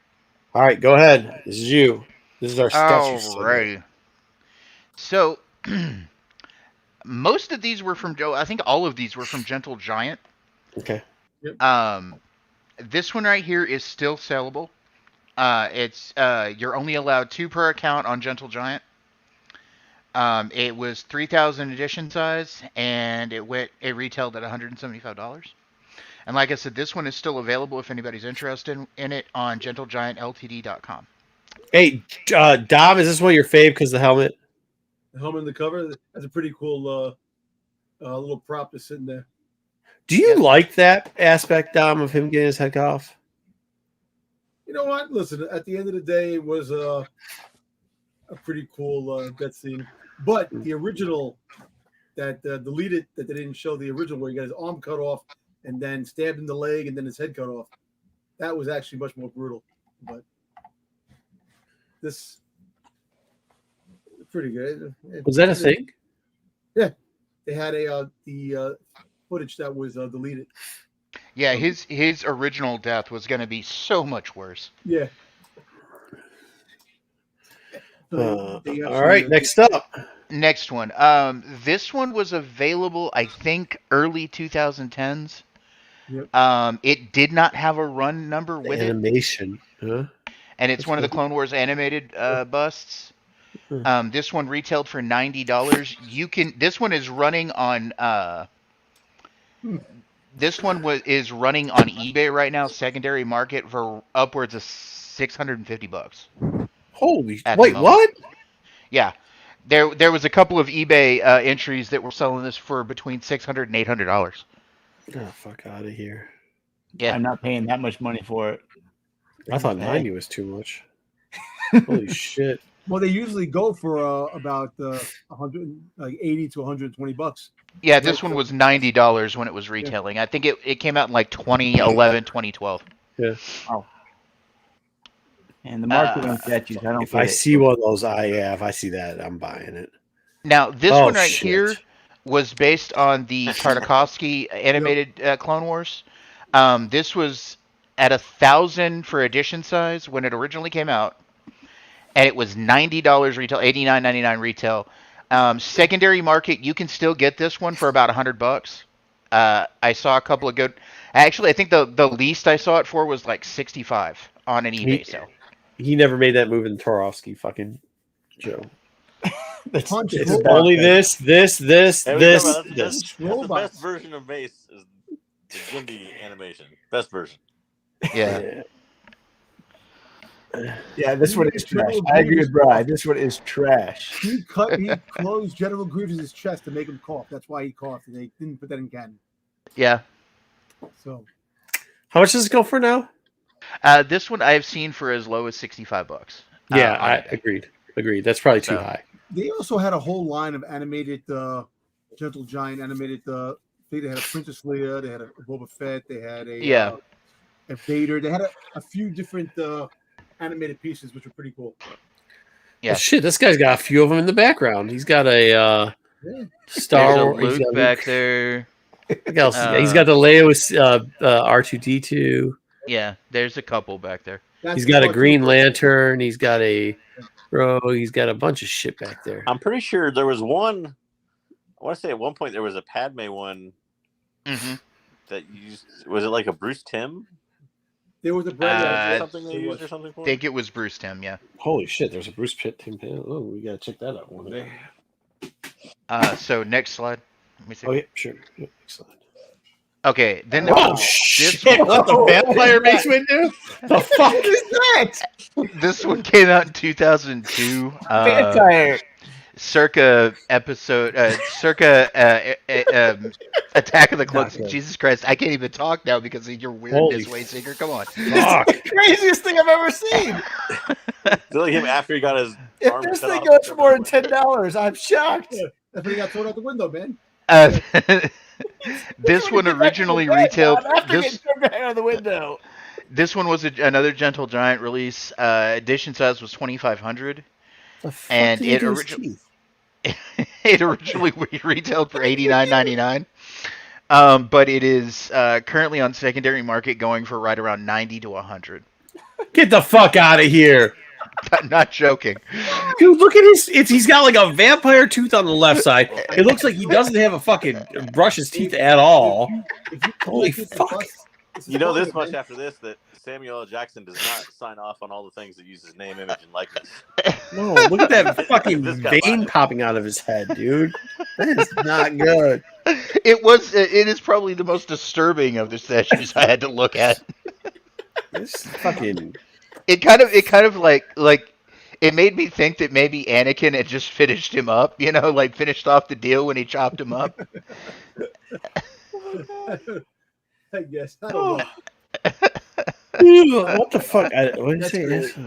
All right, go ahead. This is you. This is our sketch. Alrighty. So, Most of these were from Joe. I think all of these were from Gentle Giant. Okay. This one right here is still sellable. It's you're only allowed 2 per account on Gentle Giant. It was 3,000 edition size, and it retailed at $175. And like I said, this one is still available if anybody's interested in it on GentleGiantLTD.com. Hey, Dom, is this one of your fave because the helmet? The helmet in the cover, that's a pretty cool little prop that's sitting there. Do you like that aspect, Dom, of him getting his head cut off? You know what? Listen, at the end of the day, it was a pretty cool death scene. But the original that deleted, that they didn't show, the original where he got his arm cut off and then stabbed in the leg and then his head cut off, that was actually much more brutal. But this pretty good. Was that a thing? Yeah, they had the footage that was deleted. Yeah, his original death was going to be so much worse. Yeah. All right, next up. Next one. This one was available, I think, early 2010s. Yep. It did not have a run number with Animation. Huh? And it's one of the Clone Wars animated busts. This one retailed for $90. This one is running on. This one is running on eBay right now, secondary market, for upwards of $650. Holy! Wait, what? Yeah, there was a couple of eBay entries that were selling this for between $600 and $800. Oh, fuck out of here! Yeah, I'm not paying that much money for it. I thought 90 was too much. Holy shit! Well, they usually go for about 80 to $120. Yeah, this one was $90 when it was retailing. I think it came out in like 2011, 2012. Yeah. Oh. And the market on statues, I don't. If I see one of those, if I see that, I'm buying it. Now, this one right here was based on the Tartakovsky animated Clone Wars. This was at 1,000 for edition size when it originally came out, and it was $90 retail, $89.99 retail. Secondary market, you can still get this one for about $100. I saw a couple of good. Actually, I think the least I saw it for was like 65 on an eBay sale. He never made that move in Tartakovsky, fucking Joe. It's only this. That's the best version of Mace is the Indy animation. Best version. Yeah. Yeah, this one is trash. I agree with Brian. This one is trash. He closed General Grievous's chest to make him cough. That's why he coughed, and they didn't put that in canon. Yeah. So, how much does it go for now? This one I've seen for as low as $65. Yeah, I agreed. That's probably too high. They also had a whole line of animated Gentle Giant animated. They had a Princess Leia. They had a Boba Fett. They had a Vader. They had a few different animated pieces, which were pretty cool. Yeah. Well, shit, this guy's got a few of them in the background. He's got a Star Wars. Luke back there. He's got the Leia with R2D2. Yeah, there's a couple back there. He's got a Green Lantern. He's got a He's got a bunch of shit back there. I'm pretty sure there was one. I want to say at one point there was a Padme one that used. Was it like a Bruce Timm? There was a something they used or something for. I think it was Bruce Timm. Yeah. Holy shit! There's a Bruce Timm. Oh, we gotta check that out one day. So next slide. Let me see. Oh yeah, sure. Yeah, next slide. Okay, then shit! What the vampire Mace Windu? The fuck is that? This one came out in 2002. Vampire. Circa Attack of the Clones. Jesus Christ, I can't even talk now because of your weirdness, Wayseeker. Come on. It's the craziest thing I've ever seen. Like him after he got his. If this thing goes for more than $10, I'm shocked. Yeah, that's when he got thrown out the window, man. This one originally retailed. Out the window. This one was another Gentle Giant release. Edition size was 2,500, and it originally retailed for $89.99. But it is currently on secondary market, going for right around $90 to $100. Get the fuck out of here! Not joking. Dude, look at he's got like a vampire tooth on the left side. It looks like he doesn't have a fucking brush his teeth at all. Holy fuck. You know this much after this that Samuel L. Jackson does not sign off on all the things that use his name, image, and likeness. No, look at that fucking This guy vein lied. popping out of his head, dude. That is not good. It is probably the most disturbing of the statues I had to look at. This fucking. It kind of like it made me think that maybe Anakin had just finished him up, like finished off the deal when he chopped him up. I guess. I don't know. What the fuck? What did you say? That's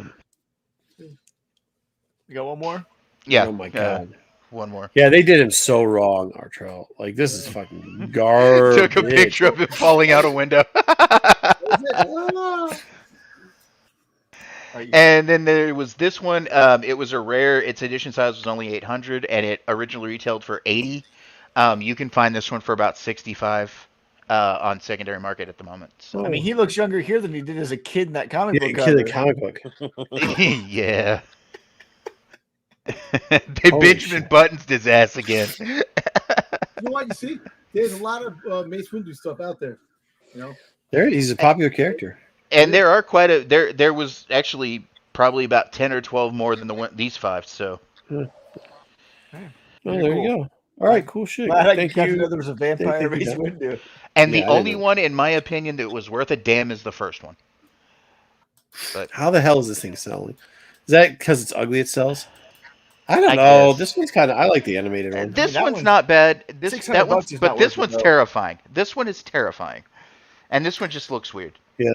You got one more? Yeah. Oh my god. One more. Yeah, they did him so wrong, Artrell. Like, this is fucking garbage. Took a picture of him falling out a window. And then there was this one. It was a rare. Its edition size was only 800, and it originally retailed for 80. You can find this one for about 65 on secondary market at the moment. So. I mean, he looks younger here than he did as a kid in that comic book. kid in the comic book. Yeah. They Benjamin Buttons his ass again. You know what? You see, there's a lot of Mace Windu stuff out there. He's a popular character. And there are quite a there was actually probably about 10 or 12 more than these 5. So. Well, there you go. All right, cool shit. Thank you. There was a vampire Thank you. Mace Windu. And Yeah, the I only know. one, in my opinion, that was worth a damn is the first one. But How the hell is this thing selling? Is that because it's ugly it sells? I don't I know. guess. This one's kind of. I like the animated one. this that one's one's- not bad. This 600 that one's, bucks is but not this worth it, one's though. terrifying. This one is terrifying, and this one just looks weird. Yeah,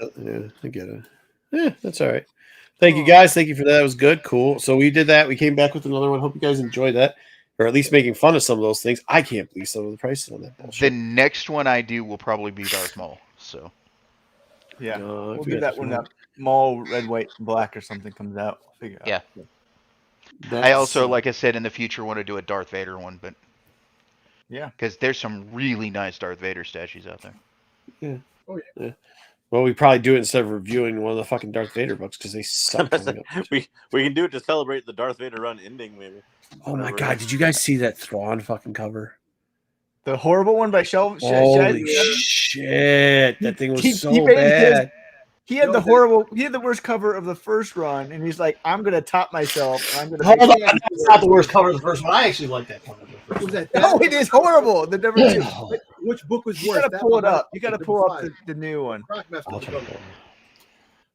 I get it. Yeah, that's all right. Thank you guys. Thank you for that. That was good. Cool. So we did that. We came back with another one. Hope you guys enjoyed that, or at least making fun of some of those things. I can't believe some of the prices on that The bullshit. next one I do will probably be Darth Maul. So Yeah. I We'll do forget that this when one. that Maul Red, White, and Black or something comes out. We'll figure it Yeah. out. I also, like I said, in the future want to do a Darth Vader one, but Yeah. because there's some really nice Darth Vader statues out there. Well, we probably do it instead of reviewing one of the fucking Darth Vader books because they suck. coming up. we can do it to celebrate the Darth Vader run ending, maybe. Oh my god! Did you guys see that Thrawn fucking cover? The horrible one by Holy shit! That thing was He so painted his- bad. He had No, he had the worst cover of the first run, and he's like, "I'm gonna top myself. And I'm gonna." Hold make on, it." that's not the worst cover of the first one. I actually like that cover. Of the first Was one. that? No, it is horrible. The number two. Which book was You worse? gotta That pull one it or up. You gotta number pull up five? the new one. Rock Master I'll was try to the pull other it.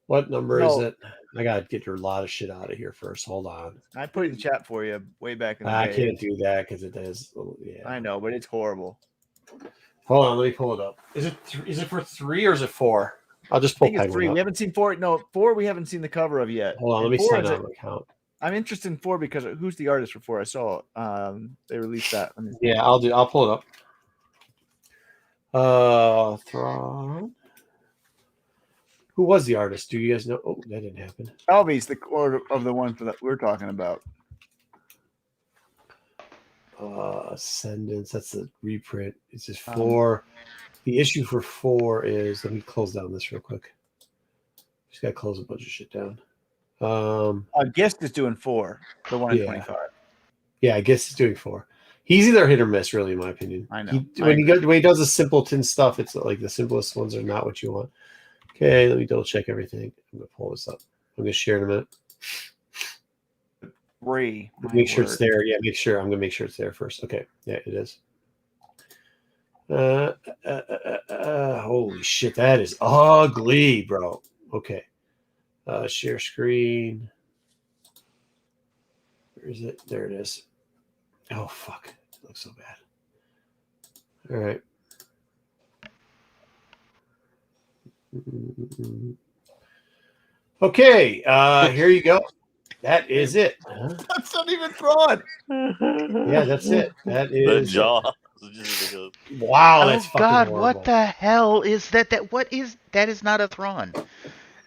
What number is No. it? I gotta get your lot of shit out of here first. Hold on. I put it in the chat for you way back in the I day. can't do that because it does. Yeah. I know, but it's horrible. Hold on, let me pull it up. Is it for 3 or is it 4? I'll just I pull think it's 3. Penguin We up. haven't seen 4. No, 4 we haven't seen the cover of yet. Hold on, And let me 4 sign is out my account. I'm interested in 4 because who's the artist for 4? I saw they released that. I mean, Yeah, I'll pull it up. Thrawn. Who was the artist? Do you guys know? Oh, that didn't happen. Albie's the order of the one that we're talking about. Ascendance. That's the reprint. It's just 4. The issue for 4 is. Let me close down this real quick. Just gotta close a bunch of shit down. Guest is doing 4. The one in Yeah. 25. Yeah, I guess he's doing 4. He's either hit or miss, really, in my opinion. I know. When he does the simpleton stuff, it's like the simplest ones are not what you want. Okay, let me double check everything. I'm gonna pull this up. I'm gonna share in a minute. 3. Make sure it's there. Yeah, make sure. I'm gonna make sure it's there first. Okay, yeah, it is. Holy shit, that is ugly, bro. Okay, share screen. Where is it? There it is. Oh fuck, it looks so bad. All right. Okay, here you go. That is it. That's not even Thrawn. Yeah, that's it. That The is jaw. It's just ridiculous. Wow, that's Oh fucking God, horrible. what the hell is that? That is not a Thrawn.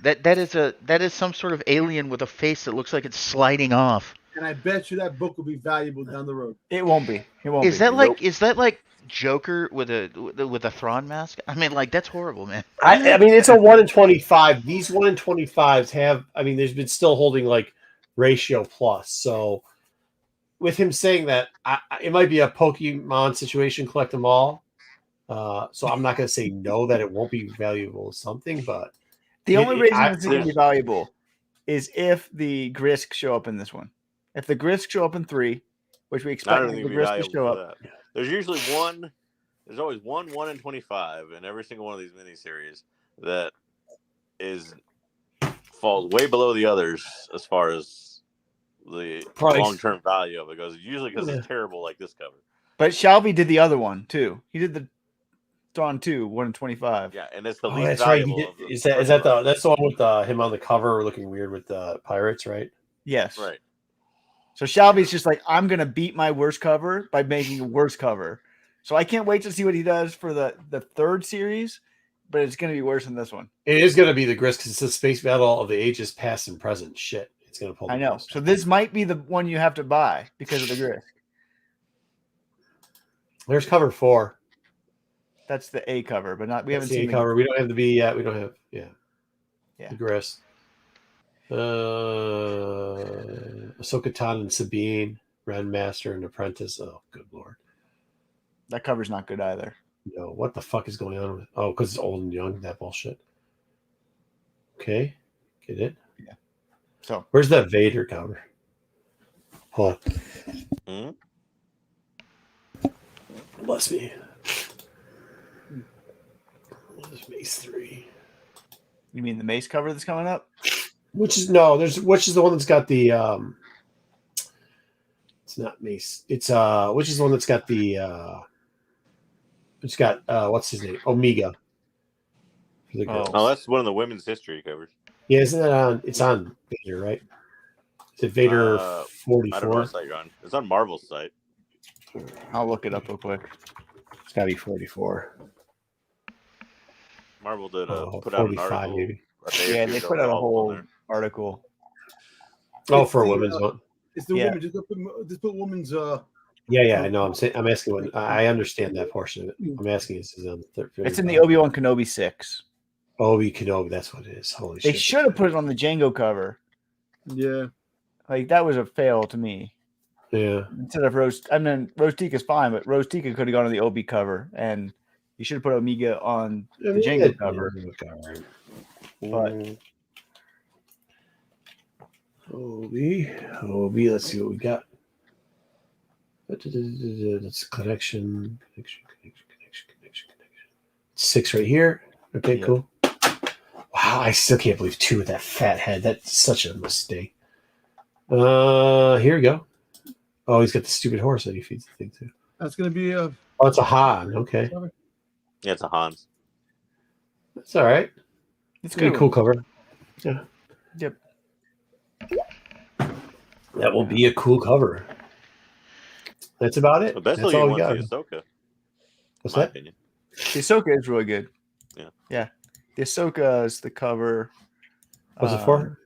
That is some sort of alien with a face that looks like it's sliding off. And I bet you that book will be valuable down the road. It won't be. It won't Is be. that like Joker with a Thrawn mask? I mean, like that's horrible, man. I mean, it's a 1 in 25. These 1 in 25s have. I mean, there's been still holding like ratio plus. So with him saying that, it might be a Pokemon situation, collect them all. So I'm not going to say no that it won't be valuable as something, but the only reason it's going to be valuable is if the Grisk show up in this one. If the Grisk show up in 3, which we expect the Grisk to show up. There's usually one. There's always 1 in 25 in every single one of these miniseries that falls way below the others as far as the long-term value of it goes. Usually because it's terrible, like this cover. But Shelby did the other one too. He did the Thrawn 2, 1 in 25. Yeah, and it's the least valuable. Right. Is that that's the one with him on the cover looking weird with the pirates, right? Yes. Right. So Shelby's just like, I'm gonna beat my worst cover by making a worse cover. So I can't wait to see what he does for the 3rd series, but it's gonna be worse than this one. It is gonna be the Grisk because it's a space battle of the ages past and present. Shit, it's gonna pull. I know. So this might be the one you have to buy because of the Grisk. There's cover 4. That's the A cover, but not. We That's haven't seen the A cover. We don't have the B yet. We don't have Yeah. the Grisk. Ahsoka Tano and Sabine, Ren Master and Apprentice. Oh, good lord. That cover's not good either. No, what the fuck is going on with? Oh, because it's old and young. That bullshit. Okay, get it. Yeah. So where's that Vader cover? Hold on. Bless me. There's Mace 3. You mean the Mace cover that's coming up? Which is the one that's got the it's not Mace. It's which is the one that's got the it's got what's his name? Omega. For the girls. Oh, that's one of the women's history covers. Yeah, isn't that on? It's on Vader, right? Is it Vader 44? I don't know what site you're on. It's on Marvel's site. I'll look it up real quick. It's got to be 44. Marvel did put out an article. Maybe. Yeah, they put out a whole article. Oh, for a women's one. It's the women. Just put women's. Yeah. I know. I'm asking. What I understand that portion of it. I'm asking. Is on the 3rd. It's in the Obi-Wan Kenobi 6. Obi Kenobi. That's what it is. Holy shit! They should have put it on the Django cover. Yeah. Like that was a fail to me. Yeah. Instead of Rose, I mean Rose Tika's fine, but Rose Tika could have gone on the Obi cover, and you should have put Omega on the Django cover. But Obi. Let's see what we got. That's connection. 6 right here. Okay, cool. Wow, I still can't believe 2 with that fat head. That's such a mistake. Here we go. Oh, he's got the stupid horse that he feeds the thing to. That's gonna be a. Oh, it's a Han. Okay. Yeah, it's a Hans. That's all right. It's a cool cover. Yeah. Yep. That will be a cool cover. That's about it. The best That's all we got. Ahsoka. What's that? Opinion. The Ahsoka is really good. Yeah. Yeah. The Ahsoka is the cover. What's it for?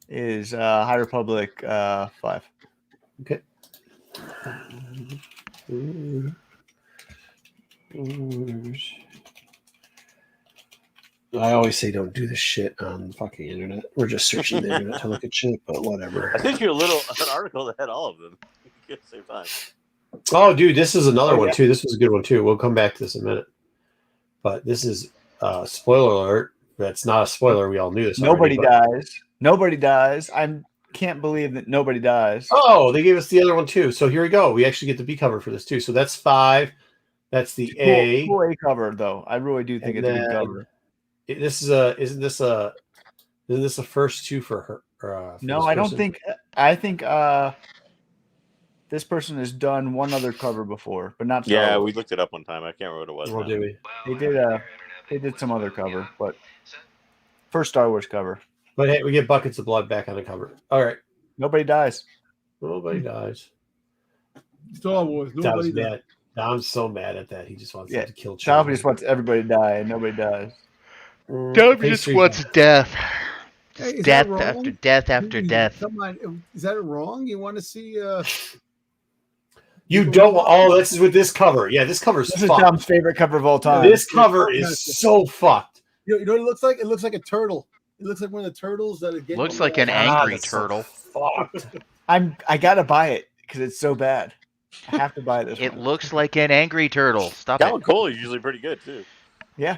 Is High Republic 5. Okay. I always say don't do this shit on the fucking internet. We're just searching the internet to look at shit, but whatever. I sent you an article that had all of them at the same time. Oh, dude, this is another one too. This was a good one too. We'll come back to this in a minute. But this is spoiler alert. That's not a spoiler. We all knew this. Nobody dies. Nobody dies. I can't believe that nobody dies. Oh, they gave us the other one too. So here we go. We actually get the B cover for this too. So that's 5. That's the A. Cool A cover though. I really do think it's a good cover. This is isn't this a first 2 for her? No, I don't think. I think this person has done one other cover before, but not. Yeah, we looked it up one time. I can't remember what it was. Well, did we? They did some other cover, but first Star Wars cover. But hey, we get buckets of blood back on the cover. All right. Nobody dies. Nobody dies. Star Wars. Nobody dies. Mad. I'm so mad at that. He just wants to kill children. Shelby just wants everybody to die, and nobody dies. Shelby just wants death. Hey, death after death after death. Come on, is that wrong? You want to see? You don't. Oh, this is with this cover. Yeah, this cover is. This is Tom's favorite cover of all time. This cover is so fucked. You know what it looks like? It looks like a turtle. It looks like one of the turtles that are getting. Looks like an angry that's so turtle. fucked. I gotta buy it because it's so bad. I have to buy this. It one. looks like an angry turtle. Stop it. Calicola is usually pretty good too. Yeah,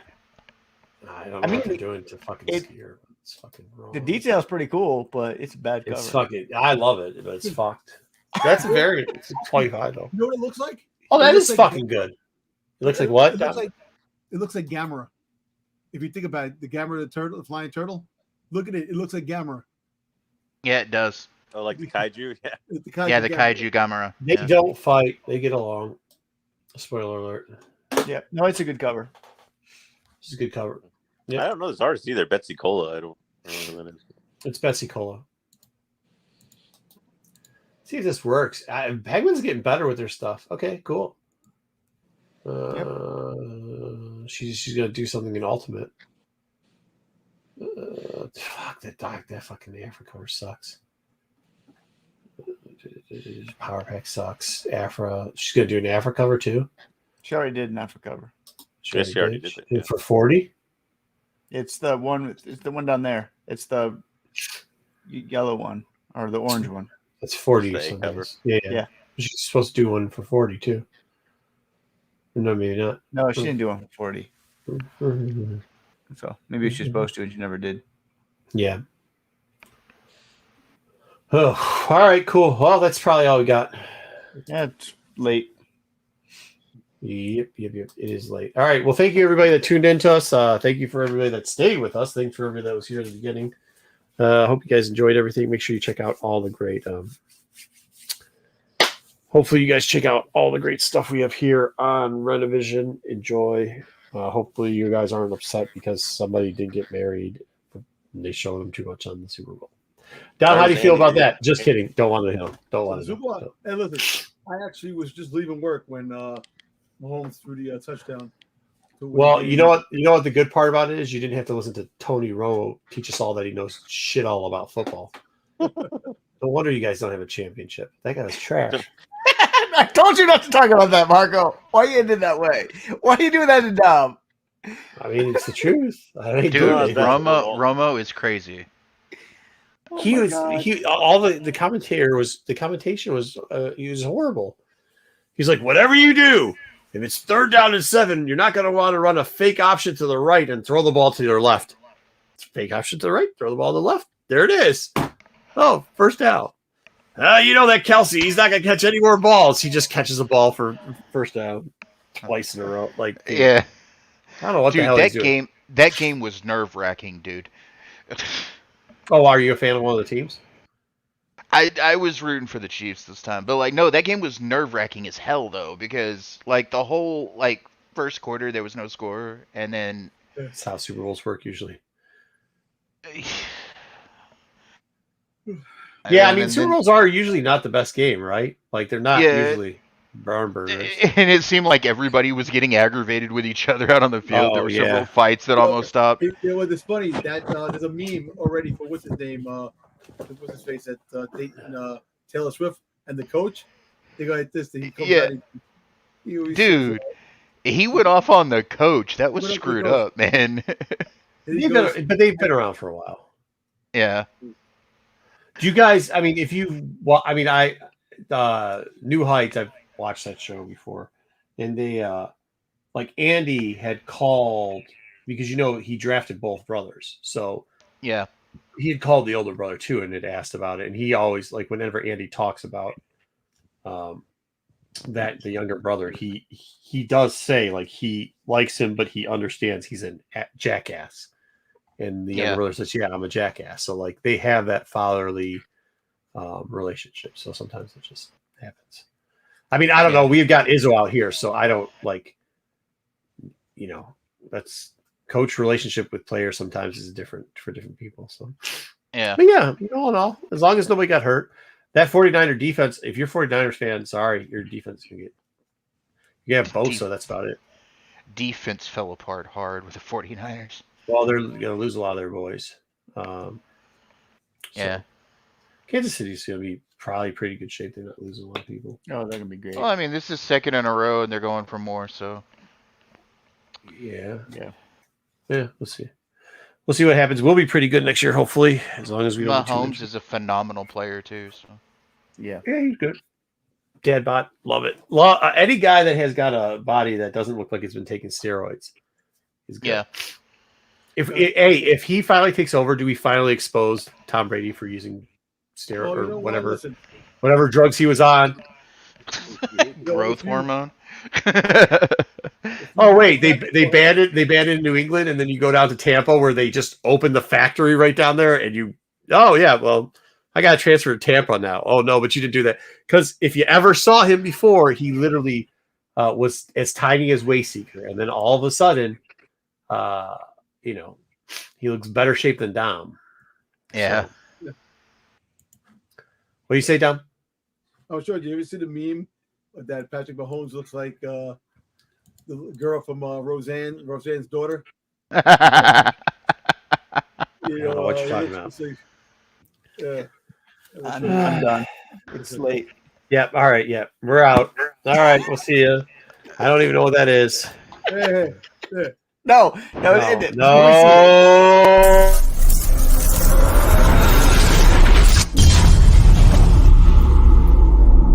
I don't know what they're doing to fucking steer. It's fucking wrong. the detail's pretty cool, but it's a bad cover. It's fucking. I love it, but it's fucked. That's a very. It's a 25 though. You know what it looks like? Oh, that It looks is like- fucking good. It looks like what? It looks like Gamera. If you think about it, the Gamera, the turtle, the flying turtle. Look at it. It looks like Gamera. Yeah, it does. Oh, like the kaiju. Yeah. The kaiju Yeah, the kaiju Gamera. They Yeah. don't fight. They get along. Spoiler alert. Yeah, no, it's a good cover. This is a good cover. Yep. I don't know this artist either. Betsy Cola. I don't know who that is. It's Betsy Cola. See if this works. Penguin's getting better with their stuff. Okay, cool. She's gonna do something in Ultimate. Fuck that fucking Afra cover sucks. Power Pack sucks. Afra. She's gonna do an Afra cover too. She already did an Afro cover. Yes, she already did that, yeah. For 40. It's the one. It's the one down there. It's the yellow one or the orange one. That's 40. That's the A sometimes. cover. Yeah. She's supposed to do one for 40 too. No, maybe not. No, she didn't do one for 40. So maybe she's supposed to, and she never did. Yeah. Oh, all right, cool. Well, that's probably all we got. Yeah, it's late. Yep. It is late. All right. Well, thank you everybody that tuned in to us. Thank you for everybody that stayed with us. Thanks for everybody that was here at the beginning. Hope you guys enjoyed everything. Make sure you check out all the great. Hopefully, you guys check out all the great stuff we have here on Renovision. Enjoy. Hopefully, you guys aren't upset because somebody didn't get married and they showed them too much on the Super Bowl. Don, how do you feel about that? Just kidding. Don't want to know. Don't want to know. Hey, listen, I actually was just leaving work when Mahomes threw the touchdown. Well, you know what? You know what the good part about it is? You didn't have to listen to Tony Romo teach us all that he knows shit all about football. No wonder you guys don't have a championship. That guy's trash. I told you not to talk about that, Marco. Why you ended that way? Why are you doing that to Dom? I mean, it's the truth. I ain't Dude, doing it. Romo is crazy. He was the commentation was he was horrible. He's like, whatever you do, if it's 3rd down and 7, you're not going to want to run a fake option to the right and throw the ball to your left. It's a fake option to the right, throw the ball to the left. There it is. Oh, 1st down. You know that Kelsey, he's not going to catch any more balls. He just catches a ball for 1st down twice in a row. Like, dude, Yeah. I don't know what the hell he's doing. That game was nerve-wracking, dude. Oh, are you a fan of one of the teams? I was rooting for the Chiefs this time, but no, that game was nerve-wracking as hell though, because the whole first quarter there was no score, and then That's how Super Bowls work usually. Yeah, I mean, Super Bowls are usually not the best game, right? Like, they're not usually barn burners. And it seemed like everybody was getting aggravated with each other out on the field. There were several fights that almost stopped. It's funny that there's a meme already for what's his name, what's his face at Dayton, Taylor Swift and the coach. They go like this. He comes out and dude, he went off on the coach. That was screwed up, man. But they've been around for a while. Yeah. Do you guys? I mean, New Heights. I've watched that show before, and they Andy had called because he drafted both brothers, so yeah, he had called the older brother too and had asked about it, and he always whenever Andy talks about that the younger brother, he does say he likes him, but he understands he's a jackass. And the younger brother says, "Yeah, I'm a jackass." So they have that fatherly relationship. So sometimes it just happens. I mean, I don't know. We've got Izzo out here, so I don't that's coach relationship with players sometimes is different for different people. So yeah, but yeah, all in all, as long as nobody got hurt, that 49er defense. If you're 49ers fan, sorry, your defense can get. You have Bosa. That's about it. Defense fell apart hard with the 49ers. Well, they're going to lose a lot of their boys. Yeah. Kansas City's going to be probably pretty good shape. They're not losing a lot of people. Oh, they're going to be great. Well, I mean, this is 2nd in a row, and they're going for more, so. Yeah. Yeah. Yeah, we'll see. we'll see what happens. We'll be pretty good next year, hopefully, as long as we don't. Mahomes is a phenomenal player too. So. Yeah, he's good. Dad bod, love it. Any guy that has got a body that doesn't look like he's been taking steroids is good. Yeah. If he finally takes over, do we finally expose Tom Brady for using steroid or whatever drugs he was on? Growth hormone. Oh wait, they banned it. They banned it in New England, and then you go down to Tampa where they just opened the factory right down there, and you. Oh yeah, well, I got to transfer to Tampa now. Oh no, but you didn't do that because if you ever saw him before, he literally was as tiny as Wayseeker, and then all of a sudden, he looks better shape than Dom. Yeah. So. What do you say, Dom? Oh, sure. Do you ever see the meme that Patrick Mahomes looks like the girl from Roseanne's daughter? I don't know what you're talking about. Yeah. I'm done. It's late. Yep. All right. Yep. We're out. All right. We'll see you. I don't even know what that is. Hey. No. No.